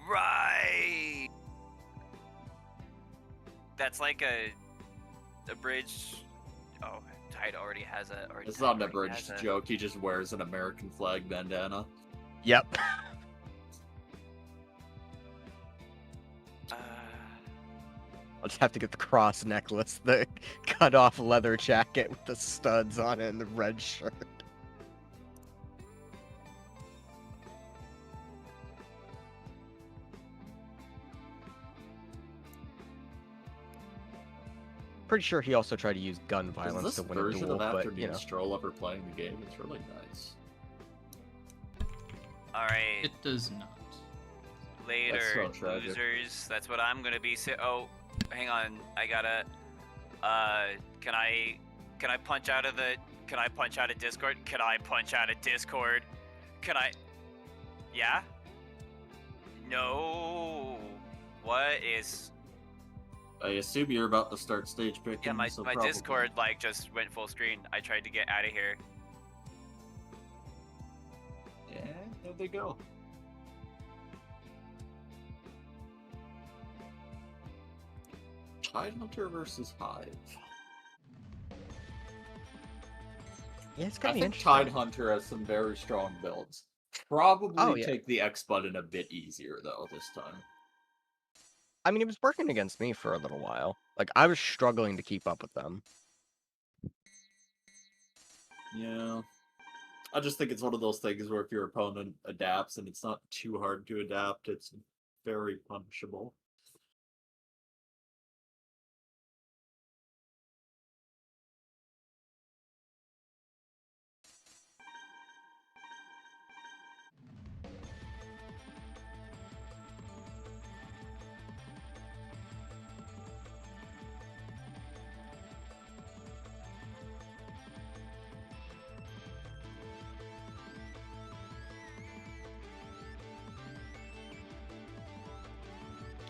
Right. that's like a bridge. Oh, Tide already has a. Or It's Tide not an already abridged has a- joke. He just wears an American flag bandana. Yep. Uh, I'll just have to get the cross necklace, the cut off leather jacket with the studs on it, and the red shirt. Pretty sure he also tried to use gun violence This to win a version duel, of After but Me you know. and Stroll ever playing the game, it's really nice. all right. It does not. Later, so tragic. losers. That's what I'm gonna be. Oh, hang on. I gotta. Can I punch out of the? Can I punch out of Discord? Can I punch out of Discord? Can I? Yeah. No. What is? I assume you're about to start stage picking. Yeah, my so my probably. Discord like just went full screen. I tried to get out of here. Yeah, there they go. TideHunter versus Hive. Yeah, it's I gonna be think interesting. TideHunter has some very strong builds. Probably Oh, yeah. take the X button a bit easier though this time. I mean, it was working against me for a little while. Like, I was struggling to keep up with them. Yeah. I just think it's one of those things where if your opponent adapts and it's not too hard to adapt, it's very punishable.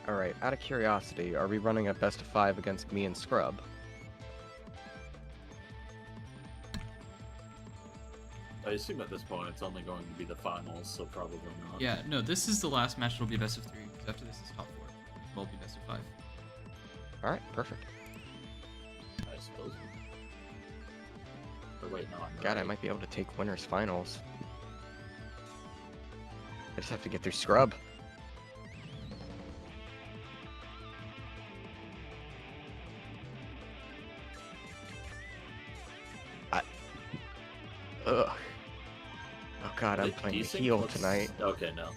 Alright, out of curiosity, are we running a best of 5 against me and Scrub? I assume at this point it's only going to be the finals, so probably not. Yeah, no, this is the last match. It'll be best of 3. Because after this is top 4. It'll be best of 5. Alright, perfect. I suppose. Or wait, no, I'm God, I right. might be able to take winners finals. I just have to get through Scrub. Ugh. Oh god, I'm Do playing you the think heel let's- tonight. Okay, no.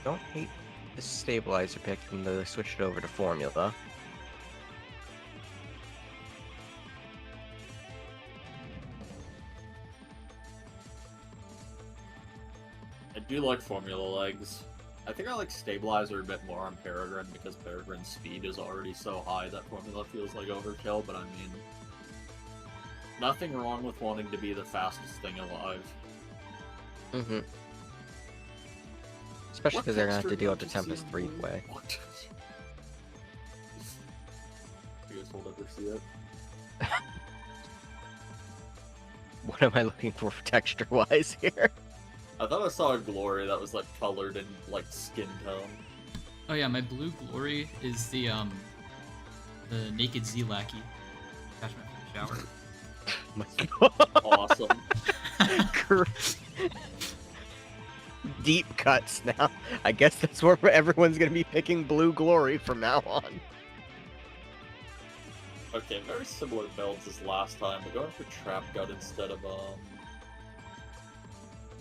Don't hate the stabilizer pick when they switched it over to formula. I do like Formula Legs. I think I like Stabilizer a bit more on Peregrine because Peregrine's speed is already so high that Formula feels like overkill, but I mean... Nothing wrong with wanting to be the fastest thing alive. Mm-hmm. Especially What because they're gonna have to texture deal with the did you Tempest see? 3-way. What? You guys will never see it. What am I looking for texture-wise here? I thought I saw a Glory that was like colored in like skin tone. Oh yeah, my blue glory is the naked Z lackey attachment for the shower. Awesome. Deep cuts now. I guess that's where everyone's gonna be picking Blue Glory from now on. Okay, very similar builds as last time. We're going for Trap Gut instead of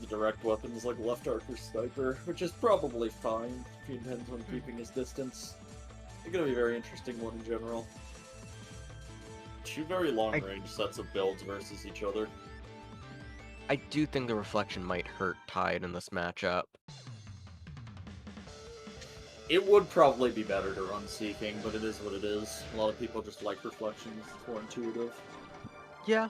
the direct weapons like left arc or sniper, which is probably fine if he intends on keeping his distance. It's gonna be a very interesting one in general. Two very long-range sets of builds versus each other. I do think the reflection might hurt Tide in this matchup. It would probably be better to run Seeking, but it is what it is. A lot of people just like reflections, it's more intuitive. Yeah.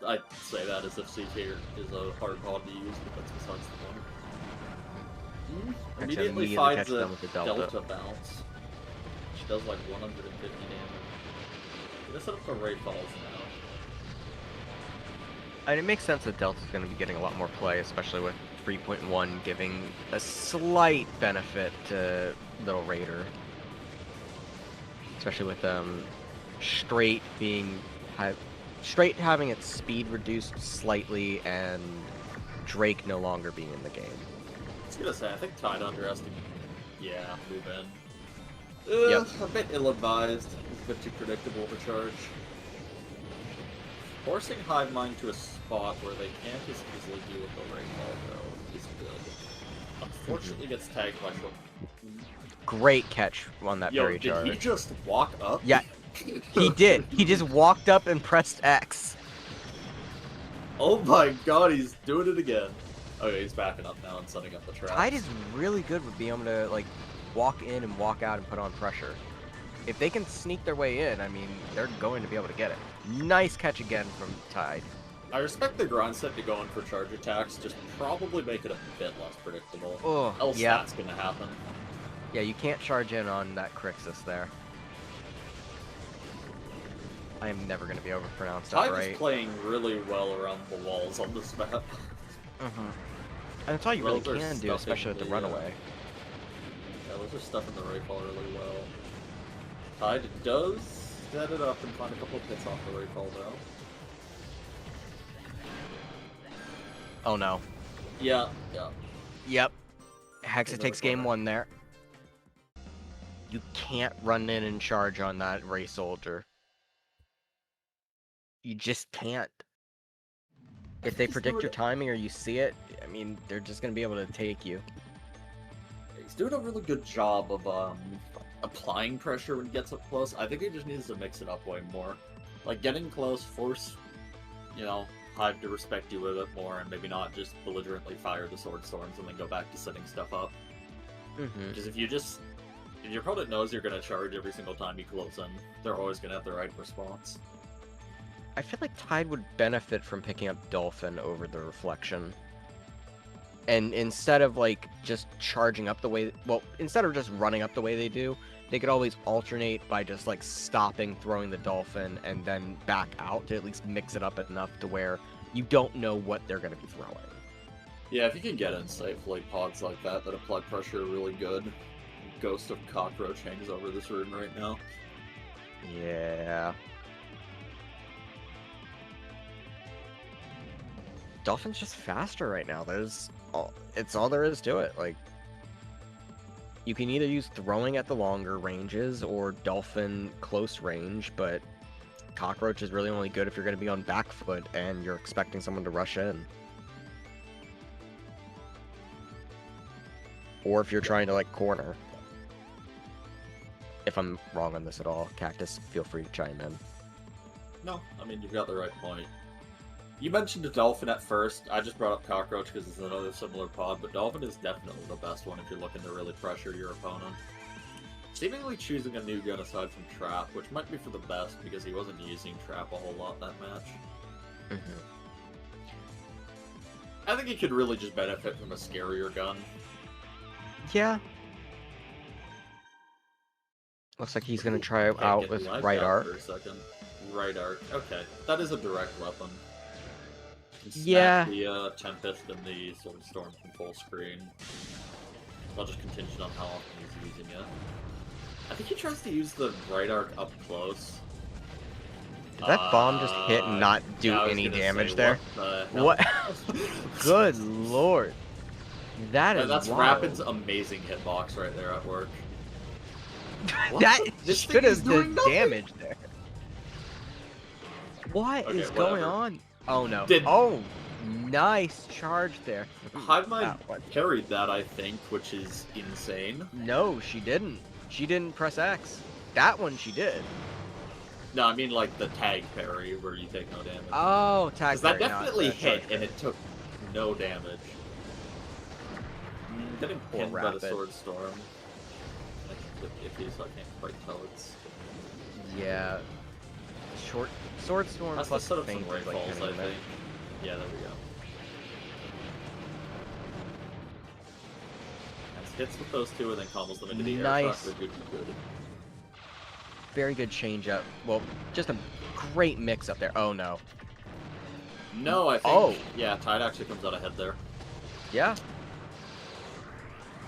I'd say that as if Seeking is a hard pod to use, but that's besides the point. Immediately finds a Delta bounce. She does like 150 damage. Gonna set up the Ray Falls now. And it makes sense that Delta's going to be getting a lot more play, especially with 3.1 giving a slight benefit to Little Raider. Especially with Straight having its speed reduced slightly and Drake no longer being in the game. I was gonna say, I think Tide underestimated. Yeah, move in. Yep. A bit ill-advised. It's a bit too predictable to charge. Forcing Hive Mind to a spot where they can't as easily deal with the Rainfall, though, is good. Unfortunately, gets tagged by Short. Great catch on that very did charge. he just walk up? Yeah, he did. He just walked up and pressed X. Oh my god, he's doing it again. Okay, he's backing up now and setting up the trap. Tide is really good with being able to, like, walk in and walk out and put on pressure. If they can sneak their way in, I mean, they're going to be able to get it. Nice catch again from Tide. I respect the grind set to go in for charge attacks, just probably make it a bit less predictable. Oh, Else yeah. that's gonna happen. Yeah, you can't charge in on that Crixus there. I am never going to be able to pronounce that Tide right. is playing really well around the walls on this map. And that's all you really Those are can do, stuffing especially with the runaway. Yeah, those are stuffing the Rayfall really well. Tide does set it up and find a couple of hits off the Rayfall though. Oh no. Yeah. Yep. Hexa takes game one there. You can't run in and charge on that Ray Soldier. You just can't. If they predict your timing or you see it, I mean, they're just going to be able to take you. He's doing a really good job of applying pressure when he gets up close. I think he just needs to mix it up way more. Like, getting close, force, Hive to respect you a bit more, and maybe not just belligerently fire the Sword Storms and then go back to setting stuff up. Because if your opponent knows you're going to charge every single time you close in, they're always going to have the right response. I feel like Tide would benefit from picking up Dolphin over the Reflection. And instead of, like, just charging up the way... Well, instead of just running up the way they do, they could always alternate by just, like, stopping, throwing the Dolphin, and then back out to at least mix it up enough to where you don't know what they're going to be throwing. Yeah, if you can get in safely, pods like that apply pressure are really good. Ghost of Cockroach hangs over this room right now. Yeah. Dolphin's just faster right now. It's all there is to it. Like, you can either use throwing at the longer ranges or Dolphin close range, but Cockroach is really only good if you're going to be on back foot and you're expecting someone to rush in. Or if you're trying to, like, corner. If I'm wrong on this at all, Cactus, feel free to chime in. No, I mean, you've got the right point. You mentioned a Dolphin at first. I just brought up Cockroach because it's another similar pod, but Dolphin is definitely the best one if you're looking to really pressure your opponent. Seemingly choosing a new gun aside from Trap, which might be for the best because he wasn't using Trap a whole lot that match. I think he could really just benefit from a scarier gun. Yeah. Looks like he's going to try out with Right Arc. For a second. Right Arc. Okay, that is a direct weapon. Yeah. The Tempest and the Sword Storm from full screen. I'll just contingent on how often he's using it. I think he tries to use the Right Arc up close. Did that bomb just hit and not do yeah, any damage there? What? Good lord. That's wild. Rapid's amazing hitbox right there at work. That This should thing is have doing done damage there. What Okay, is going whatever. on? Oh no. Did- Oh Nice charge there. Hive Mind That one. parried that, I think, which is insane. No, she didn't. She didn't press X. That one she did. No, I mean like the tag parry where you take no damage. Oh, tag Because that parry, not definitely the hit, charge and it took no damage. Getting Poor pinned by the Rapid. Sword Storm. It's iffy, so I can't quite tell it's... Yeah. Short sword storm That's to plus set up some feint ray is like falls, I hitting think. Yeah, there we go. Nice hits with those two, and then combos them into the air Nice. shot for good. Very good change up. Well, just a great mix up there. Oh no. No, I think... Oh. Yeah, Tide actually comes out ahead there. Yeah.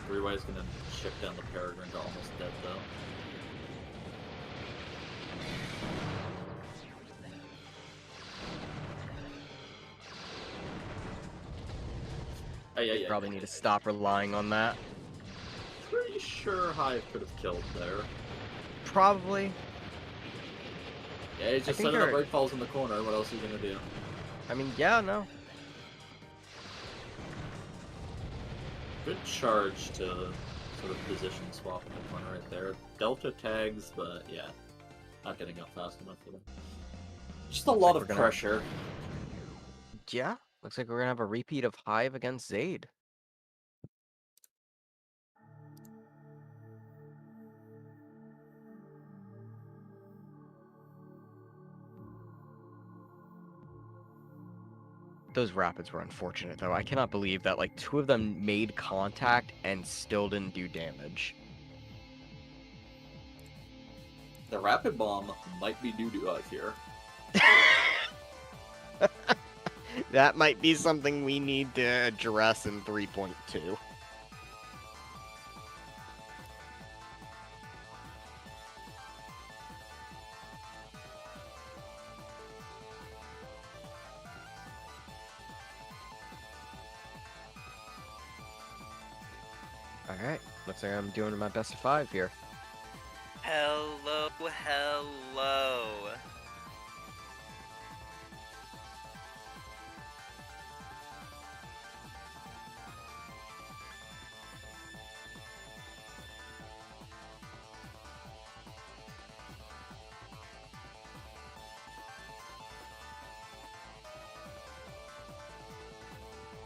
Three-Way's gonna chip down the Peregrine to almost dead, though. Yeah. Probably need to stop relying on that. Pretty sure Hive could have killed there. Probably. Yeah, he's just think setting up they're- right falls in the corner. What else are you gonna do? I mean, yeah, no. Good charge to sort of position swap in the corner right there. Delta tags, but yeah, not getting up fast enough for them. Just a lot we're of gonna- pressure. Yeah. Looks like we're gonna have a repeat of Hive against Zaid. Those rapids were unfortunate, though. I cannot believe that, like, two of them made contact and still didn't do damage. The rapid bomb might be due to here. That might be something we need to address in 3.2. Alright, looks like I'm doing my best of 5 here. Hello, hello.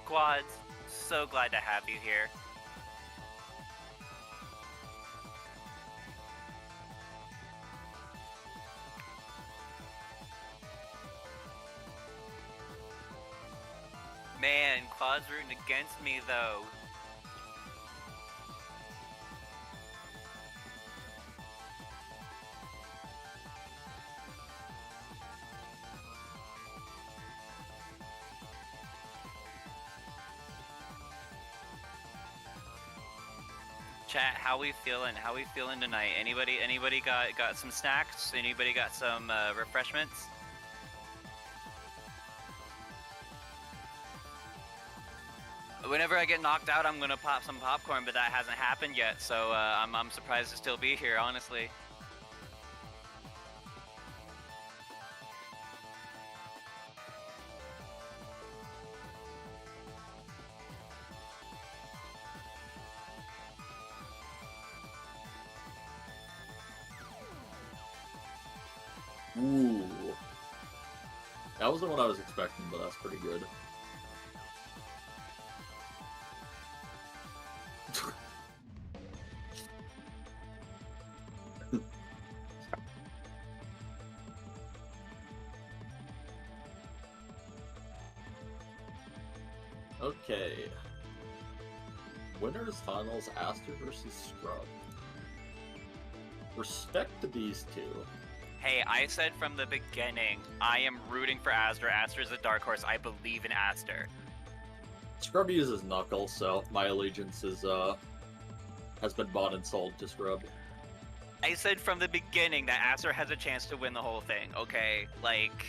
Quads, so glad to have you here. Man, Quad's rooting against me though. Chat, how we feeling? How we feeling tonight? Anybody got some snacks? Anybody got some refreshments? Whenever I get knocked out, I'm gonna pop some popcorn, but that hasn't happened yet, so I'm surprised to still be here, honestly. Ooh. That was the one I was expecting, but that's pretty good. Okay. Winners finals, Aster versus Scrub. Respect to these two. Hey, I said from the beginning, I am rooting for Aster. Aster is a dark horse. I believe in Aster. Scrub uses Knuckle, so my allegiance is has been bought and sold to Scrub. I said from the beginning that Aster has a chance to win the whole thing, okay? Like...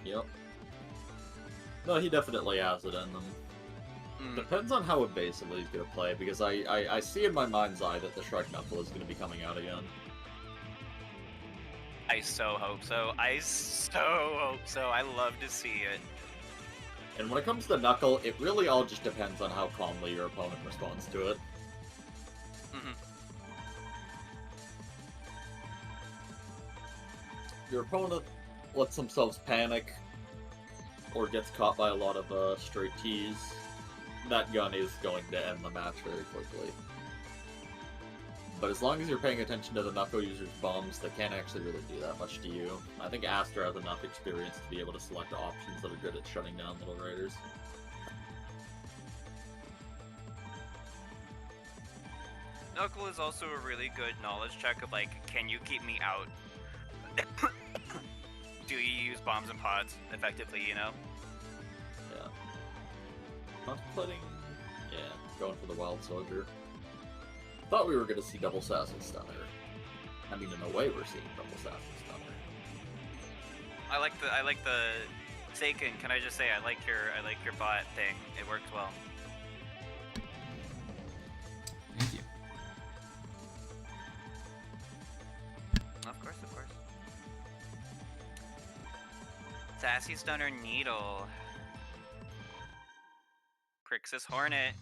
Yep. No, he definitely has it in them. Depends on how evasively he's going to play, because I see in my mind's eye that the Shrek Knuckle is going to be coming out again. I so hope so. I so hope so. I love to see it. And when it comes to Knuckle, it really all just depends on how calmly your opponent responds to it. Mhm. Your opponent lets themselves panic, or gets caught by a lot of straight T's, that gun is going to end the match very quickly. But as long as you're paying attention to the Knuckle user's bombs, they can't actually really do that much to you. I think Aster has enough experience to be able to select options that are good at shutting down Little Raiders. Knuckle is also a really good knowledge check of like, can you keep me out? Do you use bombs and pods effectively, you know? Yeah. Contemplating... Yeah, going for the Wild Soldier. Thought we were going to see double Sassy Stunner. I mean, in a way, we're seeing double Sassy Stunner. I like the Seiken. Can I just say I like your bot thing. It works well. Thank you. Of course, of course. Sassy Stunner Needle. Crixus Hornet.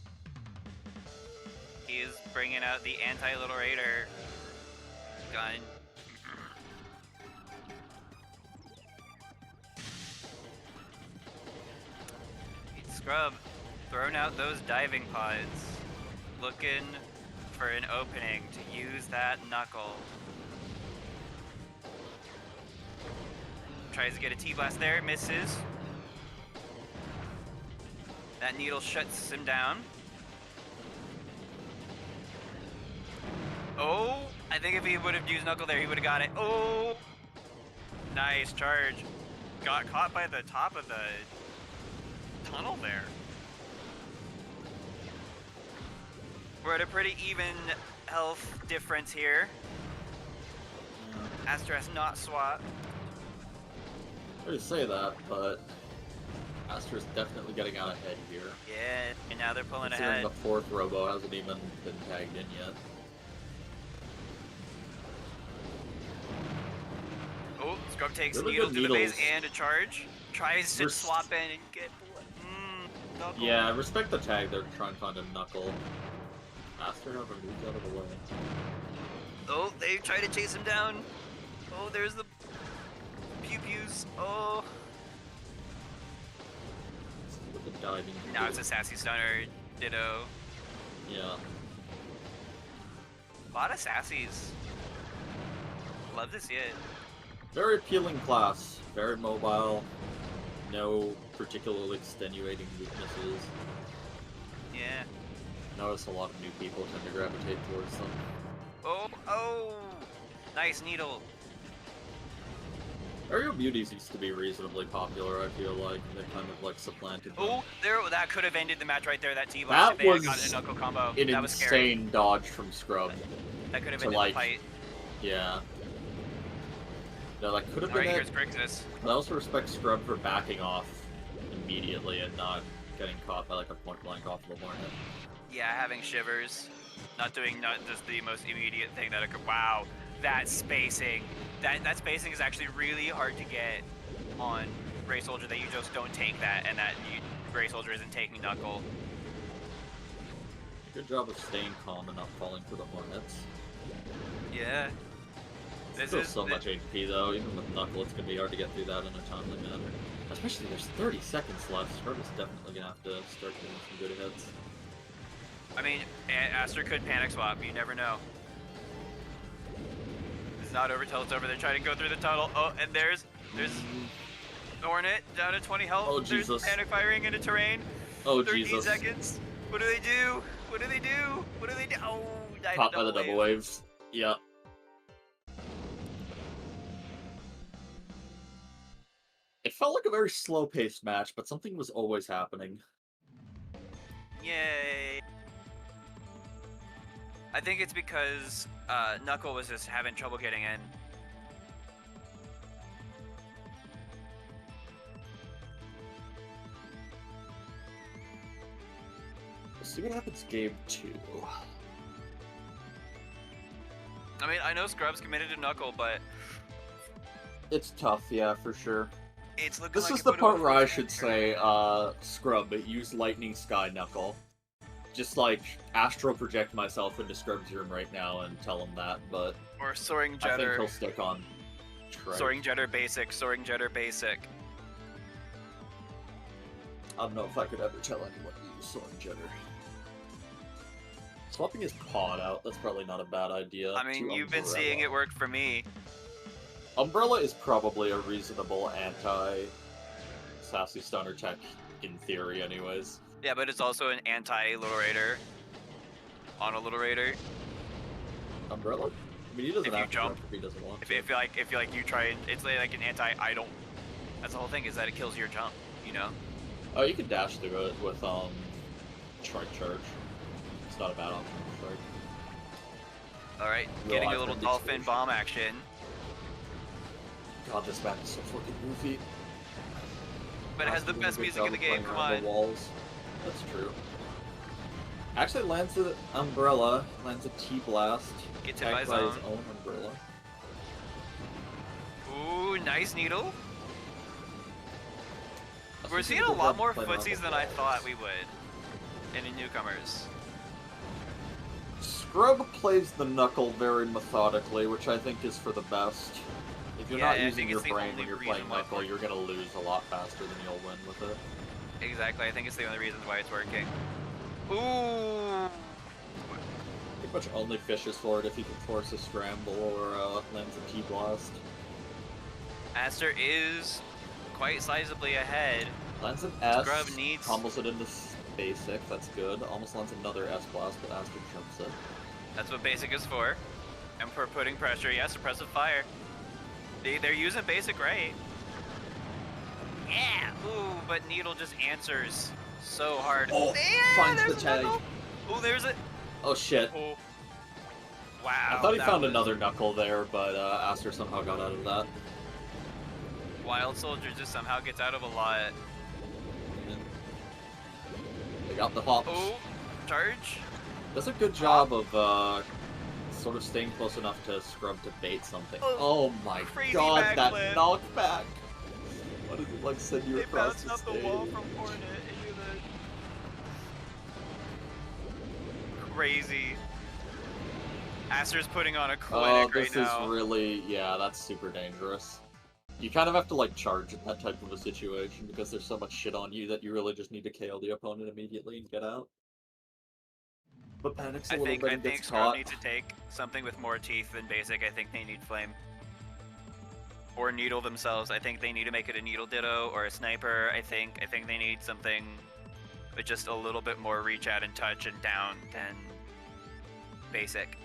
He is bringing out the anti-Little Raider gun. Scrub, throwing out those diving pods, looking for an opening to use that Knuckle. Tries to get a T-Blast there, misses. That needle shuts him down. Oh, I think if he would have used Knuckle there, he would have got it. Oh, nice charge. Got caught by the top of the tunnel there. We're at a pretty even health difference here. Aster has not swapped. I would say that, but Aster's definitely getting out ahead here. Yeah, and now they're pulling Considering ahead. the fourth Robo hasn't even been tagged in yet. Oh, Scrub takes Really needle good to the base needles. and a charge. Tries to swap in and get Knuckle. Yeah, I respect the tag. They're trying to find a Knuckle. Aster never moved out of the way. Oh, they try to chase him down. Oh, there's the pew-pews. Oh. With the diving. Now it's a Sassy Stunner. Ditto. Yeah. A lot of Sassies. Love to see it. Very appealing class. Very mobile. No particularly extenuating weaknesses. Yeah. Notice a lot of new people tend to gravitate towards them. Oh. Nice needle. Aerial Beauties used to be reasonably popular, I feel like. They kind of like supplanted them. Oh, that could have ended the match right there. That T-Blast if That they had was gotten a Knuckle combo. an That was scary. insane dodge from Scrub. That could have to, ended like, the fight. Yeah. No, that could have Alright, been here's it. Crixus. I also respect Scrub for backing off immediately and not getting caught by like a point blank off of a Hornet. Yeah, having shivers. Not just the most immediate thing that occurred. Wow, that spacing. That spacing is actually really hard to get on Gray Soldier, that you just don't take that, and that Gray Soldier isn't taking Knuckle. Good job of staying calm and not falling for the Hornets. Yeah. Still so much HP though, even with Knuckle it's gonna be hard to get through that in a timely manner. Especially there's 30 seconds left, Scrub is definitely gonna have to start getting some good hits. I mean, Aster could panic swap, you never know. It's not over till it's over. They're trying to go through the tunnel. Oh, and there's Hornet down to 20 health. Oh, There's Jesus. panic firing into terrain. Oh 13 Jesus. seconds. What do they do? What do they do? What do they do? Oh, died Caught in by the double waves. Yep. It felt like a very slow-paced match, but something was always happening. Yay. I think it's because Knuckle was just having trouble getting in. We'll see what happens game 2. I mean, I know Scrub's committed to Knuckle, but It's tough, yeah, for sure. It's looking This like is a the bit part of a where I first should answer. say, Scrub, use Lightning Sky Knuckle. Just, like, astral project myself into Scrub's room right now and tell him that, but Or Soaring I think Jetter. he'll stick on Trike. Soaring Jetter basic. Soaring Jetter basic. I don't know if I could ever tell anyone to use Soaring Jetter. Swapping his pod out, that's probably not a bad idea. I mean, to you've been seeing it Umbrella. work for me. Umbrella is probably a reasonable anti-Sassy Stunner tech, in theory anyways. Yeah, but it's also an anti-Little Raider. On a Little Raider. Umbrella? I mean, he doesn't If you have to jump, if he doesn't want If to. you like you try, it's like an anti-I don't. That's the whole thing, is that it kills your jump, you know? Oh, you can dash through it with, Trike Charge. It's not a bad option for Trike. Alright, Real getting a life little friendly dolphin solution. bomb action. God, this map is so fucking goofy. But it has the Aster doing a best good music in job the of game, playing come around on. the walls. That's true. Actually lands the Umbrella, lands a T-Blast. Gets hit by attacked by his zone. own Umbrella. Ooh, nice needle. That's We're just seeing good a lot job more playing around footsies the than I walls. thought we would. In the newcomers. Scrub plays the Knuckle very methodically, which I think is for the best. If you're Yeah, not I using think your it's the brain only when you're reason playing why- Knuckle, you're gonna lose a lot faster than you'll win with it. Exactly, I think it's the only reason why it's working. Ooh! Pretty much only fishes for it if he can force a scramble or lands a T-Blast. Aster is quite sizably ahead. Lands an S, Scrub needs- combos it into basic, that's good. Almost lands another S-Blast, but Aster jumps it. That's what basic is for. And for putting pressure, yes, suppressive fire. They're using basic right. Yeah! Ooh, but Needle just answers so hard. Oh, yeah, finds there's the a tag. knuckle. Oh, there's it. Oh shit. Oh. Wow. I thought he that found was- another Knuckle there, but Aster somehow got out of that. Wild Soldier just somehow gets out of a lot. And they got the hops. Oh, charge. Does a good job of sort of staying close enough to Scrub to bait something. Oh, Oh my crazy god, that backflip. knockback! What does it like send you They across bounced the off the stage? wall from Hornet into the... Crazy. Aster's putting on a Oh, clinic this right now. is really, yeah, that's super dangerous. You kind of have to like charge in that type of a situation because there's so much shit on you that you really just need to KO the opponent immediately and get out. But panics a I little think bit and gets Scrub caught. needs to take something with more teeth than basic. I think they need flame. Or needle themselves. I think they need to make it a needle ditto or a sniper. I think they need something with just a little bit more reach out and touch and down than basic.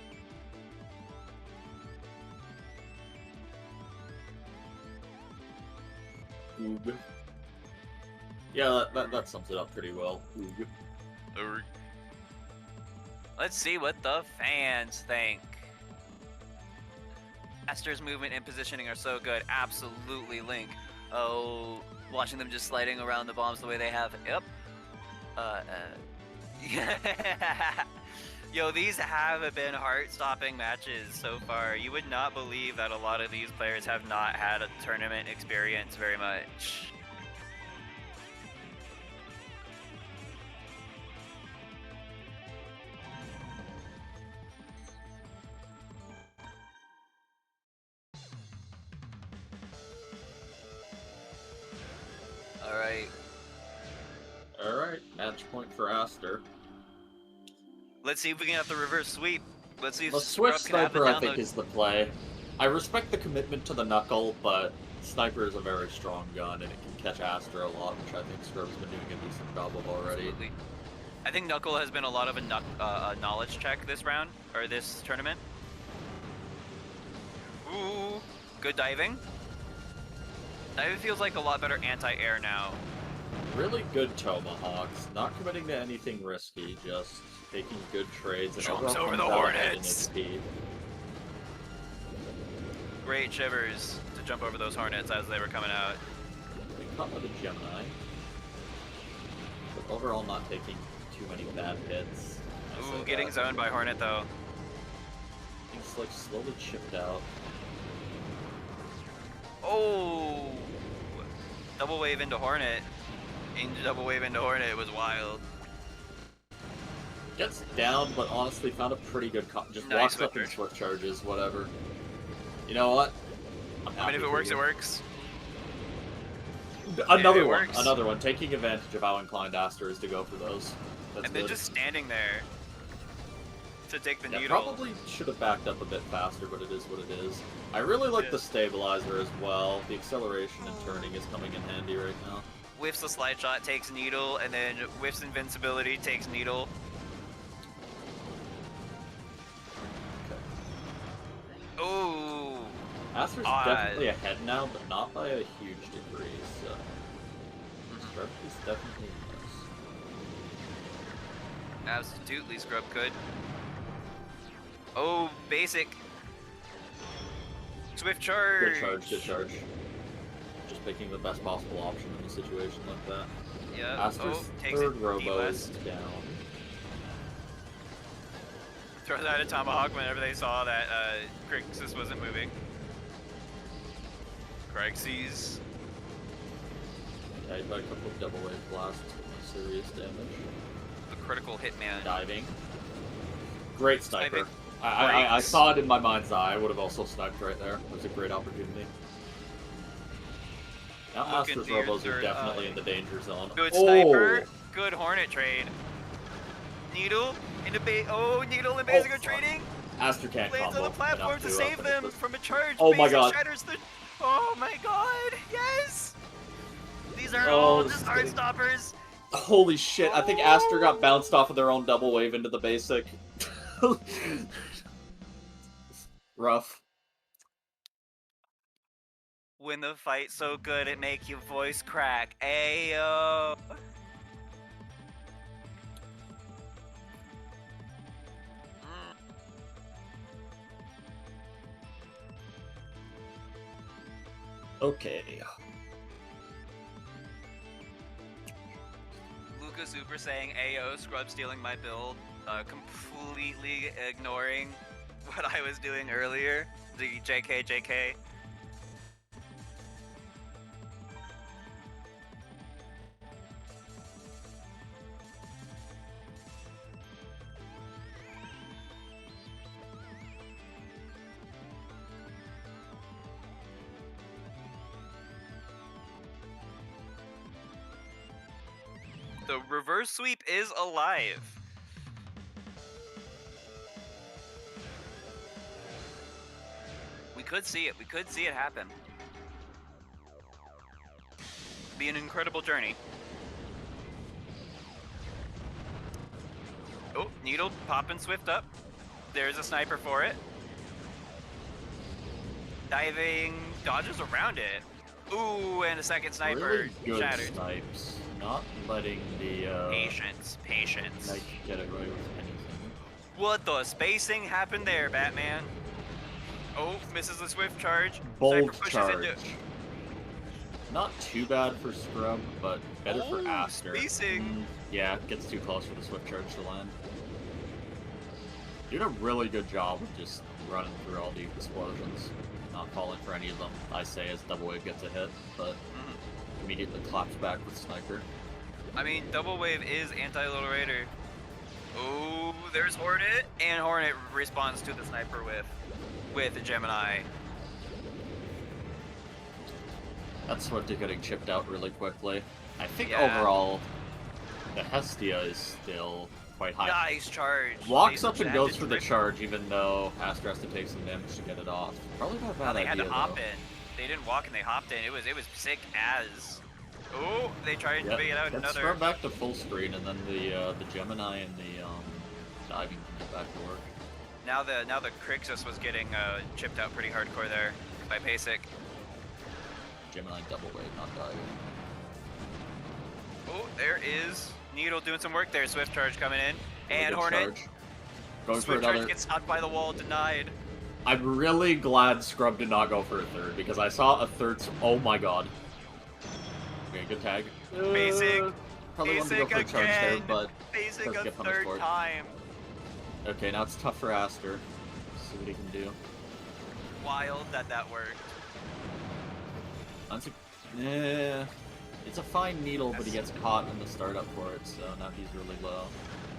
Oog. Yeah, that sums it up pretty well. Oog. Let's see what the fans think. Aster's movement and positioning are so good. Absolutely, Link. Oh, watching them just sliding around the bombs the way they have. Yep. Yo, these have been heart-stopping matches so far. You would not believe that a lot of these players have not had a tournament experience very much. Alright. Alright, match point for Aster. Let's see if we can have the reverse sweep. Let's see if The Swift Scrub can have the Sniper, I down think, low. is the play. I respect the commitment to the Knuckle, but Sniper is a very strong gun, and it can catch Aster a lot, which I think Scrub's been doing a decent job of already. Absolutely. I think Knuckle has been a lot of a knowledge check this round, or this tournament. Ooh, good diving. Diving feels like a lot better anti-air now. Really good Tomahawks, not committing to anything risky, just taking good trades and Jumps overall over the comes out ahead in Hornets. its speed. Great shivers to jump over those Hornets as they were coming out. Being caught by the Gemini, but overall not taking too many bad hits. I Ooh, say getting that. zoned by Hornet though. He's like slowly chipped out. Oh, double wave into Hornet. Double wave into Hornet, it was wild. Gets down, but honestly found a pretty good just Nice walks up Swift and Swift charges, whatever. You know what? I'm I mean, if happy it for works, you. it works. Another it one, works. another one. Taking advantage of how inclined Aster is to go for those. That's And then good. just standing there to take the Yeah, needle. probably should have backed up a bit faster, but it is what it is. I really like the stabilizer as well. The acceleration and turning is coming in handy right now. Whiffs a slide shot, takes needle, and then whiffs invincibility, takes needle. Oh, Aster's definitely ahead now, but not by a huge degree, so... Scrub is definitely nice. absolutely Scrub could. Oh, basic. Swift charge. Good charge, good charge. Just picking the best possible option in a situation like that. Yeah. Aster's Takes third it Robo is D-West. down. Throws out a tomahawk whenever they saw that Crixus wasn't moving. Crixus. Yeah, he's got a couple of double wave blasts with no serious damage. The critical hitman. Diving. Great sniper. Sniping. I Great. saw it in my mind's eye. I would have also sniped right there. It was a great opportunity. Now Look Aster's into your Robos are third definitely eye. in the danger zone. Good Oh! sniper. Good Hornet trade. Needle into needle and basic fuck. trading. Aster can't Lands combo on the platform enough to save finish them this. from a charge. Oh my Basic god. shatters the. Oh my god. Yes. These are Oh, all this just is hard getting- stoppers. Holy shit, I think Aster got bounced off of their own double wave into the basic. Rough. When the fight's so good, it make your voice crack. Ayo. Okay. Luca Super saying, "Ayo, Scrub stealing my build," completely ignoring what I was doing earlier. The JK. The reverse sweep is alive. We could see it. We could see it happen. Be an incredible journey. Oh, needle popping swift up. There's a sniper for it. Diving, dodges around it. Ooh, and a second sniper Really good shattered. snipes. Not letting the Patience. knight get away with anything. What the spacing happened there, Batman? Oh, misses the swift charge. Bold Sniper pushes charge. into. Not too bad for Scrub, but better for Oh, Aster. spacing. Yeah, gets too close for the swift charge to land. Did a really good job of just running through all the explosions, not falling for any of them. I say as double wave gets a hit, but immediately claps back with sniper. I mean, double wave is anti-little raider. Oh, there's Hornet, and Hornet responds to the sniper with a Gemini. That's Swifty getting chipped out really quickly. I think Yeah. overall, the Hestia is still quite high. Nice charge. Walks They up and had goes to for the trip- charge, even though Aster has to take some damage to get it off. Probably not a bad They idea, had to hop though. in. They didn't walk and they hopped in. It was sick as. Oh, they tried to Yep. figure it out Let's another. run back to full screen, and then the Gemini and the diving can get back to work. Now the Crixus was getting chipped out pretty hardcore there by Basic. Gemini double wave, not diving. Oh, there is Needle doing some work there. Swift charge coming in, Really and good Hornet. charge. Going for Swift charge another. gets stopped by the wall, denied. I'm really glad Scrub did not go for a third, because I saw a third. Oh my god. Okay, good tag. Basic. Probably wanted to go Basic for a charge there, again. but Basic does a get punished third for it. time. okay, now it's tough for Aster. See what he can do. Wild that worked. That's a, It's a fine needle, but he gets caught in the startup for it, so now he's really low.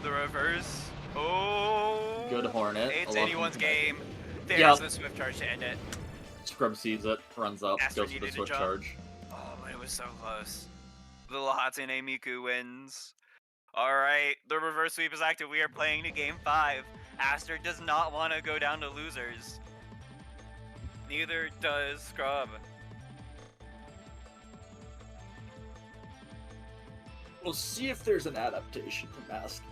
The reverse. Oh. Good Hornet. It's 11 anyone's connected. game. There's Yep. the Swift Charge to end it. Scrub sees it, runs up, Aster goes for the needed to Swift jump. Charge. Oh, but it was so close. Little Hatsune Miku wins. Alright, the reverse sweep is active. We are playing to game 5. Aster does not want to go down to losers. Neither does Scrub. We'll see if there's an adaptation to Master.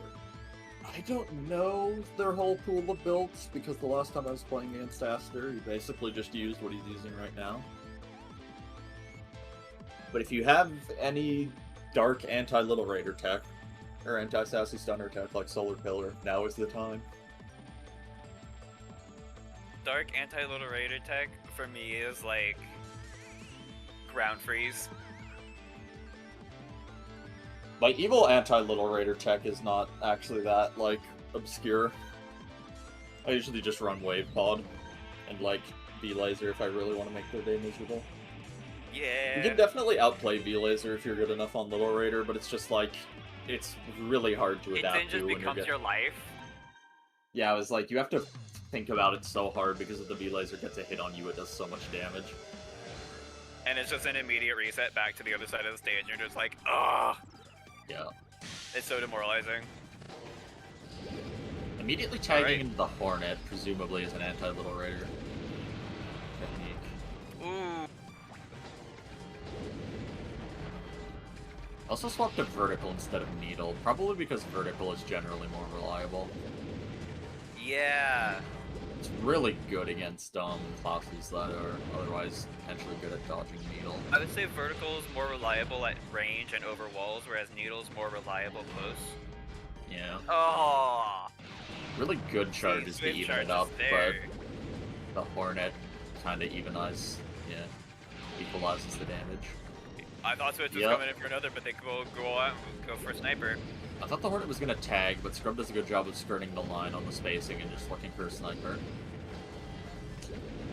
I don't know their whole pool of builds, because the last time I was playing against Aster, he basically just used what he's using right now. But if you have any dark anti-Little Raider tech, or anti-Sassy Stunner tech like Solar Pillar, now is the time. Dark anti-Little Raider tech for me is like ground freeze. My evil anti-Little Raider tech is not actually that, like, obscure. I usually just run Wave Pod and, like, V-Laser if I really want to make their day miserable. Yeah. You can definitely outplay V-Laser if you're good enough on Little Raider, but it's just, like, it's really hard to It adapt then to just when you're becomes getting... your life. Yeah, it was like, you have to think about it so hard because if the V-Laser gets a hit on you, it does so much damage. And it's just an immediate reset back to the other side of the stage. You're just like, ugh. Yeah. It's so demoralizing. Immediately tagging Alright. into the Hornet, presumably, is an anti-Little Raider technique. Ooh. Also swapped to Vertical instead of Needle, probably because Vertical is generally more reliable. Yeah. It's really good against classes that are otherwise potentially good at dodging Needle. I would say Vertical is more reliable at range and over walls, whereas Needle's more reliable close. Yeah. Oh. Really good charges to Swift even charge it up, is but there. the Hornet kind of equalizes the damage. I thought Swift was Yep. coming in for another, but they go out and go for a sniper. I thought the Hornet was going to tag, but Scrub does a good job of skirting the line on the spacing and just looking for a sniper.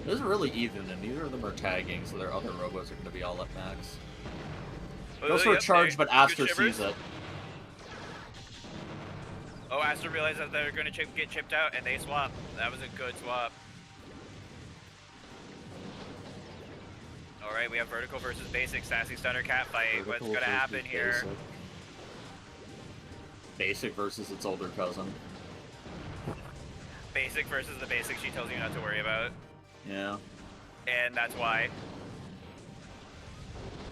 This is really even, and neither of them are tagging, so their other Robos are going to be all at max. Goes for a charge, but Aster sees it. Oh, Aster realized that they're going to get chipped out, and they swap. That was a good swap. Alright, we have Vertical versus Basic, Sassy Stunner Cat fight. What's going to happen here? Basic versus its older cousin. Basic versus the Basic she tells you not to worry about. Yeah. And that's why.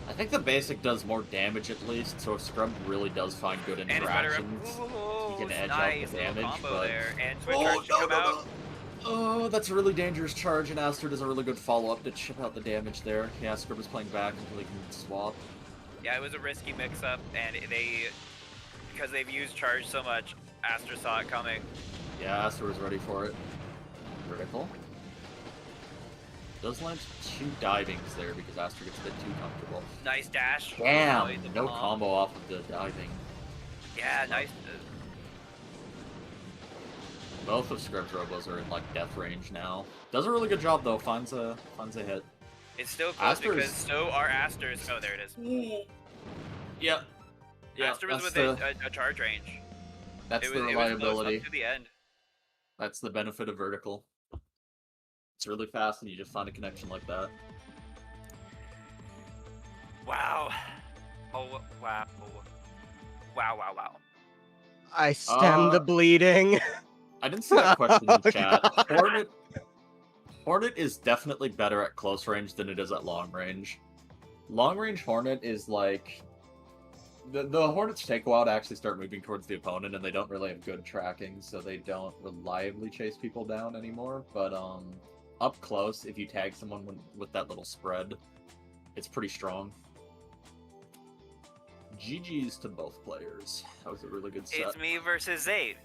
I think the Basic does more damage at least, so if Scrub really does find good And it's better. interactions, Ooh, he can edge nice out the little damage, combo but... there. And Swift Charge should come out. Oh, that's a really dangerous charge, and Aster does a really good follow-up to chip out the damage there. Yeah, Scrub is playing back until he can swap. Yeah, it was a risky mix-up, and because they've used Charge so much, Aster saw it coming. Yeah, Aster was ready for it. Vertical. Does land 2 divings there because Aster gets a bit too comfortable. Nice dash. Damn, Avoid the no bomb. combo off of the diving. Yeah, nice. Both of Scrub's Robos are in like death range now. Does a really good job though, finds a hit. It's still close Aster's- because so are Aster's. Oh, there it is. Yep. Aster was within a charge range. That's It the was close reliability. up to the end. That's the benefit of Vertical. It's really fast and you just find a connection like that. Wow. Oh, wow. Wow, wow, wow. I stem the bleeding. I didn't see that question in Oh, chat. God. Hornet is definitely better at close range than it is at long range. Long range Hornet is like... The Hornets take a while to actually start moving towards the opponent, and they don't really have good tracking, so they don't reliably chase people down anymore. But up close, if you tag someone with that little spread, it's pretty strong. GG's to both players. That was a really good set. It's me versus Zaid.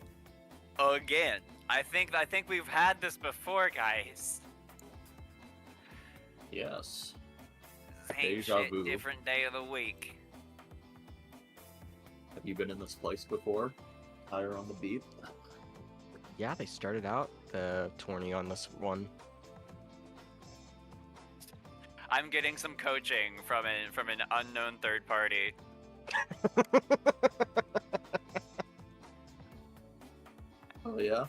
Again. I think we've had this before, guys. Yes. Same Deja shit, vu. different day of the week. Have you been in this place before? Higher on the beat? Yeah, they started out the tourney on this one. I'm getting some coaching from an unknown third party. Oh yeah.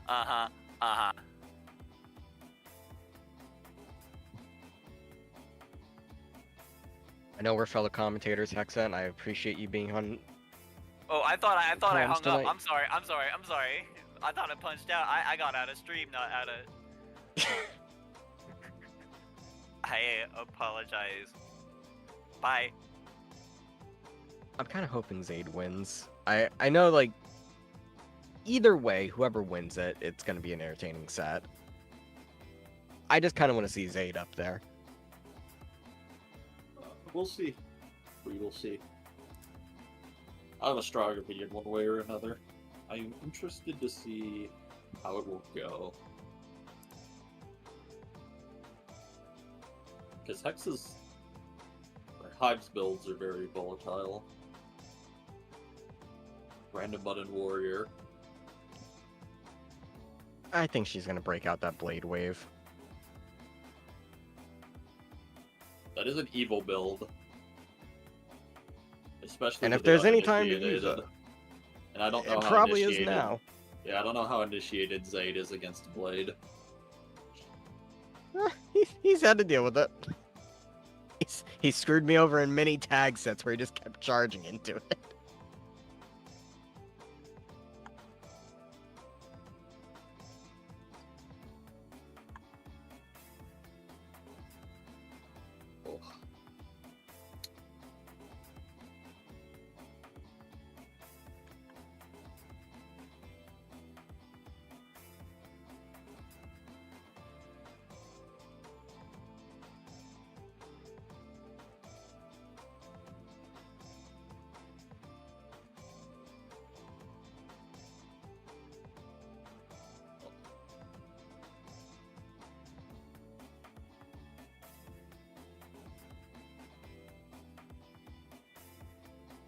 Uh-huh. Uh-huh. I know we're fellow commentators, Hexa, and I appreciate you being on. Oh, I thought I Comms hung up. tonight. I'm sorry. I thought I punched out. I got out of stream, not out of. I apologize. Bye. I'm kind of hoping Zaid wins. I know, like, either way, whoever wins it, it's going to be an entertaining set. I just kind of want to see Zaid up there. We'll see. We will see. I have a strong opinion one way or another. I'm interested to see how it will go. Because Hex's or Hive's builds are very volatile. Random Button Warrior. I think she's going to break out that Blade Wave. That is an evil build. Especially And with if the there's any time to use uninitiated. it, And I don't know it how probably is initiated. now. Yeah, I don't know how initiated Zaid is against Blade. He's had to deal with it. He screwed me over in many tag sets where he just kept charging into it. Oh.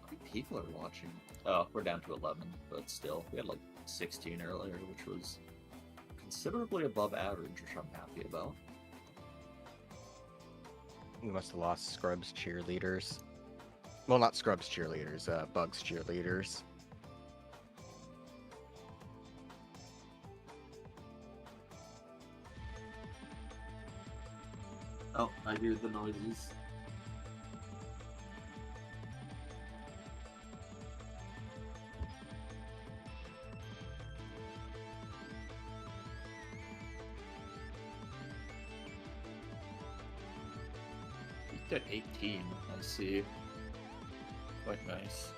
How many people are watching? Oh, we're down to 11, but still, we had like 16 earlier, which was considerably above average, which I'm happy about. We must have lost Scrub's cheerleaders. Well, not Scrub's cheerleaders, Bug's cheerleaders. Oh, I hear the noises. Peaked at 18, I see. Quite nice.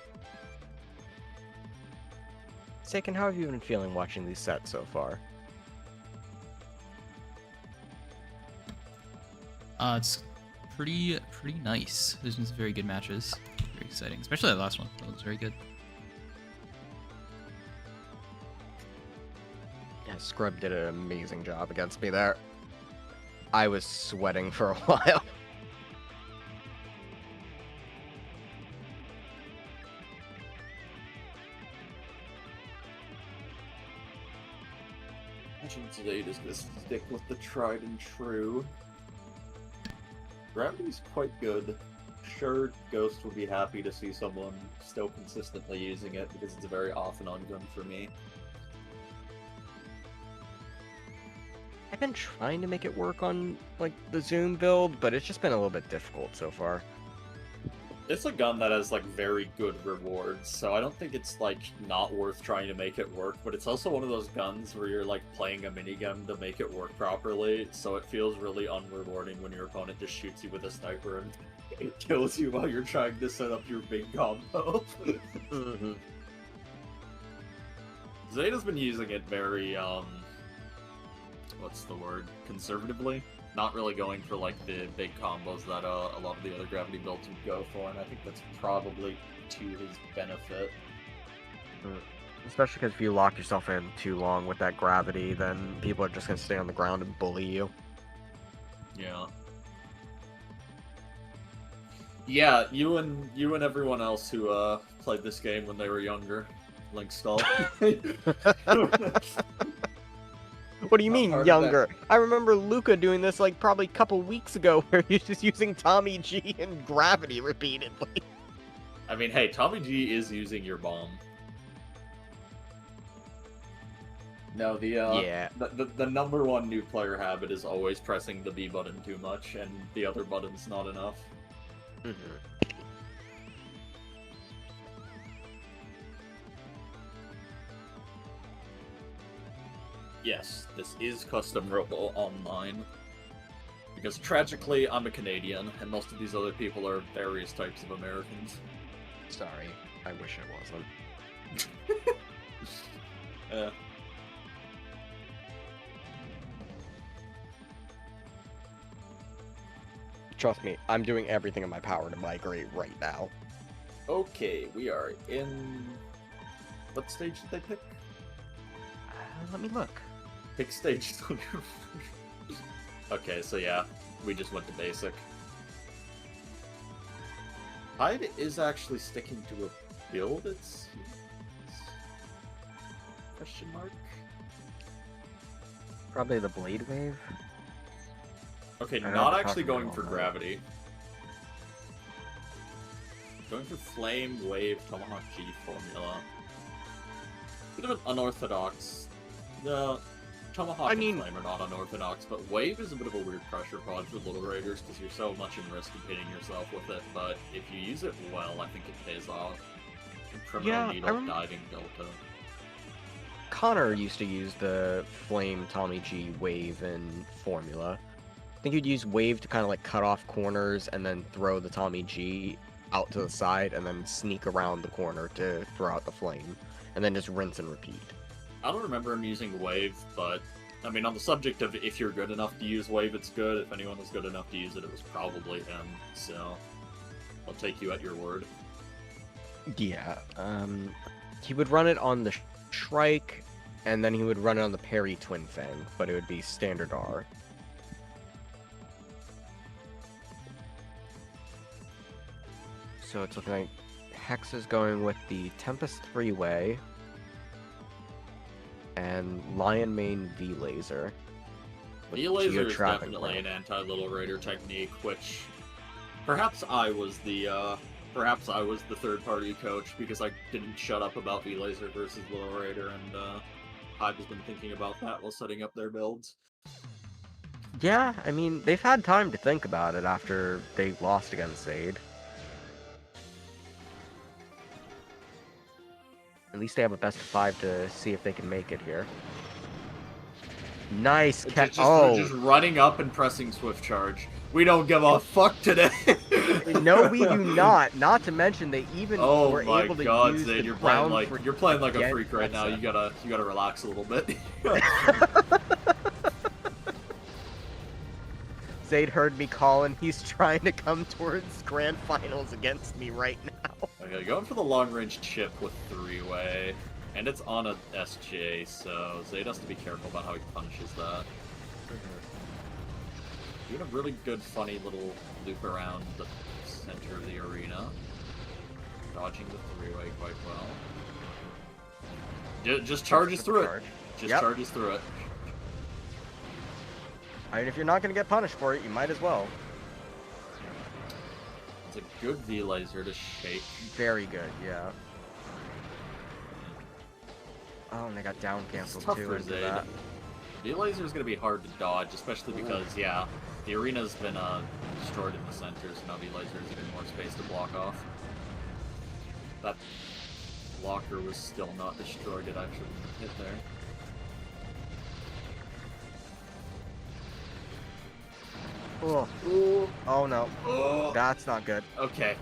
Saken, how have you been feeling watching these sets so far? It's pretty nice. There's been some very good matches. Very exciting, especially that last one. That was very good. Yeah, Scrub did an amazing job against me there. I was sweating for a while. Imagine Zaid is gonna stick with the tried and true. Gravity's quite good. Sure, Ghost would be happy to see someone still consistently using it because it's a very off and on gun for me. I've been trying to make it work on, like, the Zoom build, but it's just been a little bit difficult so far. It's a gun that has, like, very good rewards, so I don't think it's, like, not worth trying to make it work, but it's also one of those guns where you're, like, playing a minigun to make it work properly, so it feels really unrewarding when your opponent just shoots you with a sniper and it kills you while you're trying to set up your big combo. Mm-hmm. Zaid has been using it very, what's the word? Conservatively? Not really going for, like, the big combos that a lot of the other gravity builds would go for, and I think that's probably to his benefit. Especially because if you lock yourself in too long with that gravity, then people are just going to stay on the ground and bully you. Yeah. Yeah, you and everyone else who played this game when they were younger. Link stall. What do you I'm mean part of younger? I remember Luca doing this like probably a couple weeks ago, where he's just using Tommy G and gravity repeatedly. I mean, hey, Tommy G is using your bomb. No, Yeah. the number one new player habit is always pressing the B button too much, and the other button's not enough. Yes, this is custom Robo online. Because tragically, I'm a Canadian, and most of these other people are various types of Americans. Sorry, I wish I wasn't. Trust me, I'm doing everything in my power to migrate right now. Okay, we are in... What stage did they pick? Let me look. Pick stage. Okay, so yeah, we just went to basic. Hive is actually sticking to a build, it seems. Question mark? Probably the Blade Wave. Okay, I know not we're actually talking going about for that. gravity. Going for Flame, Wave, Tomahawk G formula. Bit of an unorthodox. The Tomahawk and Flame are not unorthodox, but Wave is a bit of a weird pressure pod for Little Raiders because you're so much in risk of hitting yourself with it, but if you use it well, I think it pays off. Criminal Needle, Diving Delta. Connor used to use the Flame, Tommy G, Wave, and formula. I think you'd use Wave to kind of like cut off corners and then throw the Tommy G out to the side and then sneak around the corner to throw out the Flame. And then just rinse and repeat. I don't remember him using Wave, but I mean, on the subject of if you're good enough to use Wave, it's good. If anyone was good enough to use it, it was probably him. So I'll take you at your word. Yeah, he would run it on the Shrike, and then he would run it on the Parry Twin Fang, but it would be standard R. So it's looking like Hex is going with the Tempest 3-way, and Lion Mane V-Laser. V-Laser is definitely an anti-Little Raider technique, which perhaps I was the third-party coach because I didn't shut up about V-Laser versus Little Raider, and Hive has been thinking about that while setting up their builds. Yeah, I mean, they've had time to think about it after they lost against Zaid. At least they have a best of 5 to see if they can make it here. Nice catch. Just running up and pressing Swift Charge. We don't give a fuck today. No, we do not. Not to mention they even were able to use Zaid, the you're playing like a get freak right now. You gotta relax a little bit. Zaid heard me calling. He's trying to come towards grand finals against me right now. Okay, going for the long range chip with 3-way, and it's on a SJ, so Zaid has to be careful about how he punishes that. Doing a really good, funny little loop around the center of the arena. Dodging the 3-way quite well. Just charges through it. Just charges through it. I mean, if you're not going to get punished for it, you might as well. It's a good V-Laser to shake. Very good, yeah. Oh, and they got down canceled too into that. V-Laser is going to be hard to dodge, especially because, yeah, the arena's been destroyed in the center, so now V-Laser is even more space to block off. That blocker was still not destroyed, it actually hit there. Oh, oh no. Oh. That's not good. Okay.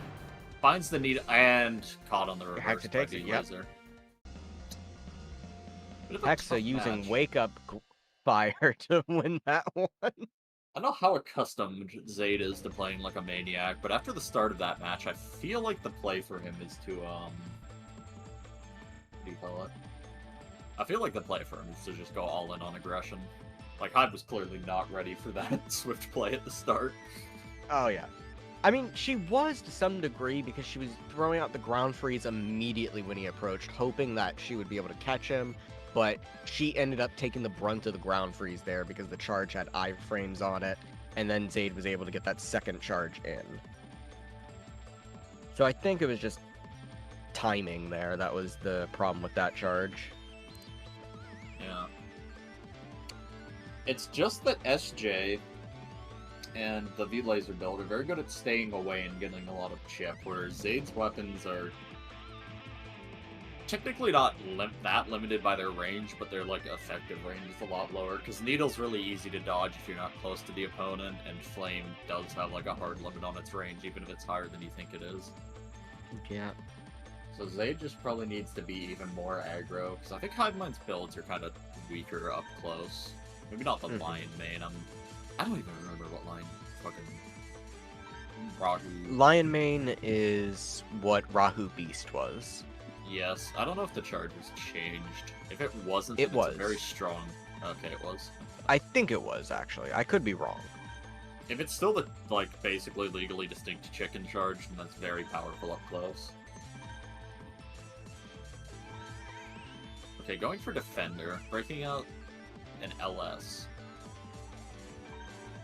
Finds the need and caught on the reverse by takes it, yep. V-Laser. Hexa using Wake Up Fire to win that one. I don't know how accustomed Zaid is to playing like a maniac, but after the start of that match, I feel like the play for him is to, what do you call it? I feel like the play for him is to just go all in on aggression. Like, Hive was clearly not ready for that swift play at the start. Oh, yeah. I mean, she was to some degree because she was throwing out the ground freeze immediately when he approached, hoping that she would be able to catch him, but she ended up taking the brunt of the ground freeze there because the charge had iframes on it, and then Zaid was able to get that second charge in. So I think it was just timing there. That was the problem with that charge. Yeah. It's just that SJ and the V-Laser build are very good at staying away and getting a lot of chip, whereas Zaid's weapons are technically not that limited by their range, but their like effective range is a lot lower, because Needle's really easy to dodge if you're not close to the opponent, and Flame does have like a hard limit on its range, even if it's higher than you think it is. Yeah. So Zaid just probably needs to be even more aggro, because I think Hivemine's builds are kind of weaker up close. Maybe not the Lion Mane. I don't even remember what line fucking Rahu. Lion Mane is what Rahu Beast was. Yes, I don't know if the charge was changed. If it wasn't, It was. It's very strong. Okay, it was. I think it was, actually. I could be wrong. If it's still the like basically legally distinct chicken charge, then that's very powerful up close. Okay, going for Defender, breaking out an LS.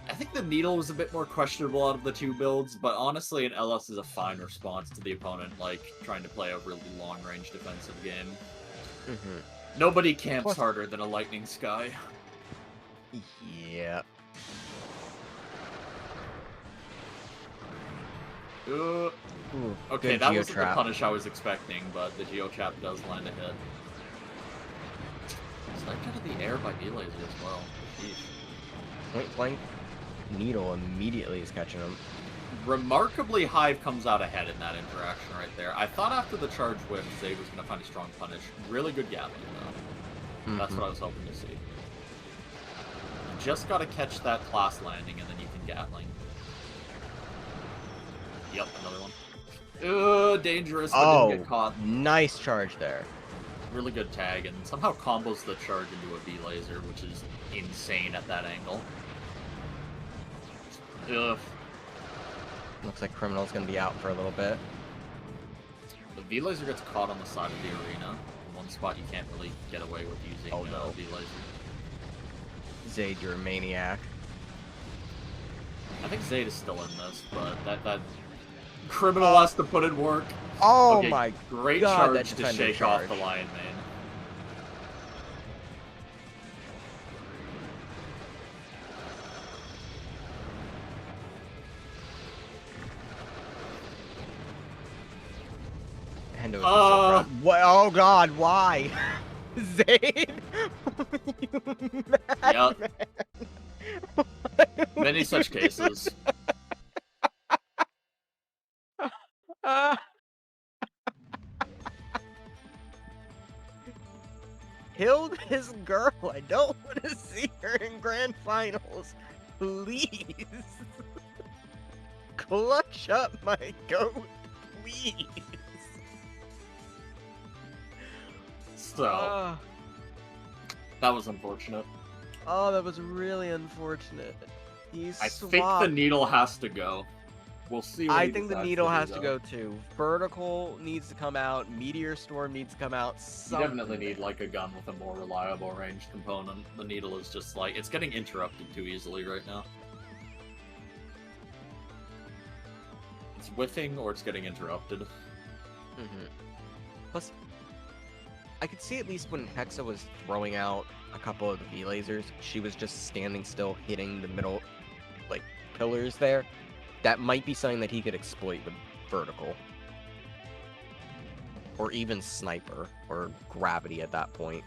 I think the Needle was a bit more questionable out of the two builds, but honestly an LS is a fine response to the opponent, like, trying to play a really long-range defensive game. Nobody camps Plus- harder than a Lightning Sky. Yeah. Okay, good that wasn't the Geotrap. punish I was expecting, but the Geotrap does land a hit. Sniped out of the air by V-Laser as well. Sheesh. Point blank, Needle immediately is catching him. Remarkably, Hive comes out ahead in that interaction right there. I thought after the charge whip, Zaid was going to find a strong punish. Really good Gatling, though. That's what I was hoping to see. You just got to catch that class landing, and then you can Gatling. Yep, another one. Dangerous, but didn't get caught. Nice charge there. Really good tag, and somehow combos the charge into a V-Laser, which is insane at that angle. Ugh. Looks like Criminal's gonna be out for a little bit. The V-Laser gets caught on the side of the arena. One spot you can't really get away with using V-Laser. Zaid, you're a maniac. I think Zaid is still in this, but that Criminal has to put in work. Oh Okay, my great God, charge that to defender shake charge. off the Lion Mane. Hendo is so proud. What? Oh God, why? Zaid? You Yep. madman. Many such cases. Killed his girl. I don't want to see her in grand finals. Please. Clutch up my goat, please. So, that was unfortunate. Oh, that was really unfortunate. He's I think the Needle has to go. We'll see what I he think the decides Needle do, has to though. go too. Vertical needs to come out. Meteor Storm needs to come out. You definitely need like a gun with a more reliable ranged component. The Needle is just like, it's getting interrupted too easily right now. It's whiffing or it's getting interrupted. Plus, I could see at least when Hexa was throwing out a couple of the V-Lasers, she was just standing still hitting the middle, like, pillars there. That might be something that he could exploit with Vertical. Or even Sniper, or Gravity at that point.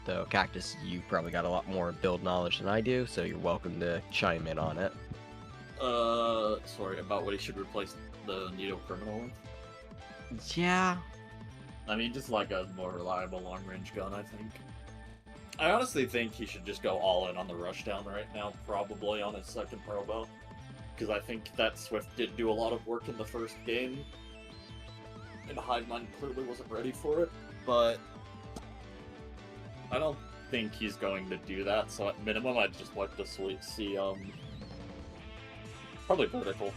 Though, Cactus, you've probably got a lot more build knowledge than I do, so you're welcome to chime in on it. Sorry, about what he should replace the Needle Criminal with? Yeah. I mean, just like a more reliable long-range gun, I think. I honestly think he should just go all in on the rushdown right now, probably on his second Robo. Because I think that Swift did do a lot of work in the first game. And Hivemind clearly wasn't ready for it, but I don't think he's going to do that, so at minimum I'd just like to see Probably vertical.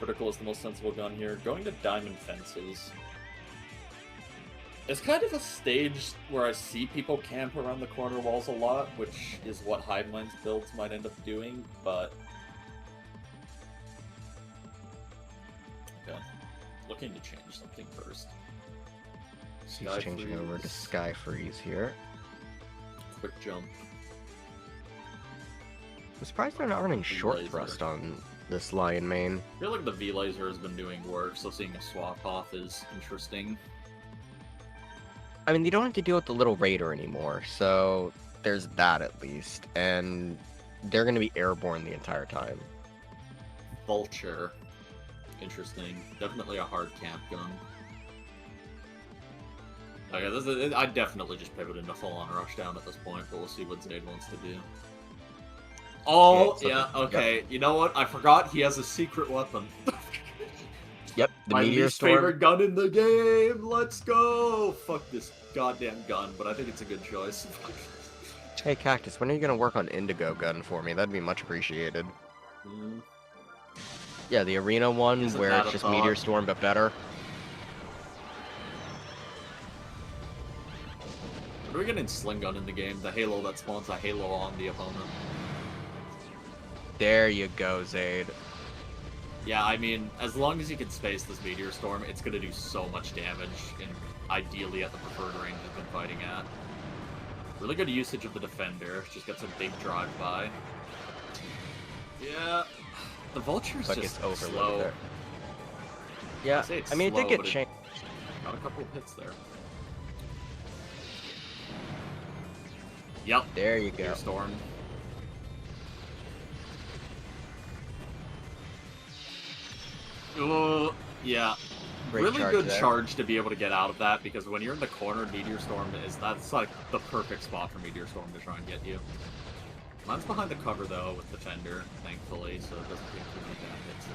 Vertical is the most sensible gun here. Going to diamond fences. It's kind of a stage where I see people camp around the corner walls a lot, which is what Hive Mind's builds might end up doing, but... Okay. Looking to change something first. He's changing over to Sky Freeze here. Quick jump. I'm surprised they're not running short Laser. thrust on this Lion main. I feel like the V-Laser has been doing work, so seeing a swap off is interesting. I mean, they don't have to deal with the little Raider anymore, so there's that at least. And they're going to be airborne the entire time. Vulture. Interesting. Definitely a hard camp gun. Okay, I'd definitely just pivot into full-on rushdown at this point, but we'll see what Zaid wants to do. Oh, yeah, okay. Yep. You know what? I forgot he has a secret weapon. Yep, the My Meteor least Storm. favorite gun in the game! Let's go! Fuck this goddamn gun, but I think it's a good choice. Hey, Cactus, when are you going to work on Indigo Gun for me? That'd be much appreciated. Yeah, the arena one Isn't where that it's a just thought? Meteor Storm, but better. What are we getting Sling Gun in the game? The Halo that spawns a Halo on the opponent. There you go, Zaid. Yeah, I mean, as long as you can space this Meteor Storm, it's gonna do so much damage, and ideally at the preferred range it's been fighting at. Really good usage of the Defender, just gets a big drive-by. Yeah, the Vulture's But just gets slow. overloaded there. Yeah, say it's I mean, it slow, did get but it- changed. Got a couple of hits there. Yep, There you Meteor go. Storm. Yeah. Great Really charge good there. charge to be able to get out of that, because when you're in the corner, Meteor Storm that's like the perfect spot for Meteor Storm to try and get you. Mine's behind the cover though with Defender, thankfully, so it doesn't take too many bad hits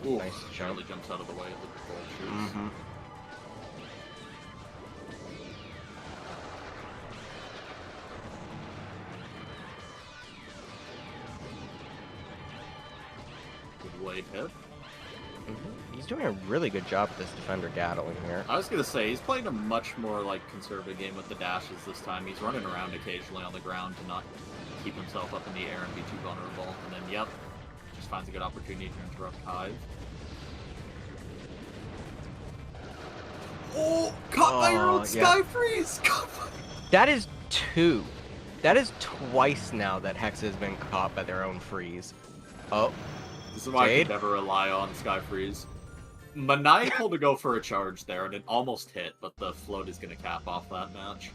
there. Ooh, Nice jump. Charlie jumps out of the way of the Vultures. Mm-hmm. Good late hit. He's doing a really good job with this Defender Gatling here. I was gonna say, he's playing a much more like conservative game with the dashes this time. He's running around occasionally on the ground to not keep himself up in the air and be too vulnerable. And then, yep, just finds a good opportunity to interrupt Hive. Oh, caught by your own Sky Freeze! That is two. That is twice now that Hex has been caught by their own freeze. Oh, This is why I Zaid? could never rely on Sky Freeze. Maniacal to go for a charge there, and it almost hit, but the float is going to cap off that match.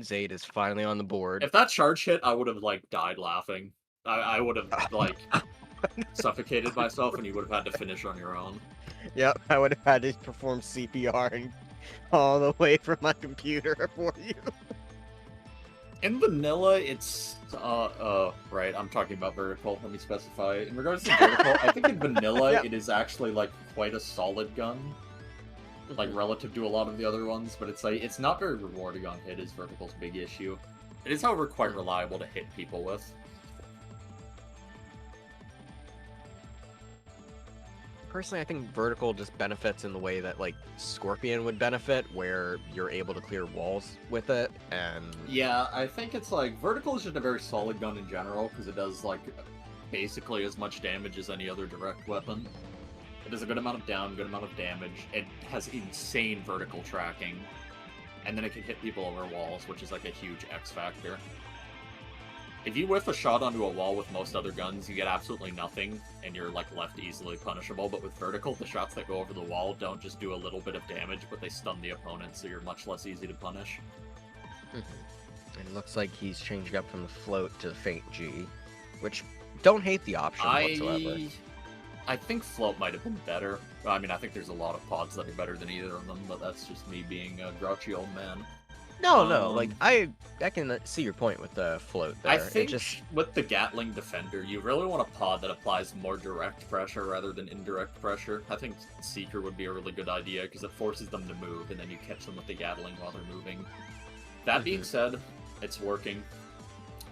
Zaid is finally on the board. If that charge hit, I would have, like, died laughing. I would have, like, suffocated myself, and you would have had to finish on your own. Yep, I would have had to perform CPR and all the way from my computer for you. In vanilla, it's, right, I'm talking about vertical, let me specify. In regards to vertical, I think in vanilla, Yep. it is actually, like, quite a solid gun. Like, relative to a lot of the other ones, but it's, like, it's not very rewarding on hit is vertical's big issue. It is, however, quite reliable to hit people with. Personally, I think vertical just benefits in the way that, like, Scorpion would benefit, where you're able to clear walls with it, and... Yeah, I think it's, like, vertical is just a very solid gun in general, because it does, like, basically as much damage as any other direct weapon. It does a good amount of down, good amount of damage. It has insane vertical tracking. And then it can hit people over walls, which is like a huge X factor. If you whiff a shot onto a wall with most other guns, you get absolutely nothing, and you're like left easily punishable. But with vertical, the shots that go over the wall don't just do a little bit of damage, but they stun the opponent, so you're much less easy to punish. And it looks like he's changing up from the float to the Faint G, which don't hate the option whatsoever. I think float might have been better. I mean, I think there's a lot of pods that are better than either of them, but that's just me being a grouchy old man. No, like, I can see your point with the float there. I think it just... with the Gatling Defender, you really want a pod that applies more direct pressure rather than indirect pressure. I think Seeker would be a really good idea, because it forces them to move, and then you catch them with the Gatling while they're moving. That being said, it's working.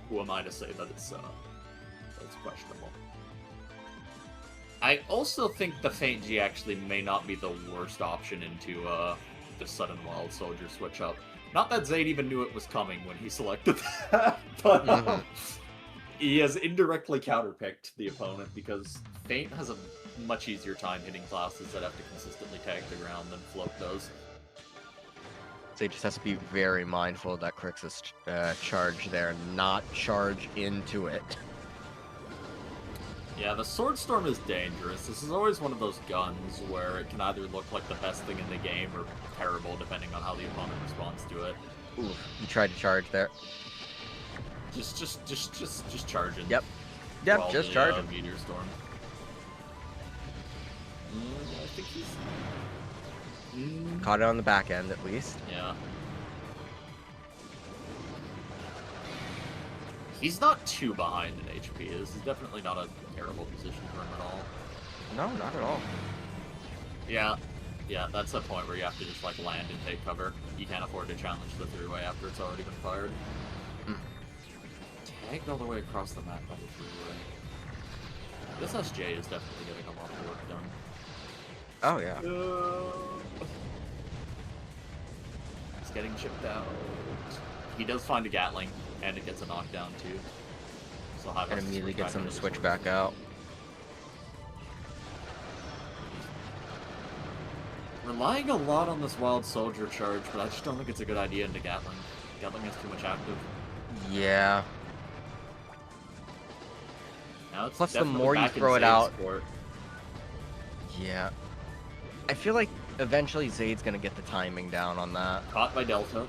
who am I to say that it's questionable? I also think the Feint G actually may not be the worst option into the sudden Wild Soldier switch up. Not that Zaid even knew it was coming when he selected that, but he has indirectly counterpicked the opponent because Feint has a much easier time hitting classes that have to consistently tag the ground than Float does. So he just has to be very mindful of that Crixus charge there, not charge into it. Yeah, the Sword Storm is dangerous. This is always one of those guns where it can either look like the best thing in the game or terrible, depending on how the opponent responds to it. Ooh, he tried to charge there. Just charging. Yep, just charging. Meteor Storm. I think he's... Caught it on the back end, at least. Yeah. He's not too behind in HP. This is definitely not a terrible position for him at all. No, not at all. Yeah, that's a point where you have to just, like, land and take cover. You can't afford to challenge the three-way after it's already been fired. Tagged all the way across the map by the three-way. This SJ is definitely getting a lot of work done. Oh, yeah. He's getting chipped out. He does find a Gatling, and it gets a knockdown, too. So Hive And immediately gets him to switch back out. Relying a lot on this Wild Soldier charge, but I just don't think it's a good idea into Gatling. Gatling has too much active. Yeah. Now it's Plus, the definitely more you back in throw it Zaid's out... court. Yeah. I feel like eventually Zaid's gonna get the timing down on that. Caught by Delta.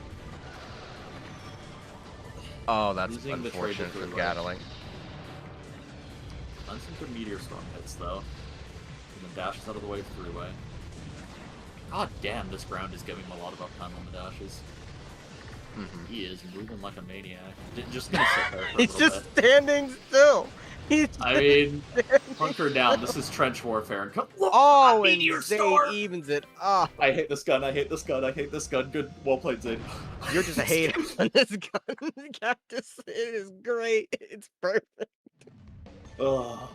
Oh, that's Losing the trade unfortunate for to Gatling. Done some good Meteor Storm hits, though. And then dashes out of the way three-way. God damn, this ground is giving him a lot of uptime on the dashes. He is moving like a maniac. Just gonna sit there for a He's little just bit. standing still. I mean, hunker down. This is trench warfare. And Oh, and Meteor Zaid Storm! evens it up. I hate this gun. I hate this gun. I hate this gun. Good, well played, Zaid. You're just a hater on this gun, Cactus. It is great. It's perfect. Ugh.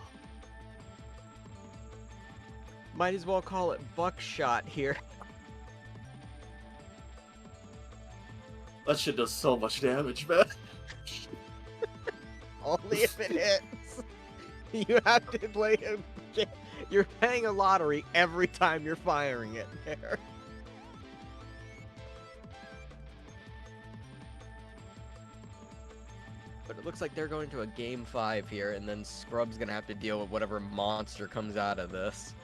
Might as well call it buckshot here. That shit does so much damage, man. Only if it hits. You have to play a... You're paying a lottery every time you're firing it there. But it looks like they're going to a game 5 here, and then Scrub's gonna have to deal with whatever monster comes out of this.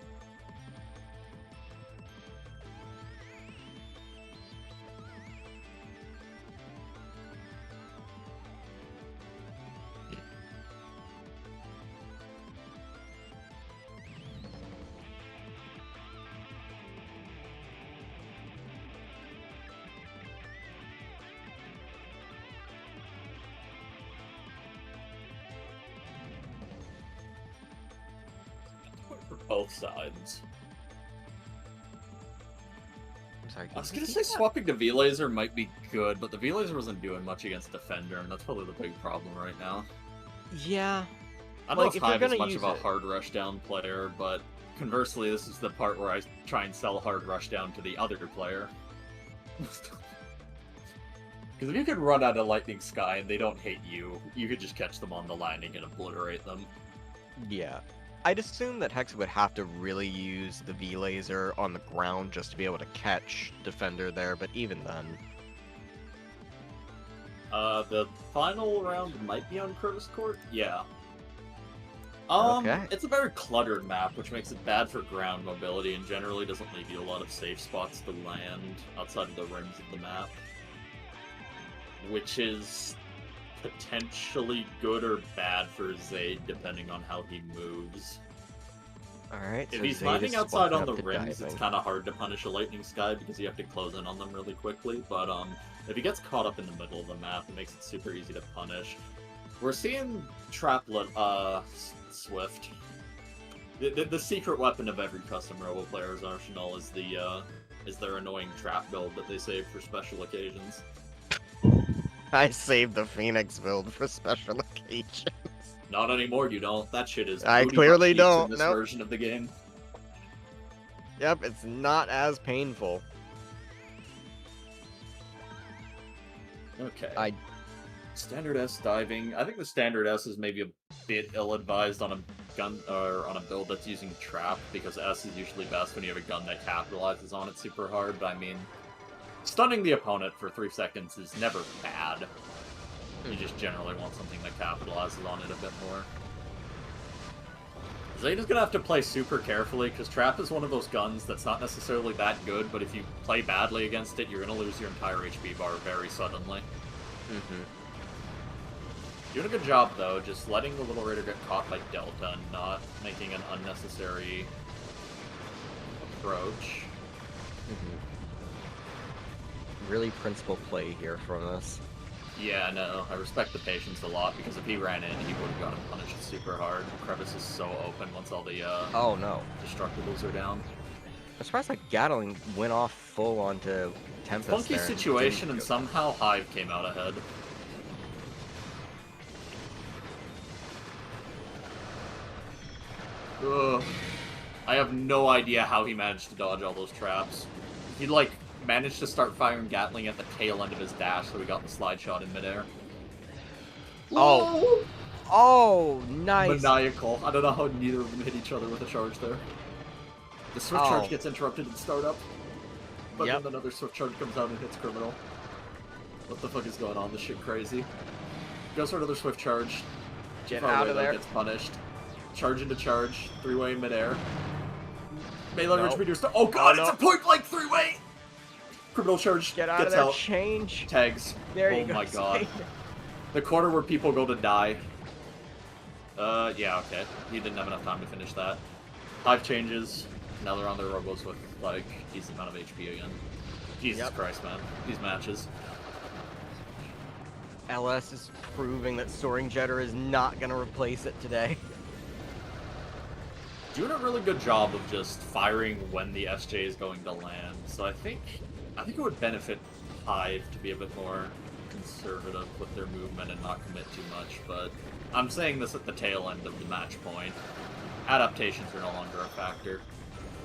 For both sides. I'm sorry. I was gonna say swapping to V-Laser might be good, but the V-Laser wasn't doing much against Defender, and that's probably the big problem right now. Yeah. I don't know Like, if if you're Hive is gonna much use of a it- hard rushdown player, but conversely, this is the part where I try and sell hard rushdown to the other player. Because if you could run out of Lightning Sky and they don't hit you, you could just catch them on the landing and obliterate them. Yeah. I'd assume that Hex would have to really use the V-Laser on the ground just to be able to catch Defender there, but even then... The final round might be on Curtis Court? Yeah. Okay. It's a very cluttered map, which makes it bad for ground mobility and generally doesn't leave you a lot of safe spots to land outside of the rims of the map. Which is potentially good or bad for Zaid, depending on how he moves. Alright, If so he's Zaid landing is outside swapping on the up to rims, it's diving. kind of hard to punish a Lightning Sky because you have to close in on them really quickly, but if he gets caught up in the middle of the map, it makes it super easy to punish. We're seeing Traplet, Swift. The secret weapon of every custom Robo player's arsenal is their annoying trap build that they save for special occasions. I saved the Phoenix build for special occasions. Not anymore, you don't. That shit is I booty clearly butt cheeks don't, in this nope. version of the game. Yep, it's not as painful. Okay. Standard S diving. I think the standard S is maybe a bit ill-advised on a gun or on a build that's using trap, because S is usually best when you have a gun that capitalizes on it super hard. But I mean, stunning the opponent for 3 seconds is never bad. You just generally want something that capitalizes on it a bit more. Zaid is gonna have to play super carefully, because trap is one of those guns that's not necessarily that good, but if you play badly against it, you're gonna lose your entire HP bar very suddenly. Doing a good job, though, just letting the Little Raider get caught by Delta and not making an unnecessary approach. Really principal play here from us. Yeah, no, I respect the patience a lot, because if he ran in, he would have gotten punished super hard. Crevice is so open once all the Oh no. Destructibles are down. I'm surprised that Gatling went off full onto Tempest. Funky there situation, and didn't- somehow Hive came out ahead. Ugh. I have no idea how he managed to dodge all those traps. He, like, managed to start firing Gatling at the tail end of his dash, so he got the slide shot in midair. Oh. Oh, nice. Maniacal. I don't know how neither of them hit each other with a charge there. The swift charge Oh. gets interrupted in startup, but Yep. then another swift charge comes out and hits Criminal. What the fuck is going on? This shit crazy. Goes for another swift charge. Get Far out away, of though, there. Gets punished. Charge into charge. 3-way in midair. Melee Nope. range meteors. Oh god, Oh, it's no. a point blank 3-way! Criminal charge Get out gets of there. out. Change. Tags. There you Oh go. my god. Zaid. The corner where people go to die. Yeah, okay. He didn't have enough time to finish that. Hive changes. Now they're on their Robos with, like, decent amount of HP again. Jesus Yep. Christ, man. These matches. LS is proving that Soaring Jetter is not going to replace it today. Doing a really good job of just firing when the SJ is going to land. So I think it would benefit Hive to be a bit more conservative with their movement and not commit too much, but I'm saying this at the tail end of the match point. Adaptations are no longer a factor.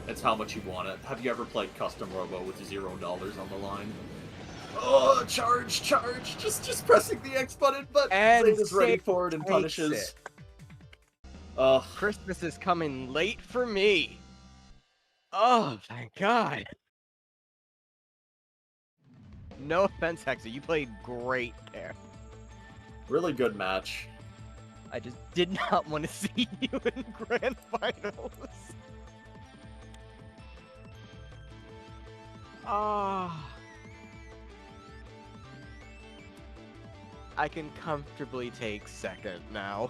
It's how much you want it. Have you ever played custom Robo with $0 on the line? Oh, charge, charge! Just pressing the X button, but And Zaid is ready Zaid for it and takes punishes. it. Ugh. Christmas is coming late for me. Oh, thank God. No offense, Hexer. You played great there. Really good match. I just did not want to see you in grand finals. Ah. I can comfortably take second now.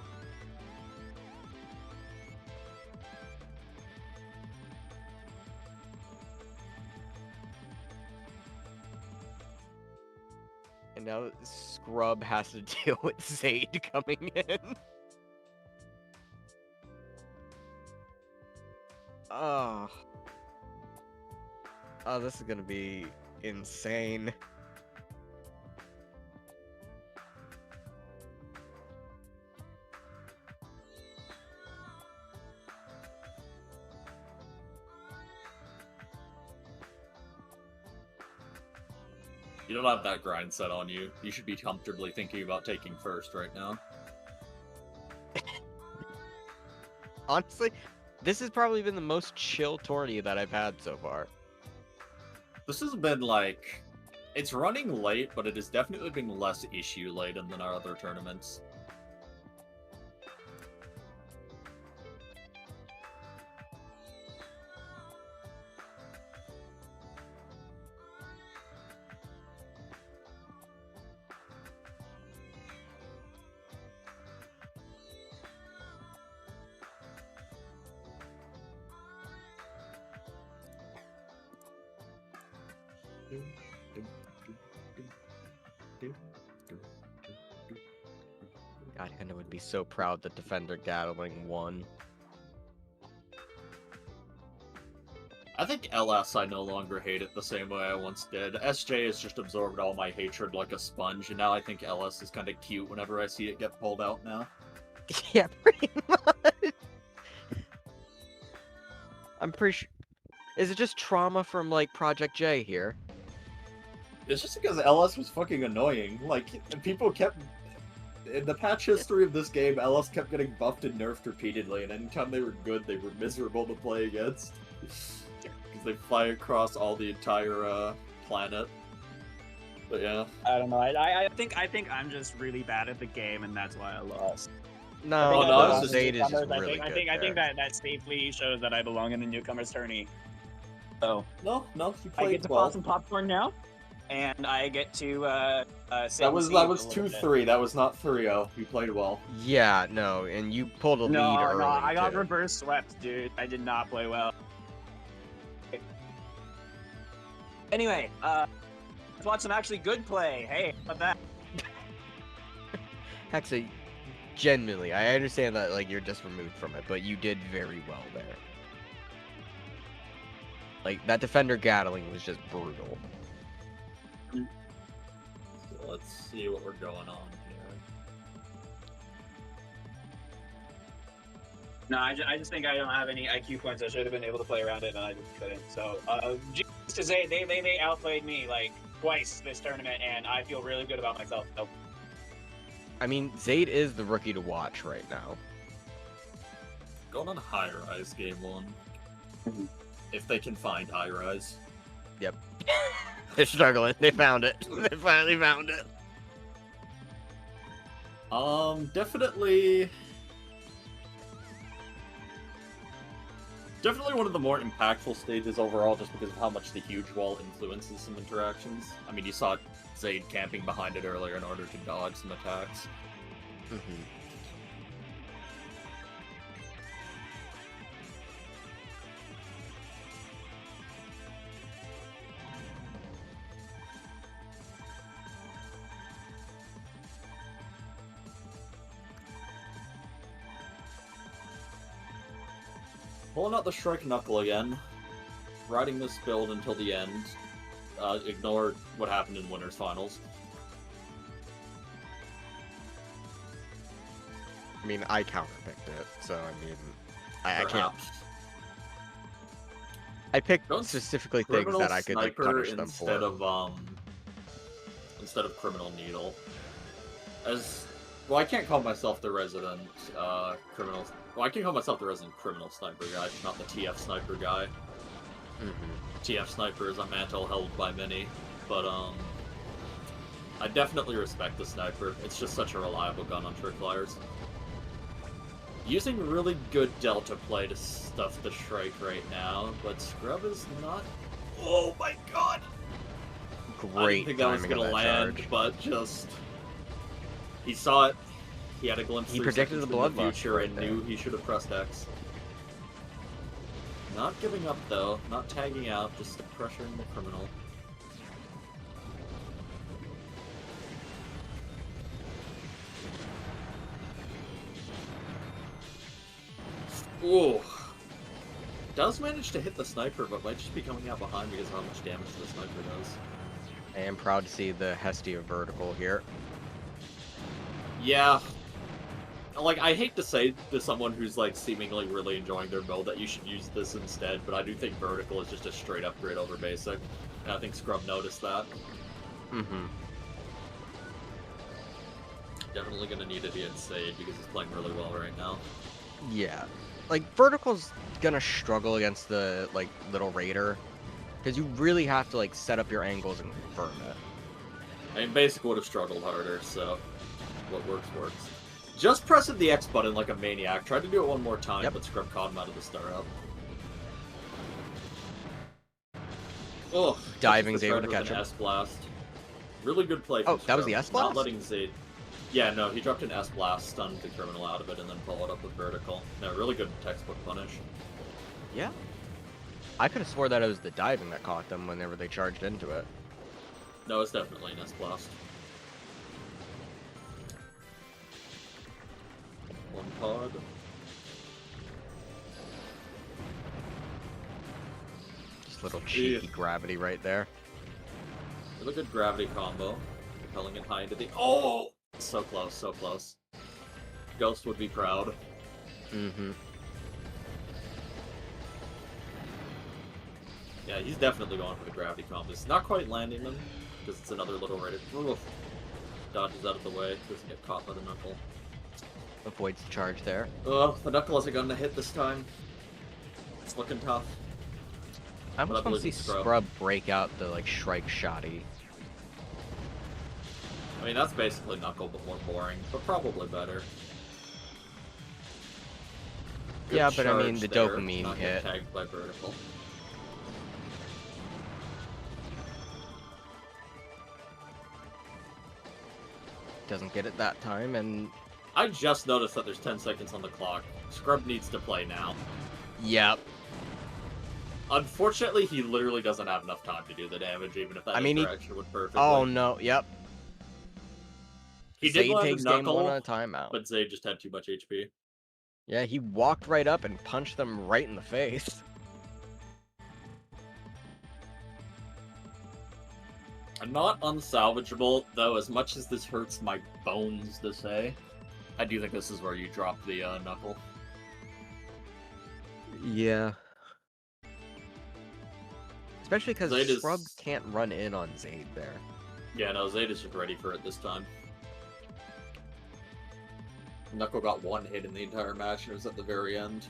And now Scrub has to deal with Zaid coming in. Oh. Oh, this is gonna be insane. You don't have that grind set on you. You should be comfortably thinking about taking first right now. Honestly, this has probably been the most chill tourney that I've had so far. This has been like... It's running late, but it has definitely been less issue-laden than our other tournaments. God, Henda would be so proud that Defender Gatling won. I think LS I no longer hate it the same way I once did. SJ has just absorbed all my hatred like a sponge, and now I think LS is kind of cute whenever I see it get pulled out now. Yeah, pretty much. I'm pretty sure. Is it just trauma from like Project J here? It's just because LS was fucking annoying. Like, and people kept... In the patch history of this game, LS kept getting buffed and nerfed repeatedly, and anytime they were good, they were miserable to play against. Because they fly across all the entire planet. But yeah. I don't know. I think I'm just really bad at the game, and that's why I lost. No, Oh, no, it's Zaid is just Newcomers, really I good think there. that safely shows that I belong in the Newcomer's tourney. So No, you I played get to well. pop some popcorn now, and I get to sit That and was see a little 2-3. That was not 3-0. You played well. Yeah, no, and you pulled a lead No, early. I got too. reverse swept, dude. I did not play well. Anyway, let's watch some actually good play. Hey, how about that? Hexa, genuinely, I understand that like you're just removed from it, but you did very well there. Like that defender Gatling was just brutal. So let's see what we're going on here. No, I just think I don't have any IQ points. I should have been able to play around it, and I just couldn't. So, just to say, they outplayed me like twice this tournament, and I feel really good about myself. So, I mean, Zaid is the rookie to watch right now. Going on High Rise game 1. If they can find High Rise. Yep. They're struggling. They found it. They finally found it. Definitely one of the more impactful stages overall, just because of how much the huge wall influences some interactions. I mean, you saw Zaid camping behind it earlier in order to dodge some attacks. Mm-hmm. Pulling out the Strike Knuckle again. Riding this build until the end. Ignore what happened in Winners Finals. I mean, I counterpicked it, so I mean, I can't. Perhaps. I picked Don't specifically things Criminal that I could like Sniper punish them instead for. Instead of Criminal Needle. Well, I can't call myself the resident criminal. Well, I can call myself the resident criminal sniper guy, not the TF sniper guy. Mm-hmm. TF sniper is a mantle held by many, but I definitely respect the sniper. It's just such a reliable gun on trick flyers. Using really good delta play to stuff the Shrike right now, but Scrub is not. Oh my god! I didn't Great think that was timing gonna on that land, charge. but just he saw it. He had a glimpse. He 3 predicted seconds the into bloodlust future right and there. knew he should have pressed X. Not giving up though, not tagging out, just pressuring the criminal. Ooh. Does manage to hit the sniper, but might just be coming out behind because of how much damage the sniper does. I am proud to see the Hestia vertical here. Yeah. Like, I hate to say to someone who's, like, seemingly really enjoying their build that you should use this instead, but I do think vertical is just a straight upgrade over basic. And I think Scrub noticed that. Mm-hmm. Definitely gonna need it against Zaid because he's playing really well right now. Yeah. Like, vertical's gonna struggle against the, like, little raider. Because you really have to, like, set up your angles and confirm it. I mean, basic would have struggled harder, so what works, works. Just pressing the X button like a maniac. Tried to do it one more time, Yep. but Scrub caught him out of the startup. Ugh. Diving's catches the able to charge catch with an him. S-Blast. Really good play from Oh, that was the Scrub. S-Blast? Not letting Zaid... Yeah, no, he dropped an S-Blast, stunned the criminal out of it, and then followed up with vertical. No, really good textbook punish. Yeah. I could have swore that it was the diving that caught them whenever they charged into it. No, it's definitely an S-Blast. One pod. Just a little cheeky gravity right there. Really good gravity combo. Propelling it high into the... Oh! So close, so close. Ghost would be proud. Mm-hmm. Yeah, he's definitely going for the gravity combo. It's not quite landing them, because it's another little rated. Oof. Dodges out of the way, doesn't get caught by the knuckle. Avoids the charge there. Oh, the knuckle hasn't gotten a hit this time. It's looking tough. I almost want to see Scrub break out the, like, Shrike Shoddy. I mean, that's basically Knuckle, but more boring, but probably better. Good yeah, but I mean, charge the there, dopamine not hit. get tagged by vertical. Doesn't get it that time, and... I just noticed that there's 10 seconds on the clock. Scrub needs to play now. Yep. Unfortunately, he literally doesn't have enough time to do the damage, even if that interaction would perfectly. Oh, no, yep. He did Zaid land takes a knuckle, game 1 on a timeout. but Zaid just had too much HP. Yeah, he walked right up and punched them right in the face. Not unsalvageable, though, as much as this hurts my bones to say. I do think this is where you drop the knuckle. Yeah. Especially because Zaid is- Scrub can't run in on Zaid there. Yeah, no, Zaid is just ready for it this time. Knuckle got one hit in the entire match, and it was at the very end.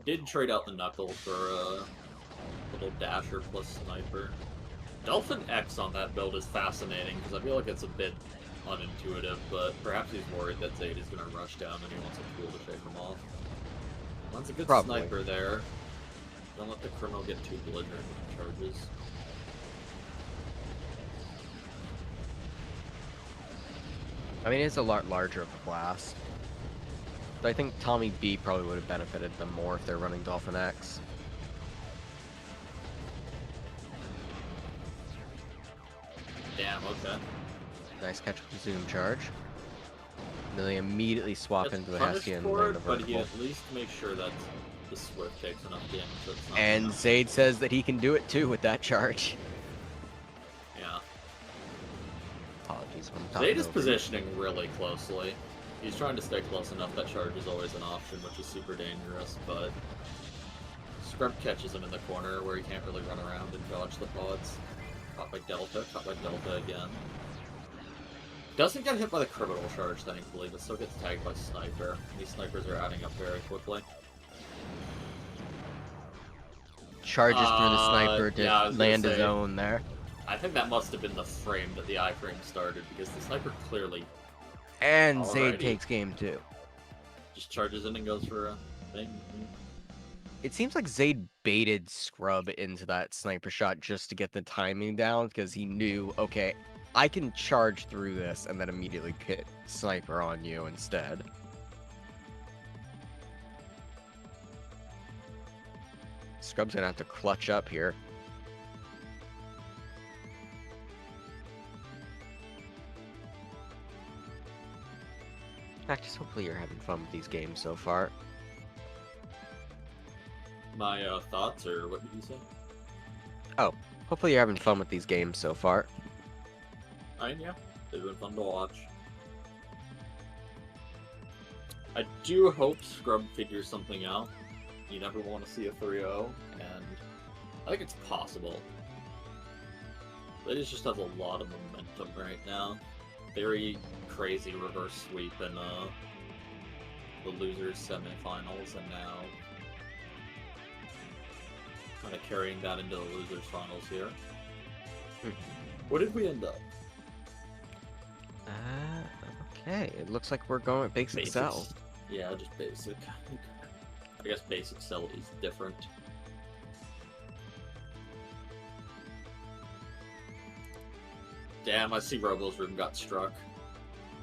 Did trade out the knuckle for a little dasher plus sniper. Dolphin X on that build is fascinating because I feel like it's a bit unintuitive, but perhaps he's worried that Zaid is going to rush down and he wants a tool to shake him off. That's a good sniper there. Don't let the criminal get too belligerent with the charges. I mean, it's a lot larger of a blast. But I think Tommy B probably would have benefited them more if they're running Dolphin X. Damn, okay. Nice catch with the zoom charge. And then they immediately swap Gets into the punished Hessian for and it, the but he vertical. at least makes sure that the Swift takes enough damage so it's not And enough. Zaid says that he can do it too with that charge. Yeah. Apologies. when I'm talking Zaid is over. positioning really closely. He's trying to stay close enough that charge is always an option, which is super dangerous, but Scrub catches him in the corner where he can't really run around and dodge the pods. Caught by Delta again. Doesn't get hit by the criminal charge, thankfully, but still gets tagged by Sniper. These snipers are adding up very quickly. Charges through the sniper to yeah, I was gonna land his say- own there. I think that must have been the frame that the iframe started, because the Sniper clearly And Zaid Alrighty. takes game 2. just charges in and goes for a thing. It seems like Zaid baited Scrub into that sniper shot just to get the timing down because he knew, okay, I can charge through this and then immediately hit sniper on you instead. Scrub's gonna have to clutch up here. Cactus, hopefully you're having fun with these games so far. My thoughts, or what did you say? Hopefully you're having fun with these games so far. I mean, yeah, they've been fun to watch. I do hope Scrub figures something out. You never want to see a 3-0, and I think it's possible. They just have a lot of momentum right now. Very crazy reverse sweep in the losers semifinals, and now kind of carrying that into the losers finals here. Where did we end up? Okay, it looks like we're going with Basic Cell. Yeah, just basic. I guess basic cell is different. Damn, I see Robo's room got struck.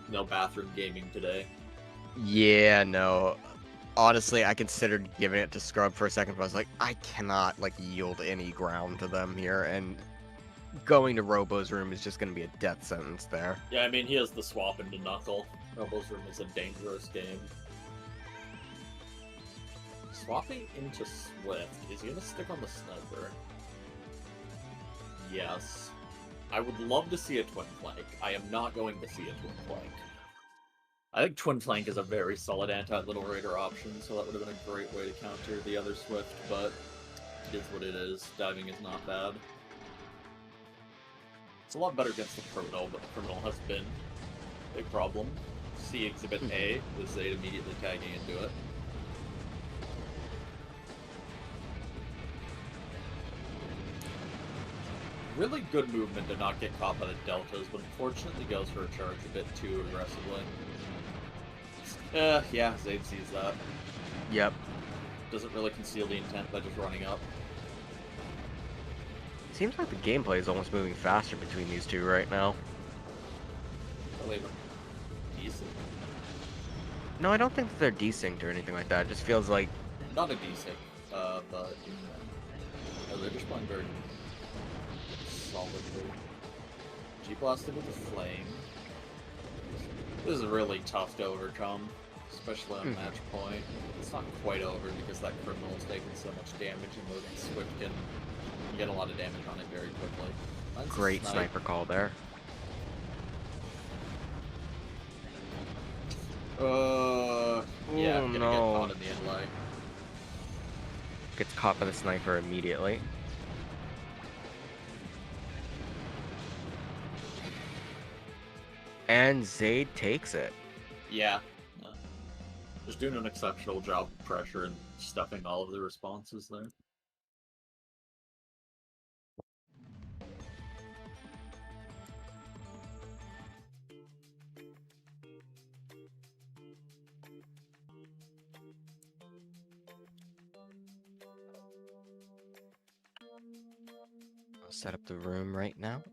No bathroom gaming today. Yeah, no. Honestly, I considered giving it to Scrub for a second, but I was like, I cannot like yield any ground to them here, and going to Robo's room is just going to be a death sentence there. Yeah, I mean, he has the swap into Knuckle. Robo's room is a dangerous game. Swapping into Swift, is he going to stick on the Sniper? Yes. I would love to see a Twin Flank. I am not going to see a Twin Flank. I think Twin Flank is a very solid anti-Little Raider option, so that would have been a great way to counter the other Swift, but it is what it is. Diving is not bad. It's a lot better against the Criminal, but the Criminal has been a problem. See Exhibit A, with Zaid immediately tagging into it. Really good movement to not get caught by the Deltas, but unfortunately goes for a charge a bit too aggressively. Yeah, Zaid sees that. Yep. Doesn't really conceal the intent by just running up. Seems like the gameplay is almost moving faster between these two right now. Probably decent. No, I don't think that they're desynced or anything like that. It just feels like... Not a decent, but... No, they're just playing very solidly. G-blasted with the flame. This is really tough to overcome, especially on match point. It's not quite over because that Criminal is taking so much damage, and the Swift can get a lot of damage on it very quickly. Mine's Great sniper call there. Yeah, I'm gonna get caught in the inlay. Gets caught by the sniper immediately. And Zaid takes it. Yeah. Just doing an exceptional job of pressure and stuffing all of the responses there. I'll set up the room right now.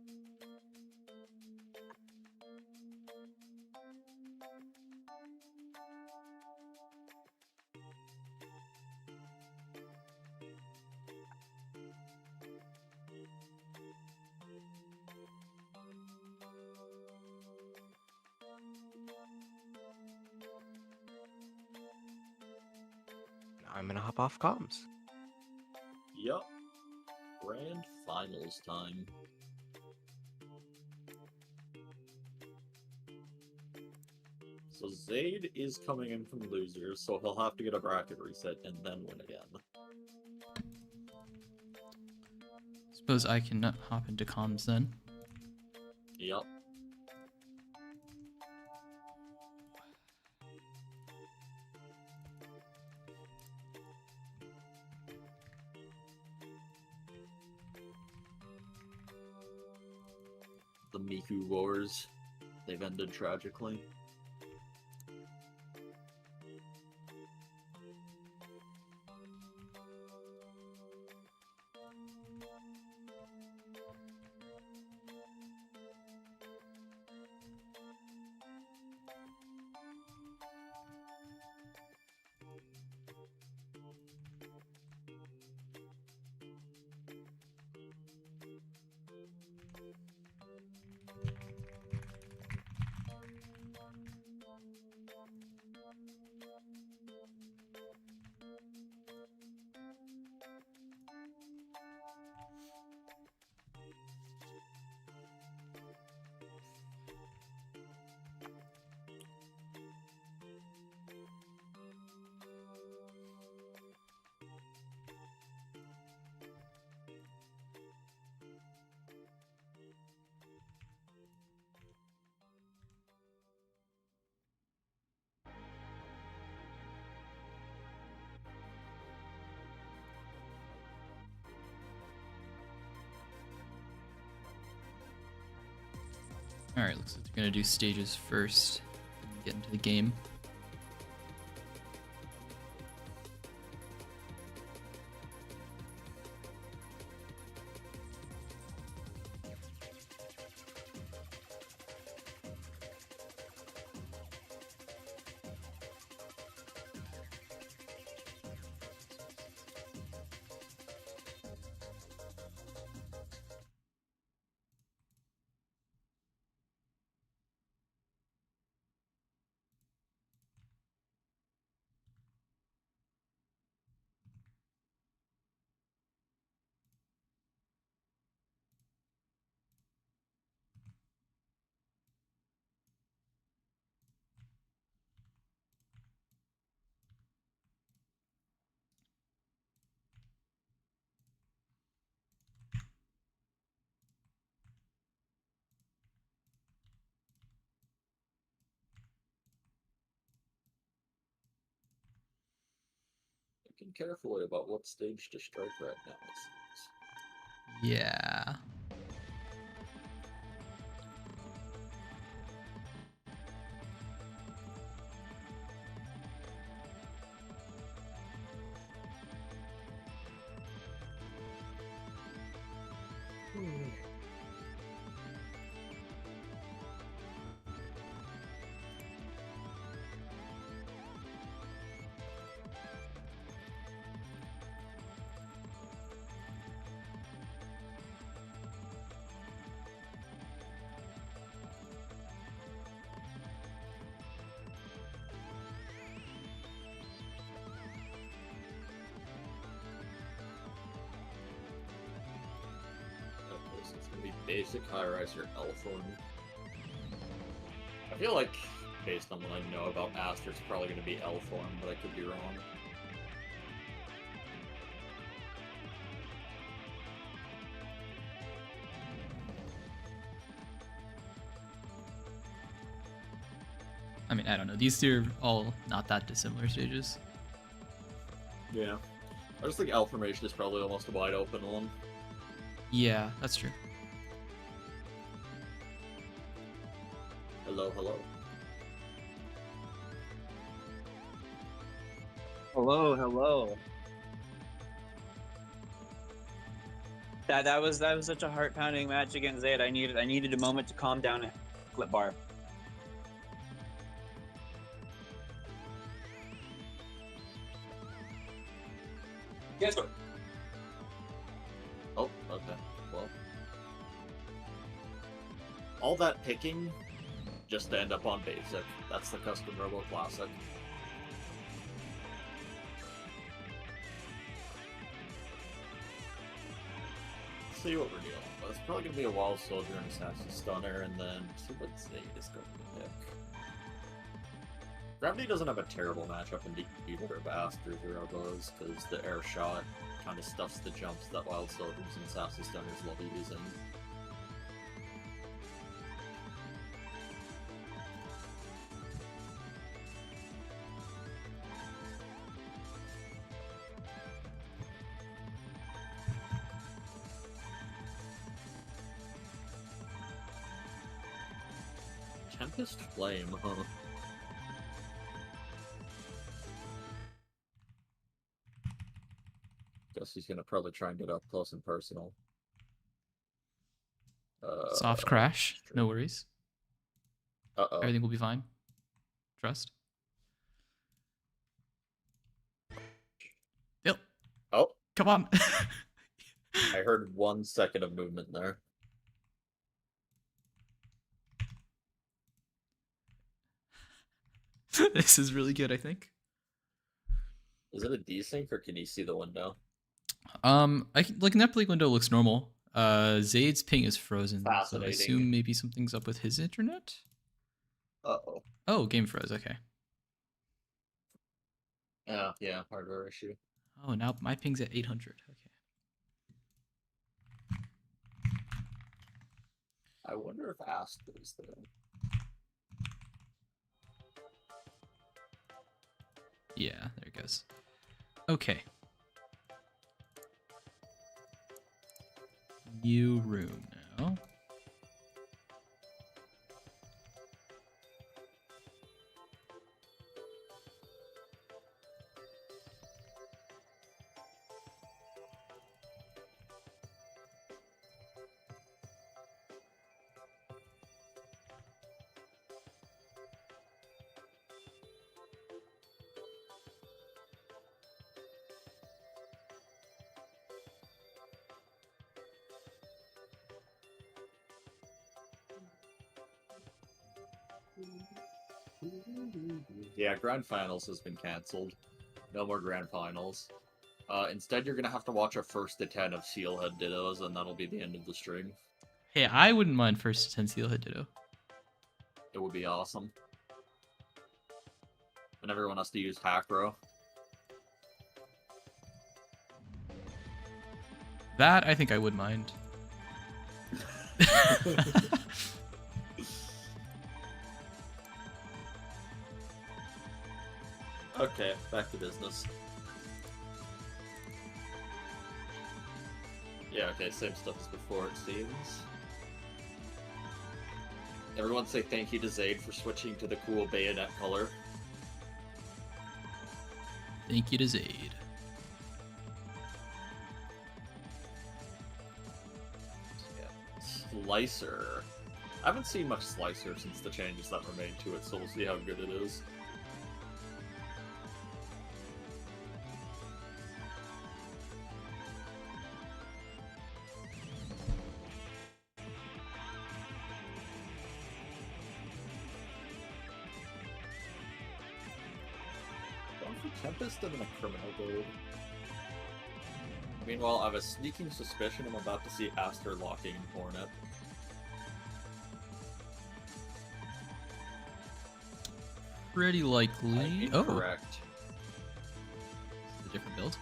I'm gonna hop off comms. Yup. Grand finals time. So Zaid is coming in from losers, so he'll have to get a bracket reset and then win again. Suppose I can hop into comms then. Yup. The Miku Wars, they've ended tragically. Alright, looks like they're gonna do stages first. Get into the game. Thinking carefully about what stage to strike right now. Yeah. Okay, so it's gonna be basic, high rise, or Elfon. I feel like, based on what I know about Aster, it's probably gonna be Elfon, but I could be wrong. I mean, I don't know. These two are all not that dissimilar stages. Yeah. I just think L formation is probably almost a wide open one. Yeah, that's true. Hello, hello. Hello, hello. That was such a heart pounding match against Zaid. I needed a moment to calm down and flip bar. Yes, sir. Oh, okay. Well. All that picking just to end up on basic. That's the custom Robo classic. Let's see what we're dealing with. It's probably gonna be a Wild Soldier and a Sassy Stunner, and then see what Zaid is going to pick. Gravity doesn't have a terrible matchup in either of Aster's or Robo's, because the air shot kind of stuffs the jumps that Wild Soldiers and Sassy Stunners love using. Tempest Flame, huh? Guess he's gonna probably try and get up close and personal. Soft crash. No worries. Uh-oh. Everything will be fine. Trust. Yep. Oh, Come on. I heard 1 second of movement there. This is really good, I think. Is it a desync or can you see the window? I can, like, Netflix window looks normal. Zaid's ping is frozen, so I Fascinating. assume maybe something's up with his internet. Uh-oh. Oh, game froze. Okay. Yeah, hardware issue. Oh, now my ping's at 800. Okay. I wonder if Aster is there. Yeah, there it goes. Okay. New room now. Yeah, Grand Finals has been cancelled. No more Grand Finals. Instead, you're gonna have to watch a first to 10 of Sealhead Dittos, and that'll be the end of the stream. Hey, I wouldn't mind first to 10 Steelhead Ditto. It would be awesome. And everyone has to use Hackro. That I think I would mind. Okay, back to business. Yeah, okay, same stuff as before, it seems. Everyone say thank you to Zaid for switching to the cool bayonet color. Thank you to Zaid. Yeah. Slicer. I haven't seen much Slicer since the changes that were made to it, so we'll see how good it is. Tempest and then a criminal build. Meanwhile, I have a sneaking suspicion I'm about to see Aster locking Hornet. Pretty likely. Oh, Correct. a different build.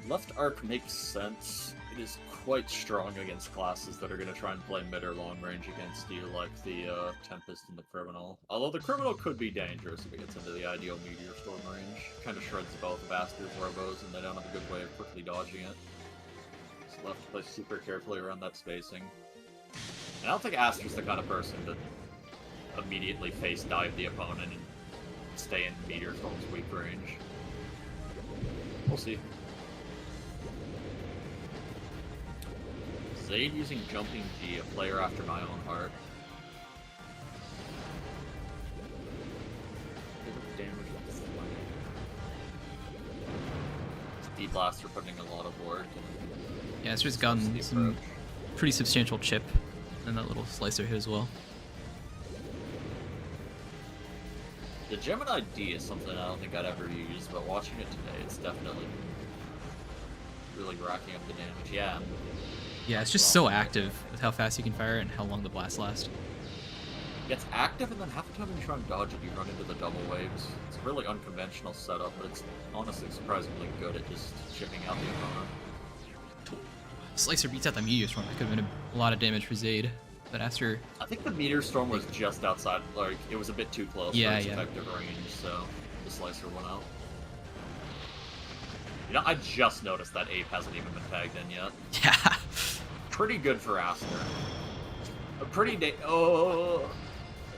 Left arc makes sense. It is quite strong against classes that are going to try and play mid or long range against you, like the Tempest and the Criminal. Although the Criminal could be dangerous if it gets into the ideal Meteor Storm range. Kind of shreds both of Aster's Robos, and they don't have a good way of quickly dodging it. So left to play super carefully around that spacing. And I don't think Aster's the kind of person to immediately face dive the opponent and stay in Meteor Storm's weak range. We'll see. Zaid using Jumping G, a player after my own heart. Damage with the flame. Speed Blaster putting a lot of work. Yeah, it's just gotten some pretty substantial chip and that little slicer hit as well. The Gemini D is something I don't think I'd ever use, but watching it today, it's definitely really racking up the damage. Yeah. Yeah, it's just so active with how fast you can fire it and how long the blast lasts. It's active, and then half the time when you try and dodge it, you run into the double waves. It's a really unconventional setup, but it's honestly surprisingly good at just chipping out the opponent. Slicer beats out the Meteor Storm. That could have been a lot of damage for Zaid. But Aster... I think the Meteor Storm was just outside, like, it was a bit too close for its effective range, so the Slicer went out. You know, I just noticed that Ape hasn't even been tagged in yet. Yeah. Pretty good for Aster. A pretty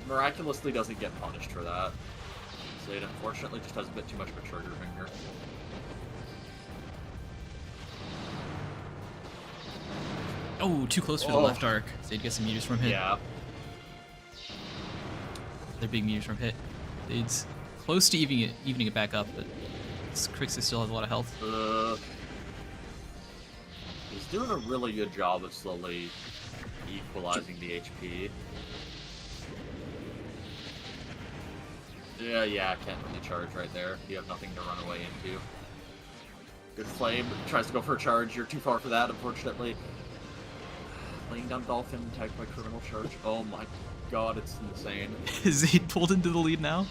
miraculously doesn't get punished for that. So it unfortunately just has a bit too much of a trigger finger. Oh, too close for the left arc. Zaid gets a Meteor Storm hit. Yeah. Their big Meteor Storm hit. Zaid's close to evening it back up, but Crixus still has a lot of health. He's doing a really good job of slowly equalizing the HP. Yeah, can't really charge right there. You have nothing to run away into. Good Flame tries to go for a charge. You're too far for that, unfortunately. Laying down Dolphin, tagged by Criminal Charge. Oh my god, it's insane. Zaid pulled into the lead now.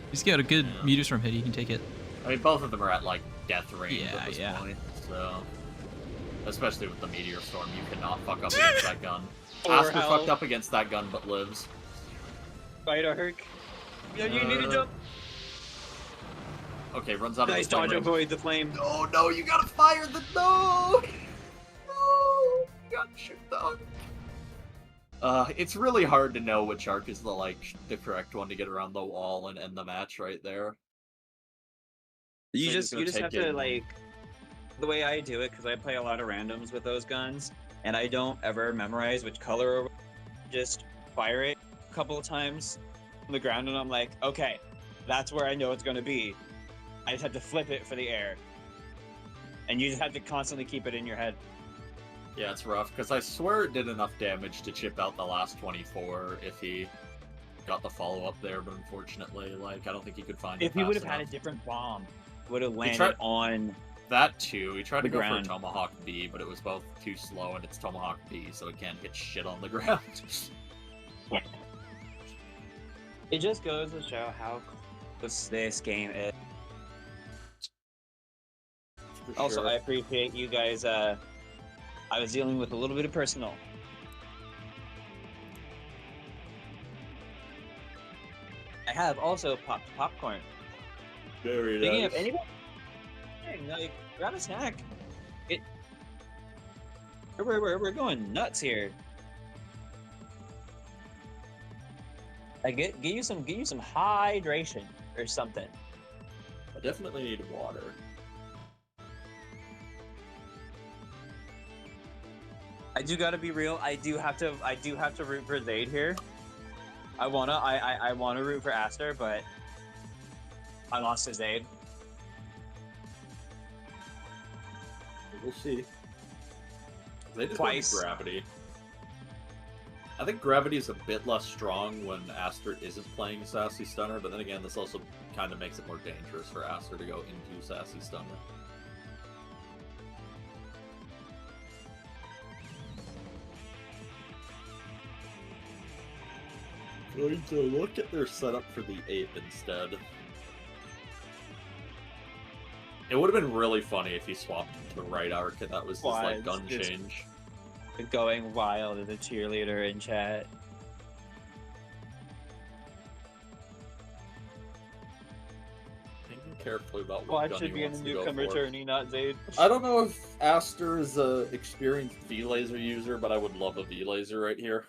He's got a good Meteor Storm hit. He can take it. I mean, both of them are at, like, death range at this point, so... Especially with the Meteor Storm, you cannot fuck up against that gun. Aster fucked up against that gun, but lives. Right, Ark. Yeah, you need to jump. Okay, runs out of Nice the flame dodge, avoid the flame. No, you gotta fire the... No! You gotta shoot the arc. It's really hard to know which arc is the correct one to get around the wall and end the match right there. You just have to, like... The way I do it, because I play a lot of randoms with those guns, and I don't ever memorize which color, just fire it a couple of times on the ground, and I'm like, okay, that's where I know it's going to be. I just have to flip it for the air. And you just have to constantly keep it in your head. Yeah, it's rough, because I swear it did enough damage to chip out the last 24 if he got the follow up there, but unfortunately, like I don't think he could find it. If he would have fast had a enough. different bomb, would have landed tried- on. That too. He tried The to go ground. for a Tomahawk B, but it was both too slow and it's Tomahawk B, so it can't hit shit on the ground. It just goes to show how close this game is. For Also, sure. I appreciate you guys. I was dealing with a little bit of personal. I have also popped popcorn. Very Speaking nice. of anybody, like, grab a snack. We're going nuts here. I get you some hydration or something. I definitely need water. I do gotta be real. I do have to root for Zaid here. I wanna root for Aster, but I lost to Zaid. We'll see. They just Twice. went Gravity. I think Gravity is a bit less strong when Aster isn't playing Sassy Stunner, but then again, this also kind of makes it more dangerous for Aster to go into Sassy Stunner. Going to look at their setup for the Ape instead. It would have been really funny if he swapped to the right arc and that was his like Why? gun It's- change. Going wild as a cheerleader in chat. Thinking carefully about what Quad gun should he be in wants the to go newcomer for. tourney, not Zaid. I don't know if Aster is a experienced V-Laser user, but I would love a V-Laser right here.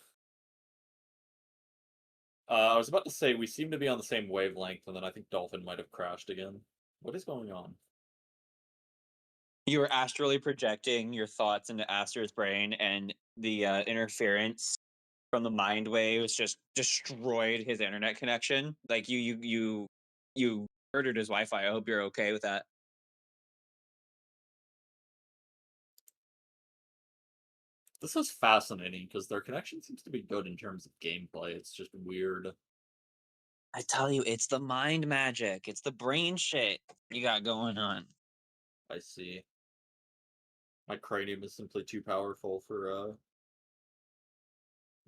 I was about to say, we seem to be on the same wavelength, and then I think Dolphin might have crashed again. What is going on? You were astrally projecting your thoughts into Aster's brain, and the interference from the mind waves just destroyed his internet connection. Like you murdered his Wi-Fi. I hope you're okay with that. This is fascinating, because their connection seems to be good in terms of gameplay. It's just weird. I tell you, it's the mind magic. It's the brain shit you got going on. I see. My cranium is simply too powerful for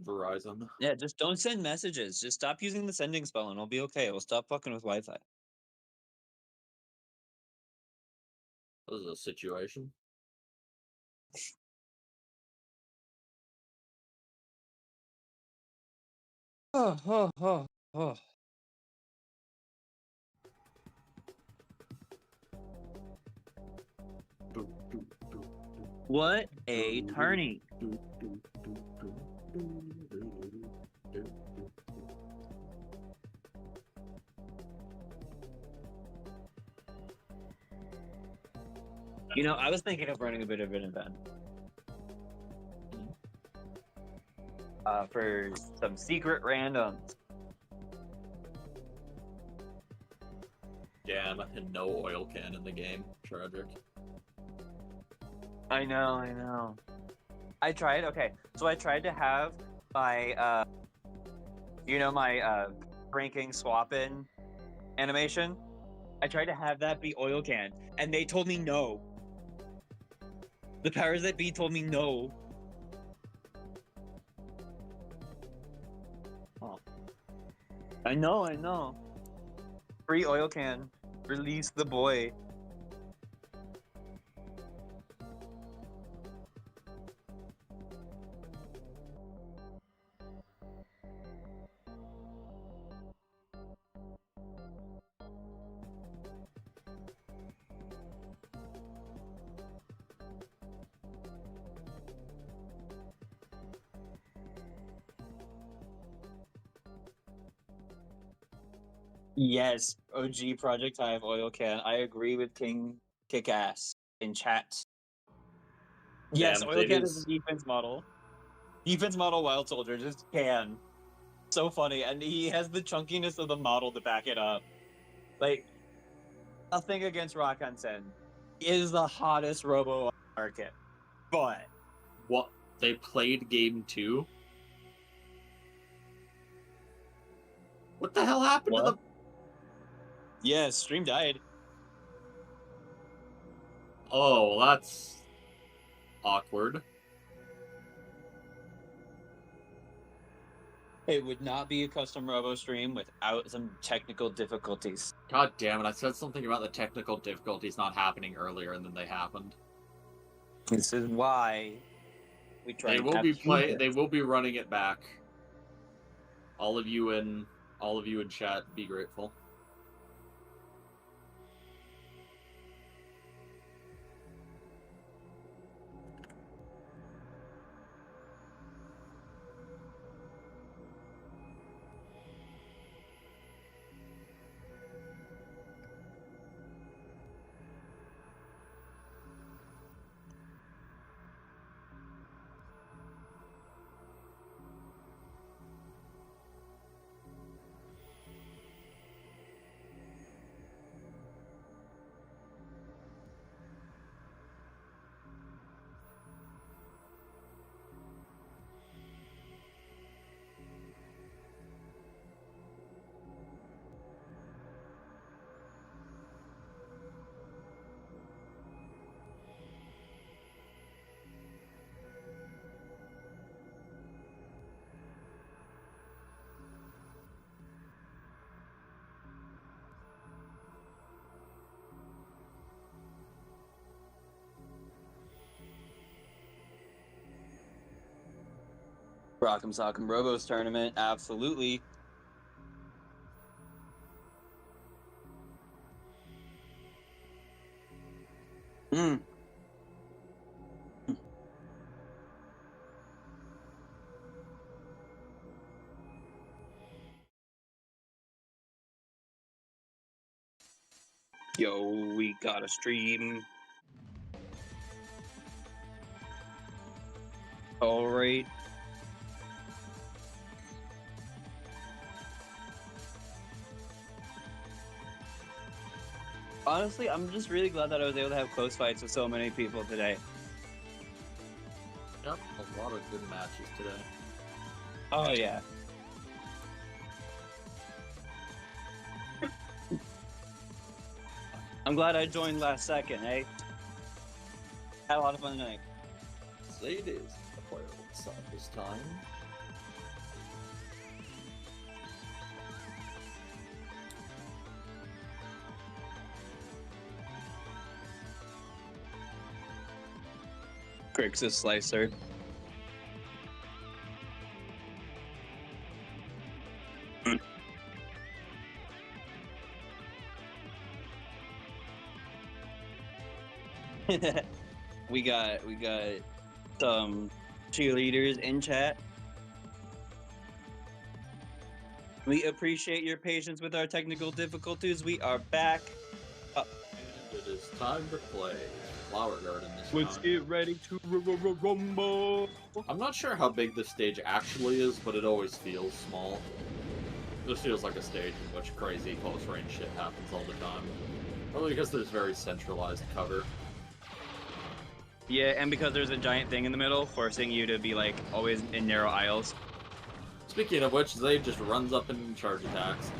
Verizon. Yeah, just don't send messages. Just stop using the sending spell, and it'll be okay. We'll stop fucking with Wi-Fi. This is a situation. Oh. What a tourney. You know, I was thinking of running a bit of an event. For some secret randoms. Damn, and no oil can in the game. Tragic. I know. I tried, okay, so I tried to have my, my ranking swap-in animation. I tried to have that be oil can, and they told me no. The powers that be told me no. Oh. I know. Free oil can. Release the boy. Yes, OG Project Hive oil can. I agree with King Kickass in chat. Yes, Damn, oil Zaid can is is- a defense model. Defense model Wild Soldier, just can. So funny, and he has the chunkiness of the model to back it up. Like, nothing against Rakan Sen. He is the hottest Robo on the market. But What? They played game 2? What the hell happened to What? the... Yeah, stream died. Oh, that's awkward. It would not be a custom Robo stream without some technical difficulties. God damn it, I said something about the technical difficulties not happening earlier, and then they happened. This is why we try. They will be They will be running it back. All of you in chat, be grateful. Rock'em Sock'em Robo's tournament, absolutely. Hmm. Yo, we got a stream. All right. Honestly, I'm just really glad that I was able to have close fights with so many people today. Yep, a lot of good matches today. Oh, yeah. I'm glad I joined last second, eh? Had a lot of fun tonight. Zaid is the player side this time. Grixis Slicer. we got some cheerleaders in chat. We appreciate your patience with our technical difficulties. We are back. And it is time to play Flower Garden this Let's time. get ready to rumble. I'm not sure how big this stage actually is, but it always feels small. This feels like a stage in which crazy close-range shit happens all the time. Probably because there's very centralized cover. Yeah, and because there's a giant thing in the middle, forcing you to be like always in narrow aisles. Speaking of which, Zaid just runs up and charge attacks.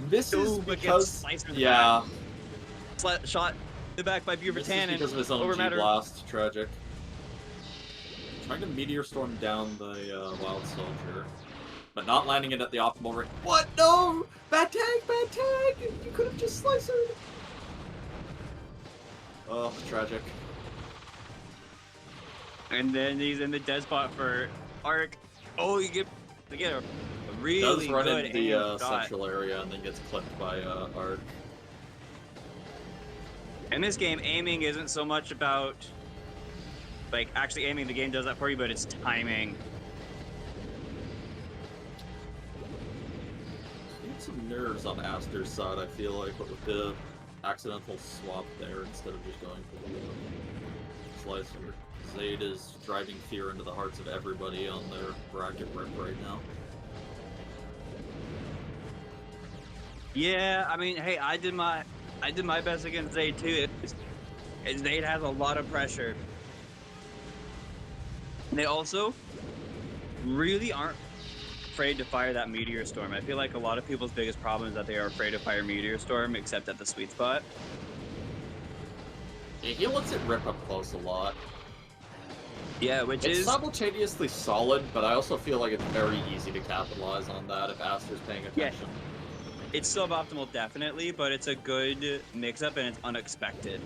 This Ooh, is but gets because... sliced in the Yeah. Shot in the back by This is Buvertan because of his and own over G-Blast. Tragic. Trying to Meteor Storm down the Wild Soldier. But not landing it at the optimal rate. What? No! Bad tag! Bad tag! You could have just sliced it! Oh, tragic. And then he's in the dead spot for Arc. Oh, you get a really Does run good into the aim shot. central area and then gets clipped by Art. In this game, aiming isn't so much about like actually aiming. The game does that for you, but it's timing. Need some nerves on Aster's side, I feel like, but with the accidental swap there instead of just going for the slicer. Zaid is driving fear into the hearts of everybody on their bracket rip right now. Yeah, I mean, hey, I did my best against Zaid too. Zaid has a lot of pressure. They also really aren't afraid to fire that Meteor Storm. I feel like a lot of people's biggest problem is that they are afraid to fire Meteor Storm, except at the sweet spot. Yeah, he lets it rip up close a lot. Yeah, which It's is simultaneously solid, but I also feel like it's very easy to capitalize on that if Aster's paying attention. it's suboptimal, definitely, but it's a good mix-up and it's unexpected.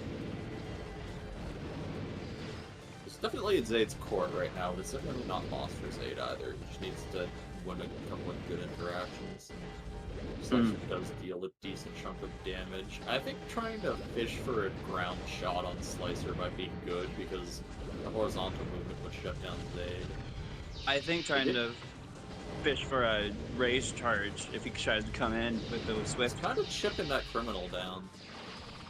It's definitely in Zaid's court right now, but it's definitely not lost for Zaid either. He just needs to win a couple of good interactions. Selection does deal a decent chunk of damage. I think trying to fish for a ground shot on Slicer might be good, because the horizontal movement would shut down Zaid. I think trying to fish for a raise charge if he tries to come in with the Swift. It's kind of chipping that criminal down.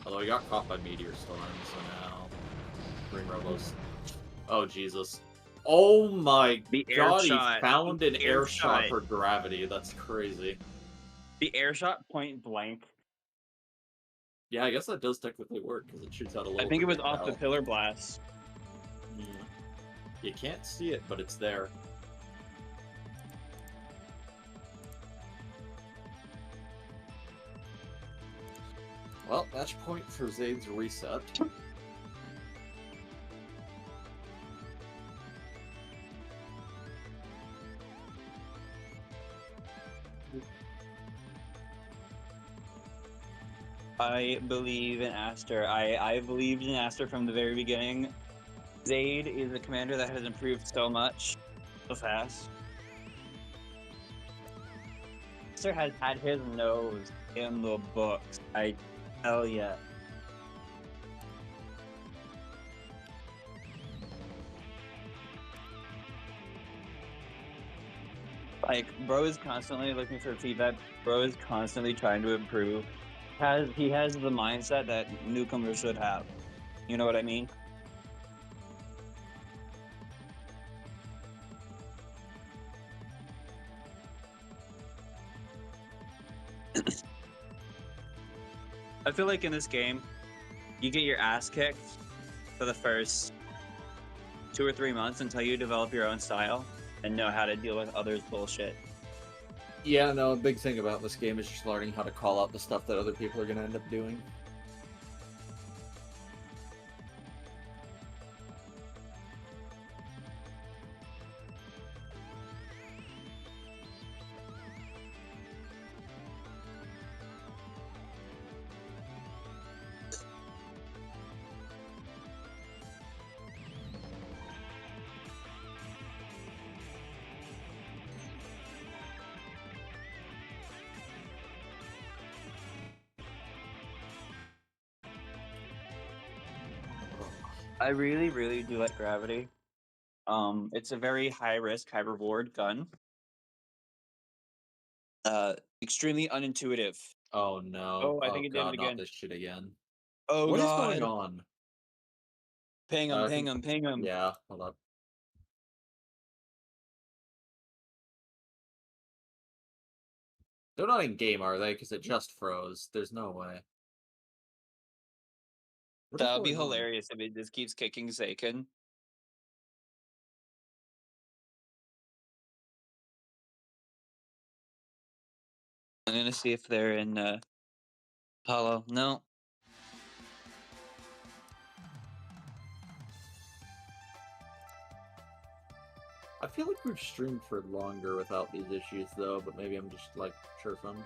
Although he got caught by Meteor Storm, so now Green Robo's... Oh, Jesus. Oh my god, he found an air shot for gravity. That's crazy. The air shot point blank. Yeah, I guess that does technically work, because it shoots out a little I think it was off the projectile. Pillar Blast. Yeah. You can't see it, but it's there. Well, match point for Zaid's reset. I believe in Aster. I believed in Aster from the very beginning. Zaid is a commander that has improved so much, so fast. Aster has had his nose in the books. I tell ya. Like, bro is constantly looking for feedback. Bro is constantly trying to improve. He has the mindset that newcomers should have. You know what I mean? I feel like in this game, you get your ass kicked for the first 2 or 3 months until you develop your own style and know how to deal with others' bullshit. Yeah, no, a big thing about this game is just learning how to call out the stuff that other people are going to end up doing. I really, really do like Gravity. It's a very high risk, high reward gun. Extremely unintuitive. Oh no. Oh, I think it did god, it again. not this shit again. Oh What is god. going on? Ping him, ping him, ping him. Yeah, hold up. They're not in game, are they? Because it just froze. There's no way. What is That would be going on? hilarious if it just keeps kicking Zaken. I'm gonna see if they're in Hollow. No. I feel like we've streamed for longer without these issues, though, but maybe I'm just, like, chirping.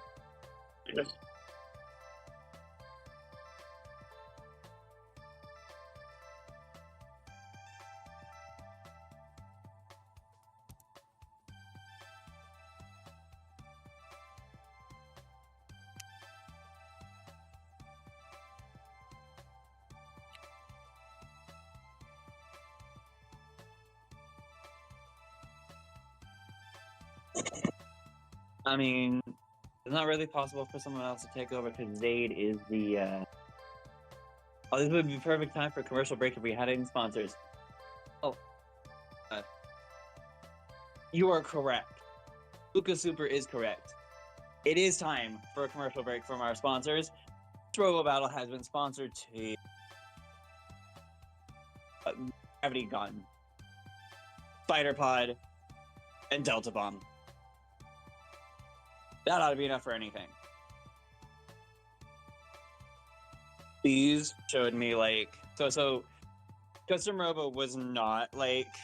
I mean, it's not really possible for someone else to take over because Zaid is the. Oh, this would be perfect time for a commercial break if we had any sponsors. Oh. You are correct. Luca Super is correct. It is time for a commercial break from our sponsors. Robo Battle has been sponsored to Gravity Gun, Spider Pod, and Delta Bomb. That ought to be enough for anything. These showed me like so Custom Robo was not like.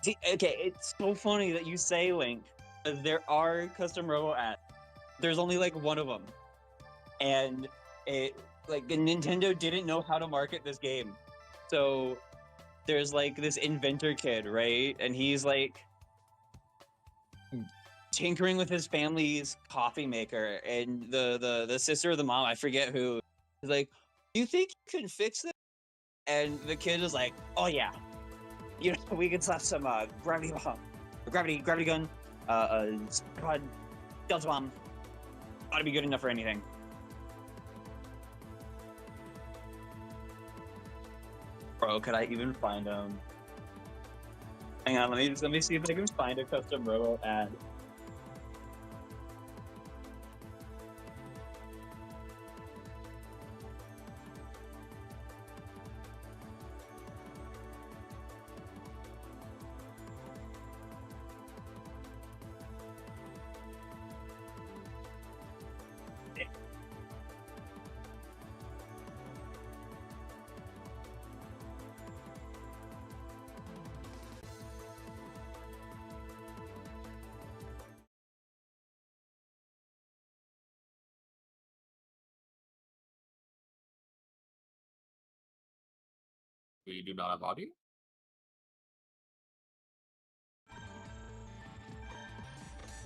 See, okay, it's so funny that you say Link. There are Custom Robo ads. There's only like one of them, and it like Nintendo didn't know how to market this game. So there's like this inventor kid, right? And he's like tinkering with his family's coffee maker, and the sister of the mom, I forget who, is like, "Do you think you can fix this?" And the kid is like, "Oh yeah, you know, we can slap some gravity gun, squad, delta bomb. Ought to be good enough for anything." Bro, could I even find him? Hang on, let me see if I can find a Custom Robo ad. We do not have audio.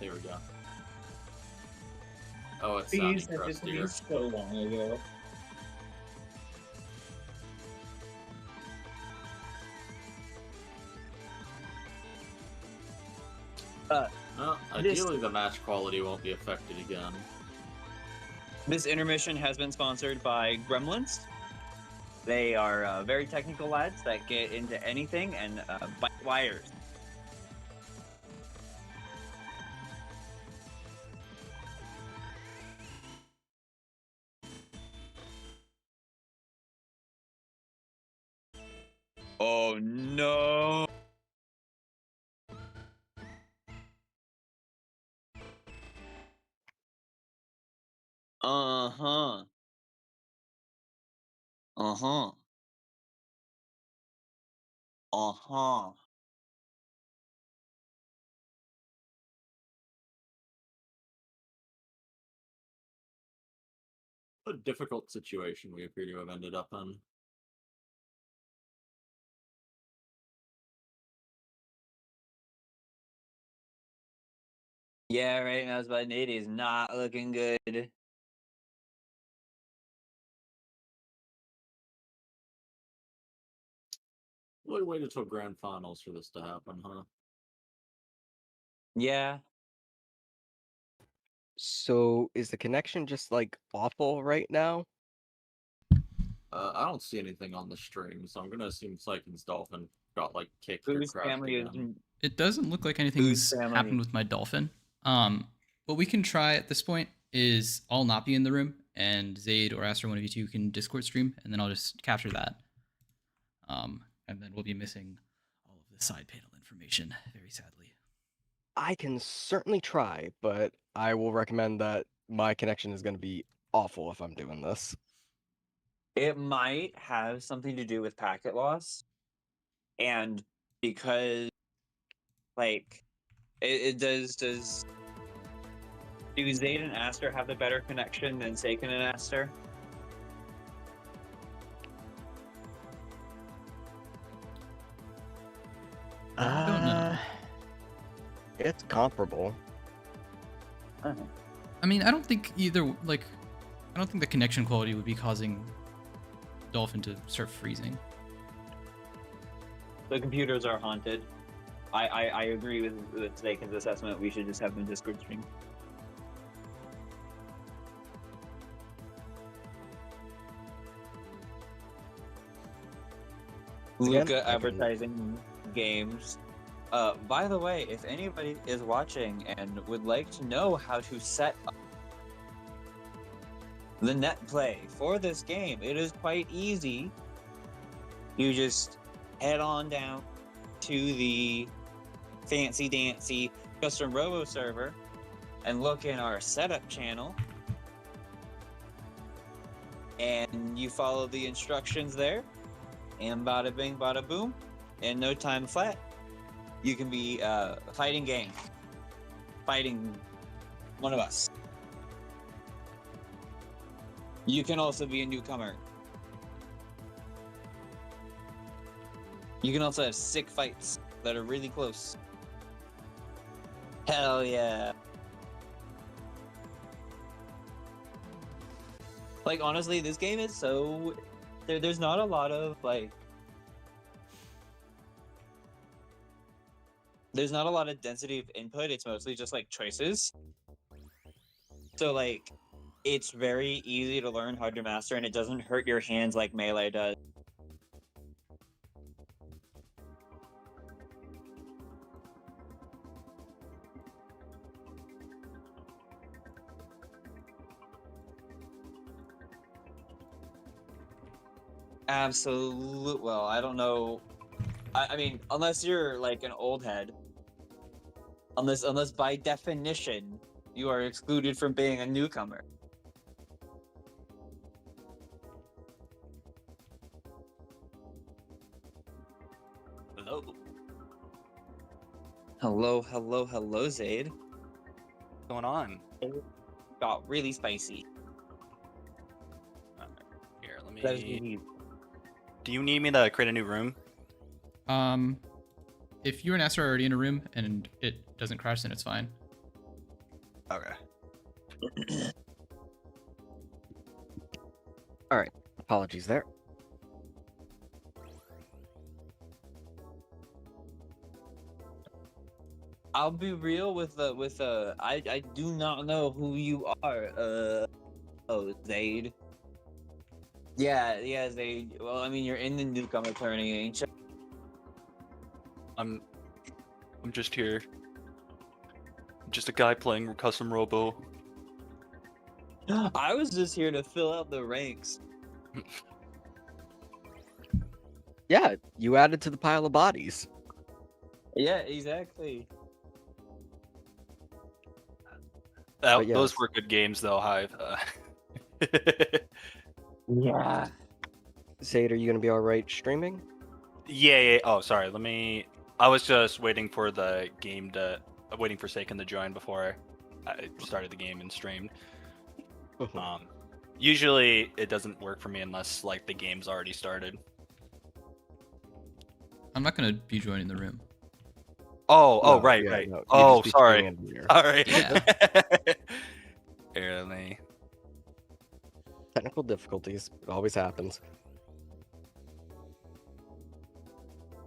There we go. Oh, it's sounding crustier. So long ago. Well, ideally the match quality won't be affected again. This intermission has been sponsored by Gremlins. They are very technical lads that get into anything and bite wires. Oh no! Uh-huh. Uh-huh. Uh-huh. A difficult situation we appear to have ended up in. Yeah, right now it's about 80 is not looking good. Really waited till grand finals for this to happen, huh? Yeah. So is the connection just like awful right now? I don't see anything on the stream, so I'm gonna assume Sykin's Dolphin got like kicked or Whose crashed family is again. It doesn't look like Whose anything's family? happened with my dolphin. What we can try at this point is I'll not be in the room, and Zaid or Aster, one of you two, can Discord stream, and then I'll just capture that. And then we'll be missing all of the side panel information, very sadly. I can certainly try, but I will recommend that my connection is going to be awful if I'm doing this. It might have something to do with packet loss. And because, like, it does do Zaid and Aster have the better connection than Saken and Aster? I don't know. It's comparable. I mean, I don't think either, like, I don't think the connection quality would be causing Dolphin to start freezing. The computers are haunted. I agree with Saken's assessment. We should just have them Discord stream. Luca advertising games. By the way, if anybody is watching and would like to know how to set up the net play for this game, it is quite easy. You just head on down to the fancy dancy custom Robo server, and look in our setup channel, and you follow the instructions there, and bada bing, bada boom, in no time flat, you can be fighting gang, fighting one of us. You can also be a newcomer. You can also have sick fights that are really close. Hell yeah. Like, honestly, this game is so... There's not a lot of, like... There's not a lot of density of input. It's mostly just, like, choices. So, like, it's very easy to learn how to master, and it doesn't hurt your hands like Melee does. Absolute. Well, I don't know. I mean, unless you're like an old head, unless by definition you are excluded from being a newcomer. Hello. Hello, Zaid. What's going on? It got really spicy. Here, let That was me. really- Do you need me to create a new room? If you and Aster are already in a room and it doesn't crash, then it's fine. Okay. All right. Apologies there. I'll be real with I do not know who you are. Zaid. Yeah, Zaid. Well, I mean, you're in the newcomer tourney, ain't you? I'm just here. I'm just a guy playing custom Robo. I was just here to fill out the ranks. Yeah, you added to the pile of bodies. Yeah, exactly. But Those yes. were good games, though, Hive. Yeah. Zaid, are you gonna be all right streaming? Yeah. Oh, sorry. I was just waiting for the game waiting for Saken to join before I started the game and streamed. Usually it doesn't work for me unless like the game's already started. I'm not gonna be joining the room. Oh, No, right. yeah, no, you'd Oh, just be sorry. streaming in here. All right. Yeah. Here, let me. Technical difficulties. It always happens.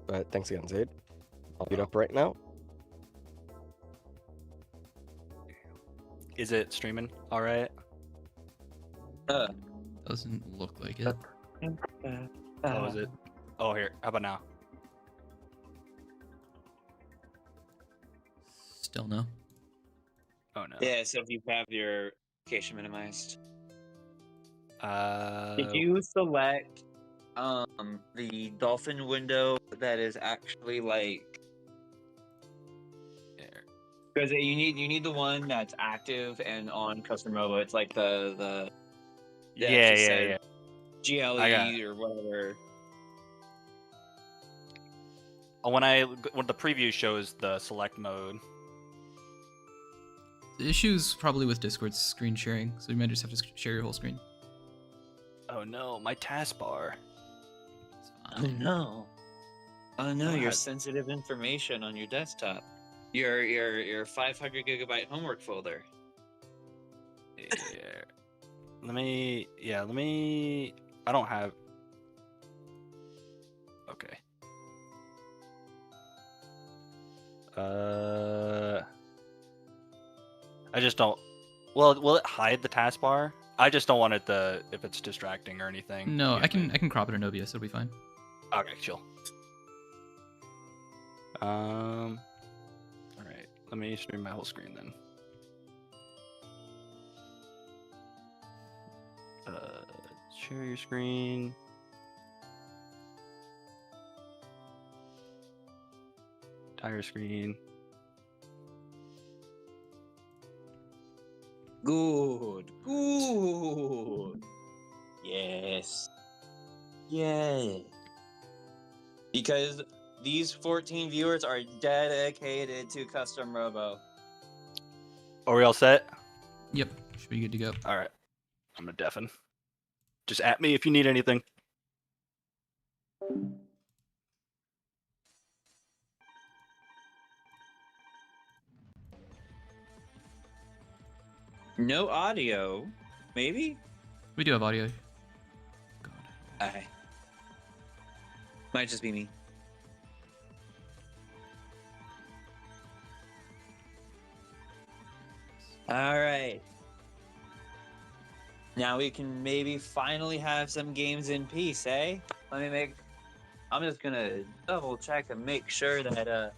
But thanks again, Zaid. I'll beat up right now. Is it streaming? All right. Doesn't look like it. Oh, is it? Oh, here. How about now? Still no. Oh no. Yeah, so if you have your location minimized. Uh. Did you select the dolphin window that is actually like, Here. because you need the one that's active and on custom Robo. It's like the Yeah. actually said GLE I got it. or whatever. When the preview shows the select mode. The issue's probably with Discord's screen sharing, so you might just have to share your whole screen. Oh no, my taskbar. It's Oh fine. no! Oh no! Your What? sensitive information on your desktop. Your 500 gigabyte homework folder. Yeah. Let me. I don't have. Okay. I just don't. Well, will it hide the taskbar? I just don't want it to if it's distracting or anything. No, Yeah, I can crop it in OBS. It'll be fine. Okay, chill. All right. Let me stream my whole screen then. Share your screen. Entire screen. Good. Good. Yes. Yay. Because these 14 viewers are dedicated to custom Robo. Are we all set? Yep, should be good to go. All right. I'm gonna deafen. Just at me if you need anything. No audio. Maybe? We do have audio. God. Okay. Might just be me. Alright. Now we can maybe finally have some games in peace, eh? I'm just gonna double check and make sure that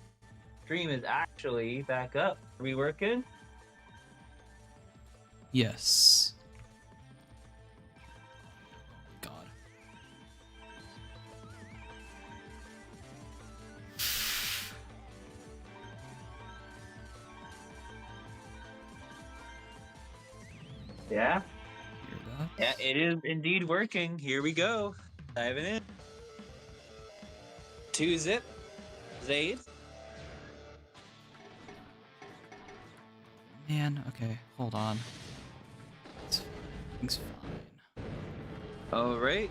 stream is actually back up. Are we working? Yes. God. Yeah? Hear that? Yeah, it is indeed working. Here we go. Diving in. 2-zip. Zaid. Man, okay, hold on. Everything's fine. Alright.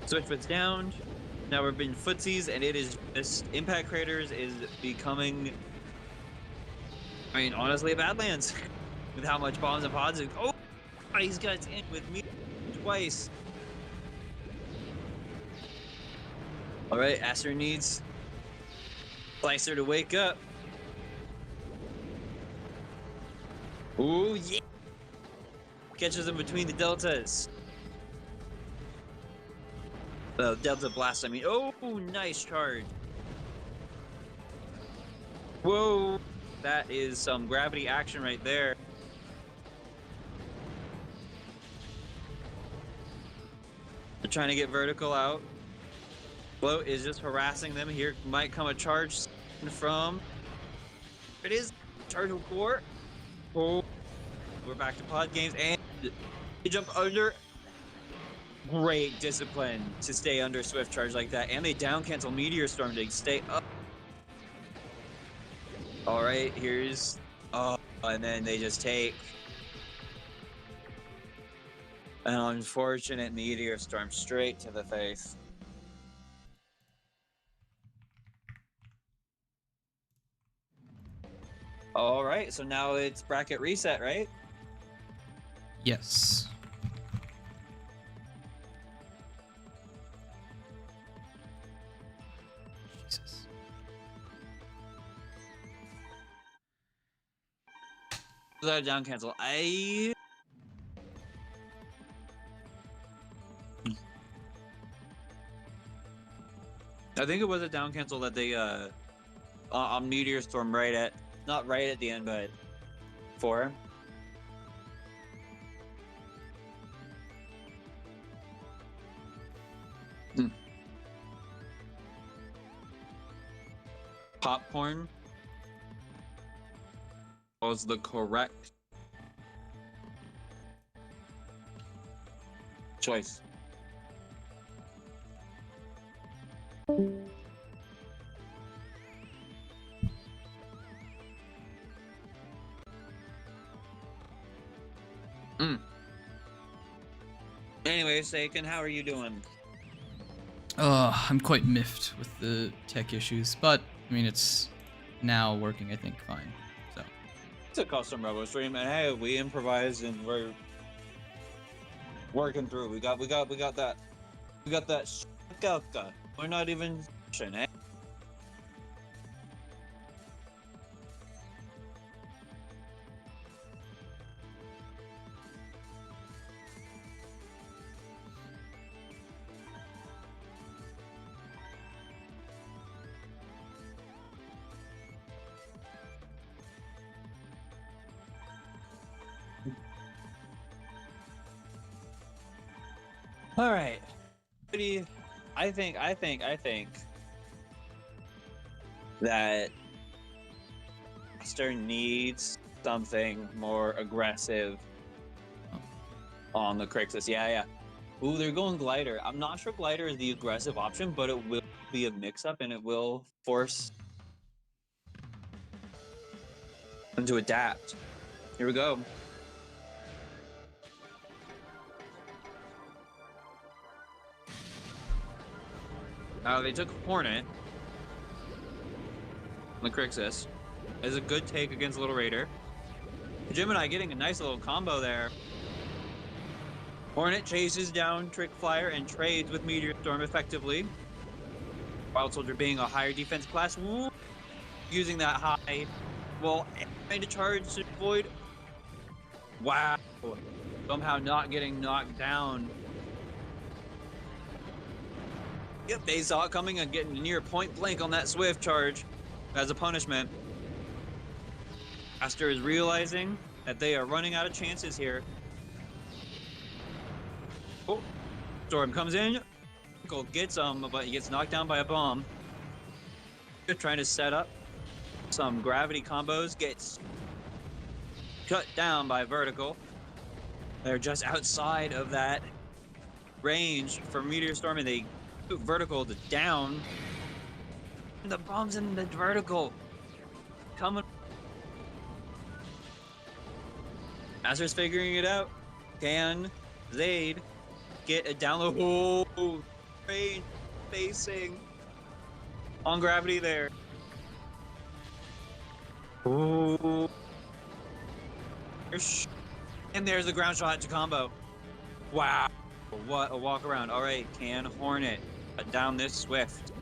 Switch foot's down. Now we're in footsies, and it is this Impact Craters is becoming, I mean, honestly, a Badlands. With how much bombs and pods. Oh, he's got in with me twice. Alright, Aster needs Slicer to wake up. Ooh, yeah! Catches him between the deltas. Delta blast, I mean. Oh, nice charge. Whoa! That is some gravity action right there. They're trying to get vertical out. Float is just harassing them. Here might come a charge from. It is charge of core. Oh, we're back to pod games, and they jump under. Great discipline to stay under swift charge like that, and they down cancel meteor storm to stay up. All right, here's and then they just take an unfortunate meteor storm straight to the face. All right, so now it's bracket reset, right? Yes. Jesus. Without a down cancel, I think it was a down cancel that they on meteor storm right at, not right at the end, but 4. Popcorn was the correct choice. Anyway, Saken, how are you doing? I'm quite miffed with the tech issues, but I mean it's now working, I think, fine. So It's a custom Robo stream, and hey, we improvised and we're working through. We got that. We got that. We're not even eh? All right. I think that Aster needs something more aggressive on the Crixus. Yeah. Ooh, they're going Glider. I'm not sure Glider is the aggressive option, but it will be a mix-up and it will force them to adapt. Here we go. They took Hornet. The Crixus is a good take against Little Raider. Gemini getting a nice little combo there. Hornet chases down Trick Flyer and trades with Meteor Storm effectively. Wild Soldier being a higher defense class, using that high, well, trying to charge to Void. Wow, somehow not getting knocked down. Yep, they saw it coming and getting near point blank on that Swift charge as a punishment. Aster is realizing that they are running out of chances here. Oh, Storm comes in, gets him, but he gets knocked down by a bomb. They're trying to set up some gravity combos, gets cut down by Vertical. They're just outside of that range for Meteor Storm, and they put Vertical to down. And the bomb's in the Vertical. Coming. Aster's figuring it out. Can Zaid get a down the hole range facing on gravity there? Ooh. And there's the ground shot to combo. Wow. What a walk around. All right, can Hornet down this Swift.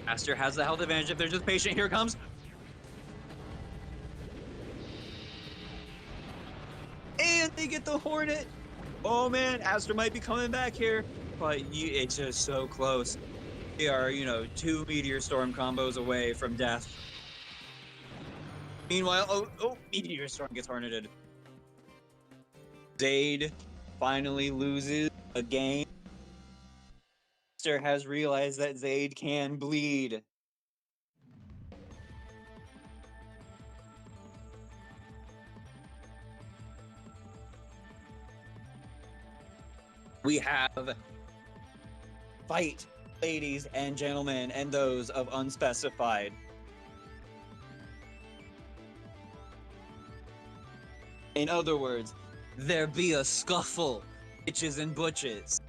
Aster has the health advantage if they're just patient. Here it comes. And they get the Hornet. Oh man, Aster might be coming back here, but it's just so close. They are, 2 Meteor Storm combos away from death. Meanwhile, Meteor Storm gets Horneted. Zaid finally loses a game. Aster has realized that Zaid can bleed. We have fight, ladies and gentlemen, and those of unspecified. In other words, there be a scuffle, bitches and butches.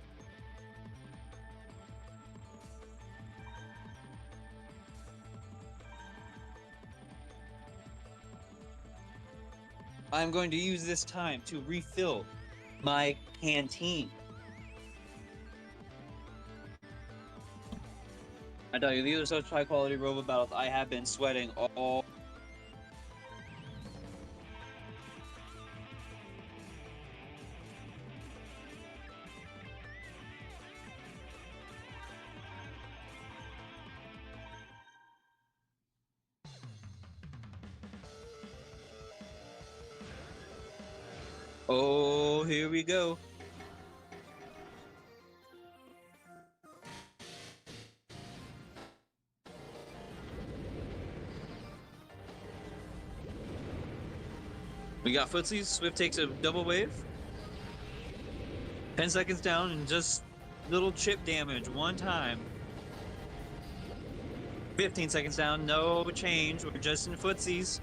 I'm going to use this time to refill my canteen. I tell you, these are such high quality Robo battles. I have been sweating all. Oh, here we go. We got footsies. Swift takes a double wave. 10 seconds down and just little chip damage one time. 15 seconds down, no change. We're just in footsies.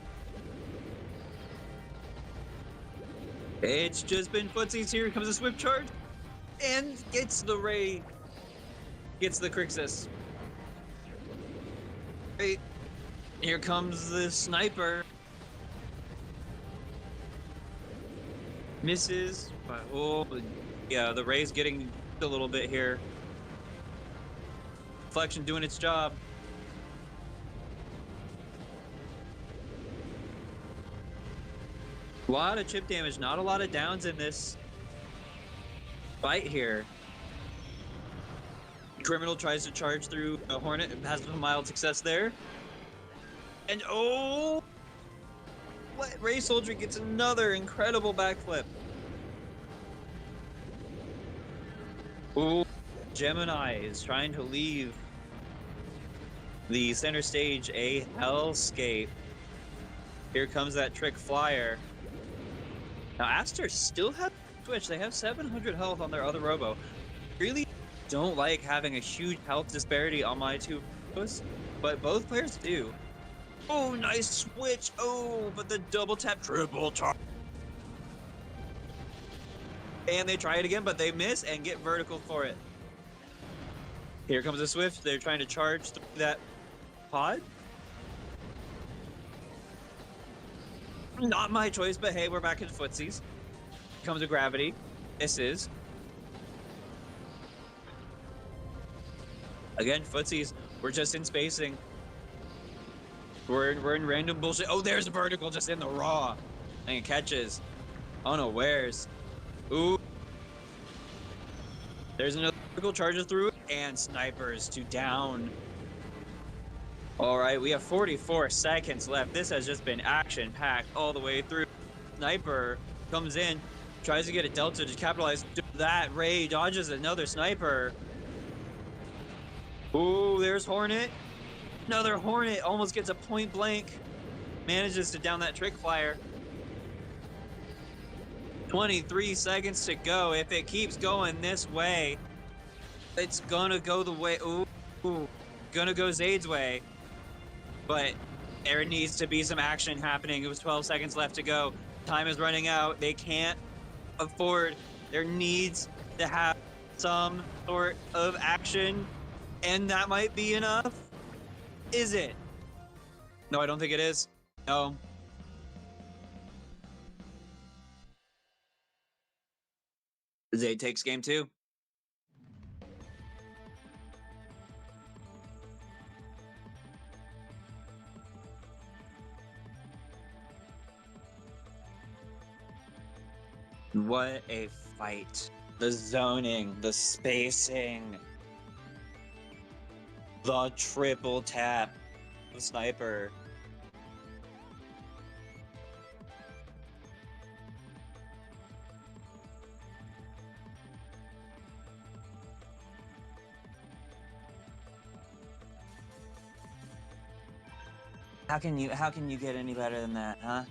It's just been footsies. Here comes a Swift charge. And gets the Ray. Gets the Crixus. Great. Here comes the Sniper. Misses, but yeah, the Ray's getting a little bit here. Deflection doing its job. A lot of chip damage, not a lot of downs in this fight here. Criminal tries to charge through a Hornet, has a mild success there. And Ray Soldier gets another incredible backflip. Ooh, Gemini is trying to leave The center stage, a hellscape. Here comes that trick flyer. Now Aster still have switch. They have 700 health on their other Robo. Really don't like having a huge health disparity on my two Robos, but both players do. Oh, nice switch. Oh, but the double tap, triple tap. And they try it again, but they miss and get vertical for it. Here comes a Swift. They're trying to charge through that pod. Not my choice, but hey, we're back into footsies. Comes a gravity. Misses. Again, footsies. We're just in spacing. We're in random bullshit. Oh, there's a vertical just in the raw. And it catches. Unawares. Ooh. There's another vertical charges through it, and snipers to down. All right, we have 44 seconds left. This has just been action-packed all the way through. Sniper comes in, tries to get a delta to capitalize that. Ray dodges another sniper. Ooh, there's Hornet. Another Hornet almost gets a point blank. Manages to down that trick flyer. 23 seconds to go. If it keeps going this way, it's gonna go the way. Ooh, gonna go Zaid's way. But there needs to be some action happening. It was 12 seconds left to go. Time is running out. They can't afford. There needs to have some sort of action. And that might be enough. Is it? No, I don't think it is. No. Zaid takes game 2. What a fight. The zoning, the spacing, the triple tap, the sniper. How can you get any better than that, huh?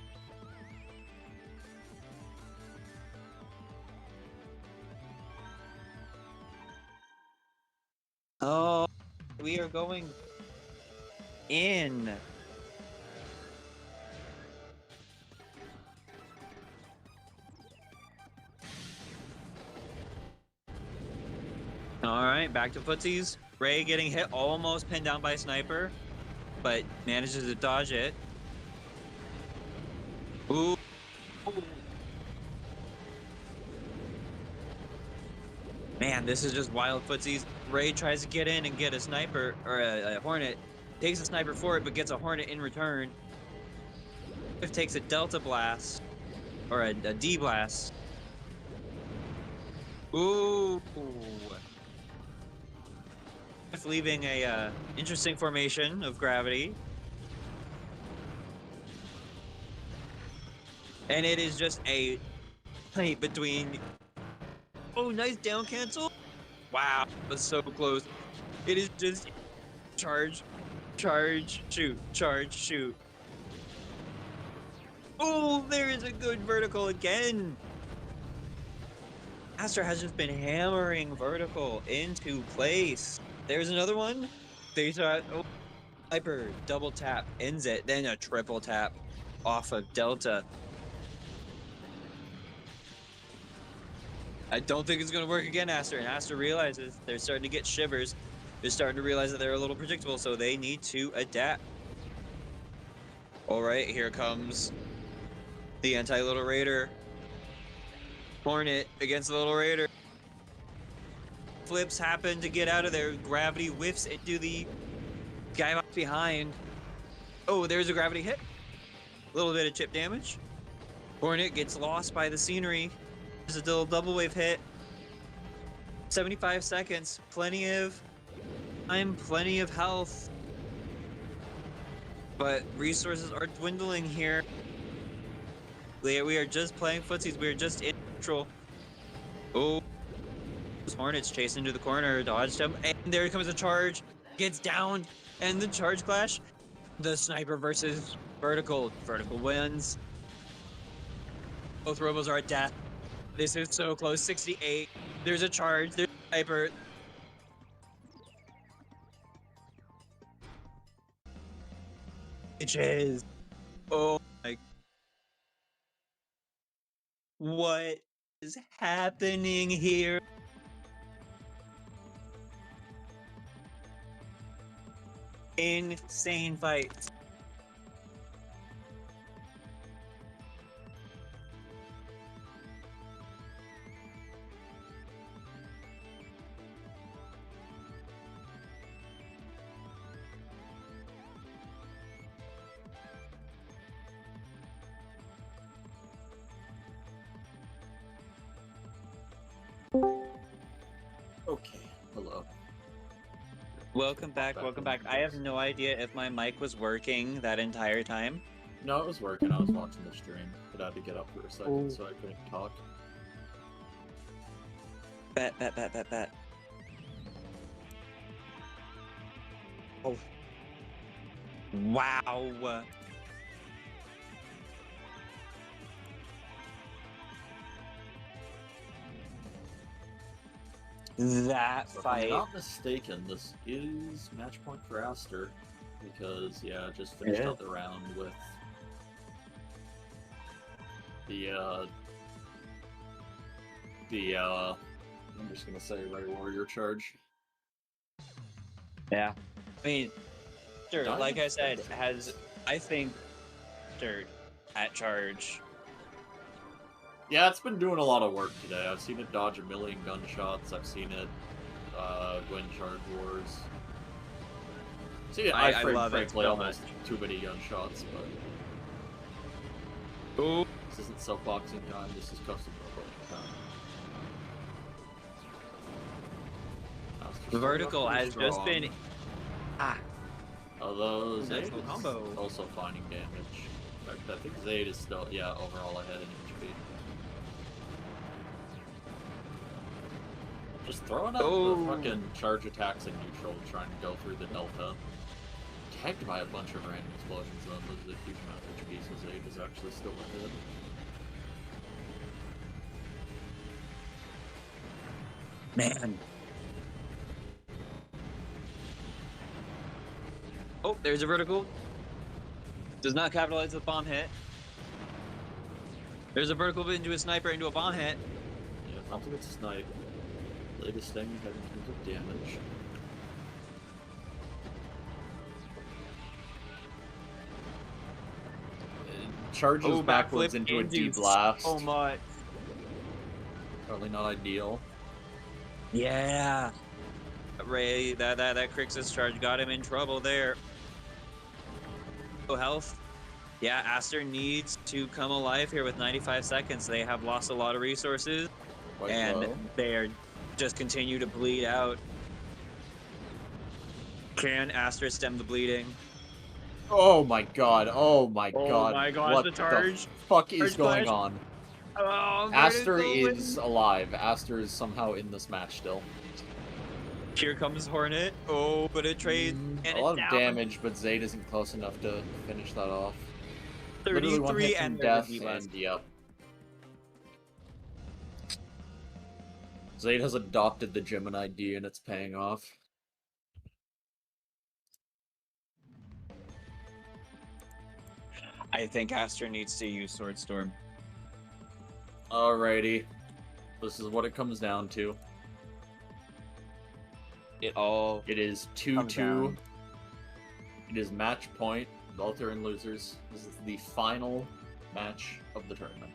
Oh, we are going in. All right, back to footsies. Ray getting hit, almost pinned down by a sniper, but manages to dodge it. Ooh. Man, this is just wild footsies. Ray tries to get in and get a sniper, or a Hornet. Takes a sniper for it, but gets a Hornet in return. If takes a Delta Blast, or a D Blast. Ooh. Leaving a interesting formation of gravity. And it is just a fight between... Oh, nice down cancel. Wow, that's so close. It is just charge, charge, shoot, charge, shoot. Oh, there is a good vertical again. Aster has just been hammering vertical into place. There's another one. They thought, oh, sniper, double tap, ends it. Then a triple tap off of Delta. I don't think it's going to work again, Aster. And Aster realizes they're starting to get shivers. They're starting to realize that they're a little predictable, so they need to adapt. All right, here comes the anti-Little Raider. Hornet against the Little Raider. Flips happen to get out of there. Gravity whiffs into the guy behind. Oh, there's a gravity hit. A little bit of chip damage. Hornet gets lost by the scenery. There's a little double wave hit. 75 seconds. Plenty of time, plenty of health. But resources are dwindling here. We are just playing footsies. We are just in neutral. Oh. Hornets chasing into the corner. Dodged him. And there comes a charge. Gets down. And the charge clash, the sniper versus vertical. Vertical wins. Both robos are at death. This is so close. 68. There's a charge. There's a sniper. Bitches. Oh my. What is happening here? Insane fight. Okay, hello. Welcome back, welcome back. I have no idea if my mic was working that entire time. No, it was working. I was watching the stream, but I had to get up for a second, so I couldn't talk. Bet. Oh. Wow. That So if fight. I'm not mistaken, this is match point for Aster, because yeah, just finished out the round with the I'm just gonna say Ray Warrior charge. Yeah. I mean, sure, Diamond like I said, Fist. has, I think, third at charge. Yeah, it's been doing a lot of work today. I've seen it dodge a million gunshots. I've seen it win charge wars. See, I love it frankly so almost too many gunshots, but Ooh. this isn't self-boxing time. This is custom Robo time. Aster's Vertical still has just strong. been. Although Nice Zaid little is combo. also finding damage. In fact, I think Zaid is still, yeah, overall ahead in HP. Just throwing out the fucking charge attacks in neutral, trying to go through the delta. Tagged by a bunch of random explosions, though, loses a huge amount of HP, so Zaid is actually still ahead. Man. Oh, there's a vertical. Does not capitalize the bomb hit. There's a vertical into a sniper into a bomb hit. Yeah, not to get to snipe. Latest thing we had in terms of damage. Charges backwards backflip into a deep into blast. so much. Probably not ideal. Yeah. Ray, that Crixus charge got him in trouble there. Oh, health. Yeah, Aster needs to come alive here with 95 seconds. They have lost a lot of resources, Quite and low. they are just continue to bleed out. Can Aster stem the bleeding? Oh my god, oh my Oh god. my god, what the charge. fuck is Charge going flash. on? Oh, Aster vertical is alive. Aster is somehow in this match still. Here comes Hornet. Oh, but it trades. And A lot of it's down. damage, but Zaid isn't close enough to finish that off. Literally one 33 hit from and death, there's a debuff. and yep. Zaid has adopted the Gemini D and it's paying off. I think Aster needs to use Sword Storm. Alrighty. This is what it comes down to. It all. It is Comes 2-2. down. It is match point. Both are in losers. This is the final match of the tournament.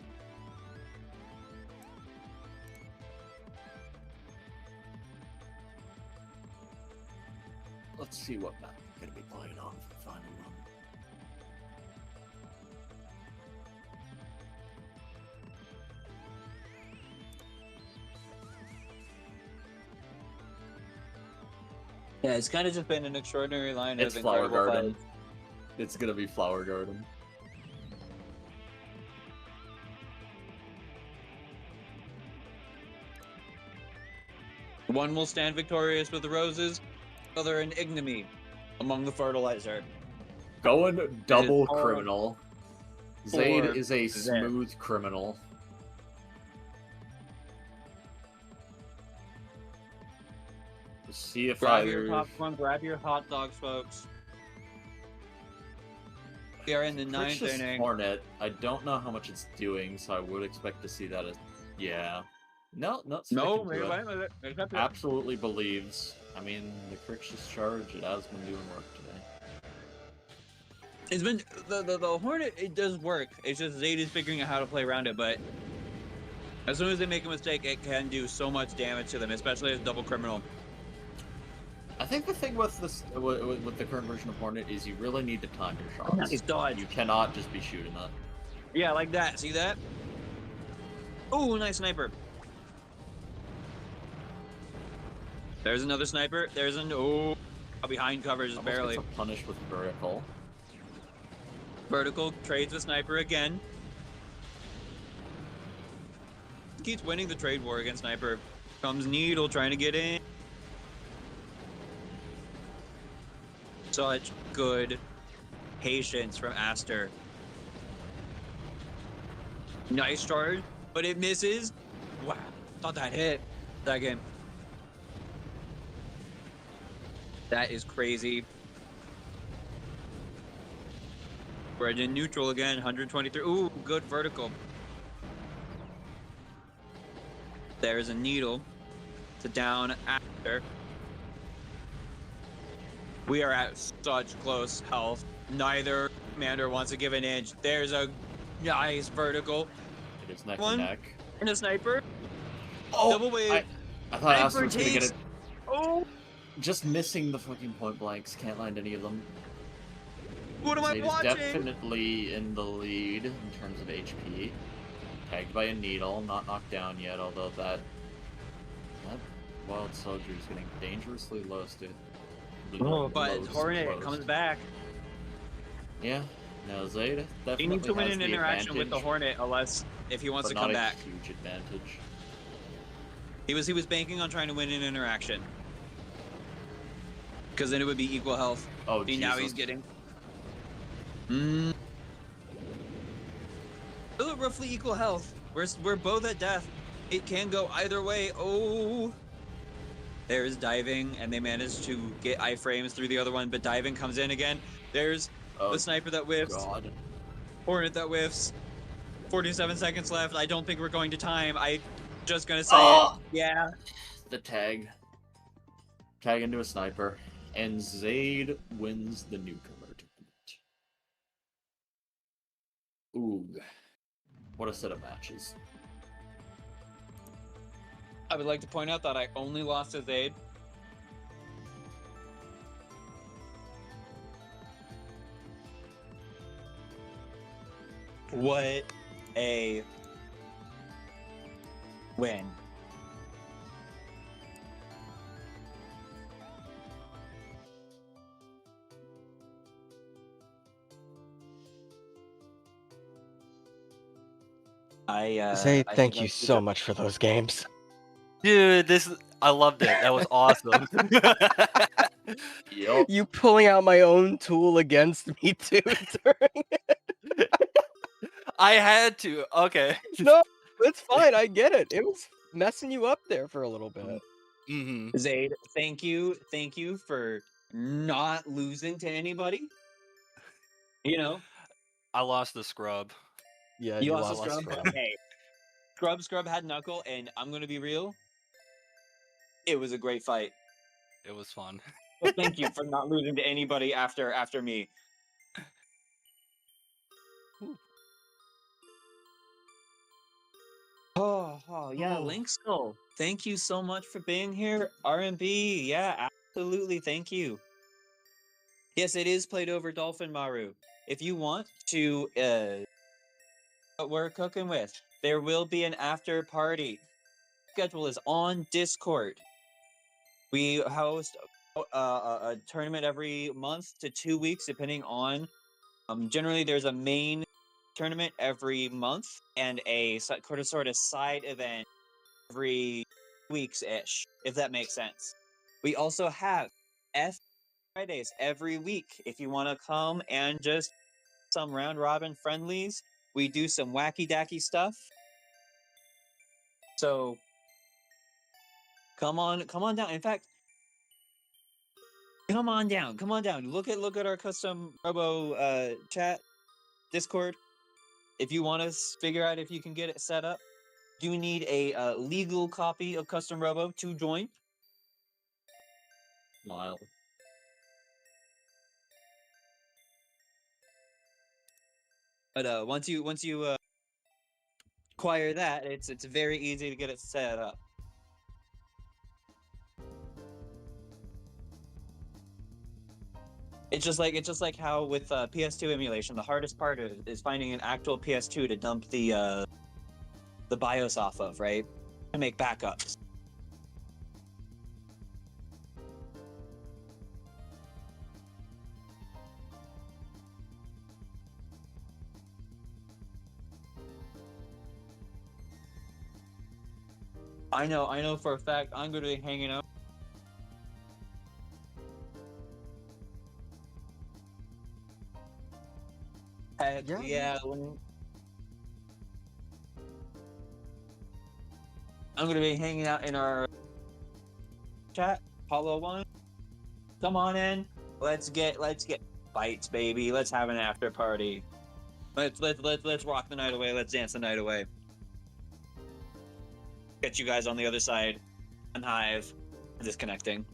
Let's see what map we're going to be playing on for the final one. Yeah, it's kind of just been an extraordinary line It's of Flower incredible Garden. fights. It's going to be Flower Garden. One will stand victorious with the roses, other in ignominy. among the fertilizer. Going double all criminal. Zaid for is a them. smooth criminal. Let's see if Grab either... your popcorn, grab your hot dogs, folks. We are in the ninth Frictious inning. Hornet, I don't know how much it's doing, so I would expect to see that as... Yeah. No, not sticking No, to wait it. a minute. Accept it. Absolutely believes. I mean, the Frictious Charge, it has been doing work today. It's been the Hornet. It does work. It's just Zaid is figuring out how to play around it. But as soon as they make a mistake, it can do so much damage to them, especially as double criminal. I think the thing with this, with the current version of Hornet is you really need to time your shots. Nice dodge. You cannot just be shooting that. Yeah, like that. See that? Oh, nice sniper. There's another sniper. There's an behind cover just Almost barely. gets a punish with vertical. Vertical trades with sniper again. Keeps winning the trade war against sniper. Comes Needle trying to get in. Such good patience from Aster. Nice charge, but it misses. Wow, thought that hit that game. That is crazy. We're in neutral again, 123. Ooh, good vertical. There's a needle to down Aster. We are at such close health. Neither commander wants to give an inch. There's a nice vertical. It is neck One. and neck. And a sniper. Oh, Double wave. I thought Sniper Aster was gonna get takes- it. Oh, Just missing the fucking point blanks. Can't land any of them. what am I Zaid is watching? definitely in the lead in terms of HP. Tagged by a needle, not knocked down yet, although that wild soldier is getting dangerously close to. Oh, but close, Hornet close. comes back. Yeah, no, Zaid definitely He needs to win has an the interaction with the advantage, Hornet, unless if he wants but to not come a back. huge advantage. He was banking on trying to win an interaction. Because then it would be equal health. Oh, See, now Jesus. he's getting. Oh, roughly equal health. We're both at death. It can go either way. Oh. There's diving, and they managed to get iframes through the other one, but diving comes in again. There's Oh, the sniper that whiffs. God. Hornet that whiffs. 47 seconds left. I don't think we're going to time. I just gonna say Oh! it. Yeah. The tag. Tag into a sniper. And Zaid wins the Newcomer tournament. Ooh. What a set of matches. I would like to point out that I only lost to Zaid. What a win. Say I thank think you so much for those games. Dude, I loved it. That was awesome. Yup. You pulling out my own tool against me too during I had to. Okay. No, it's fine, I get it. It was messing you up there for a little bit. Mm-hmm. Zaid, thank you for not losing to anybody. You know, I lost the scrub. Yeah, you you lost lost to Scrub. Scrub. Hey, Scrub had Knuckle, and I'm gonna be real. It was a great fight. It was fun. But thank you for not losing to anybody after me. Oh yeah, Oh. Link Skull. Thank you so much for being here. R&B, yeah, absolutely. Thank you. Yes, it is played over Dolphin Maru. If you want to, what we're cooking with, there will be an after party. Schedule is on Discord. We host a tournament every month to 2 weeks, depending on. Generally, there's a main tournament every month and a sort of side event every weeks ish, if that makes sense. We also have Fridays every week. If you want to come and just some round robin friendlies, we do some wacky dacky stuff. So come on down. In fact, come on down. Look at our custom Robo chat Discord. If you want to figure out if you can get it set up, do you need a legal copy of custom Robo to join? Smile. But once you acquire that, it's very easy to get it set up. It's just like how with PS2 emulation, the hardest part is finding an actual PS2 to dump the BIOS off of, right? To make backups. I know for a fact I'm going to be hanging out. Yeah. I'm going to be hanging out in our chat, Hollow One. Come on in. Let's get bites, baby. Let's have an after party. Let's rock the night away. Let's dance the night away. Get you guys on the other side. I'm Hive. Disconnecting.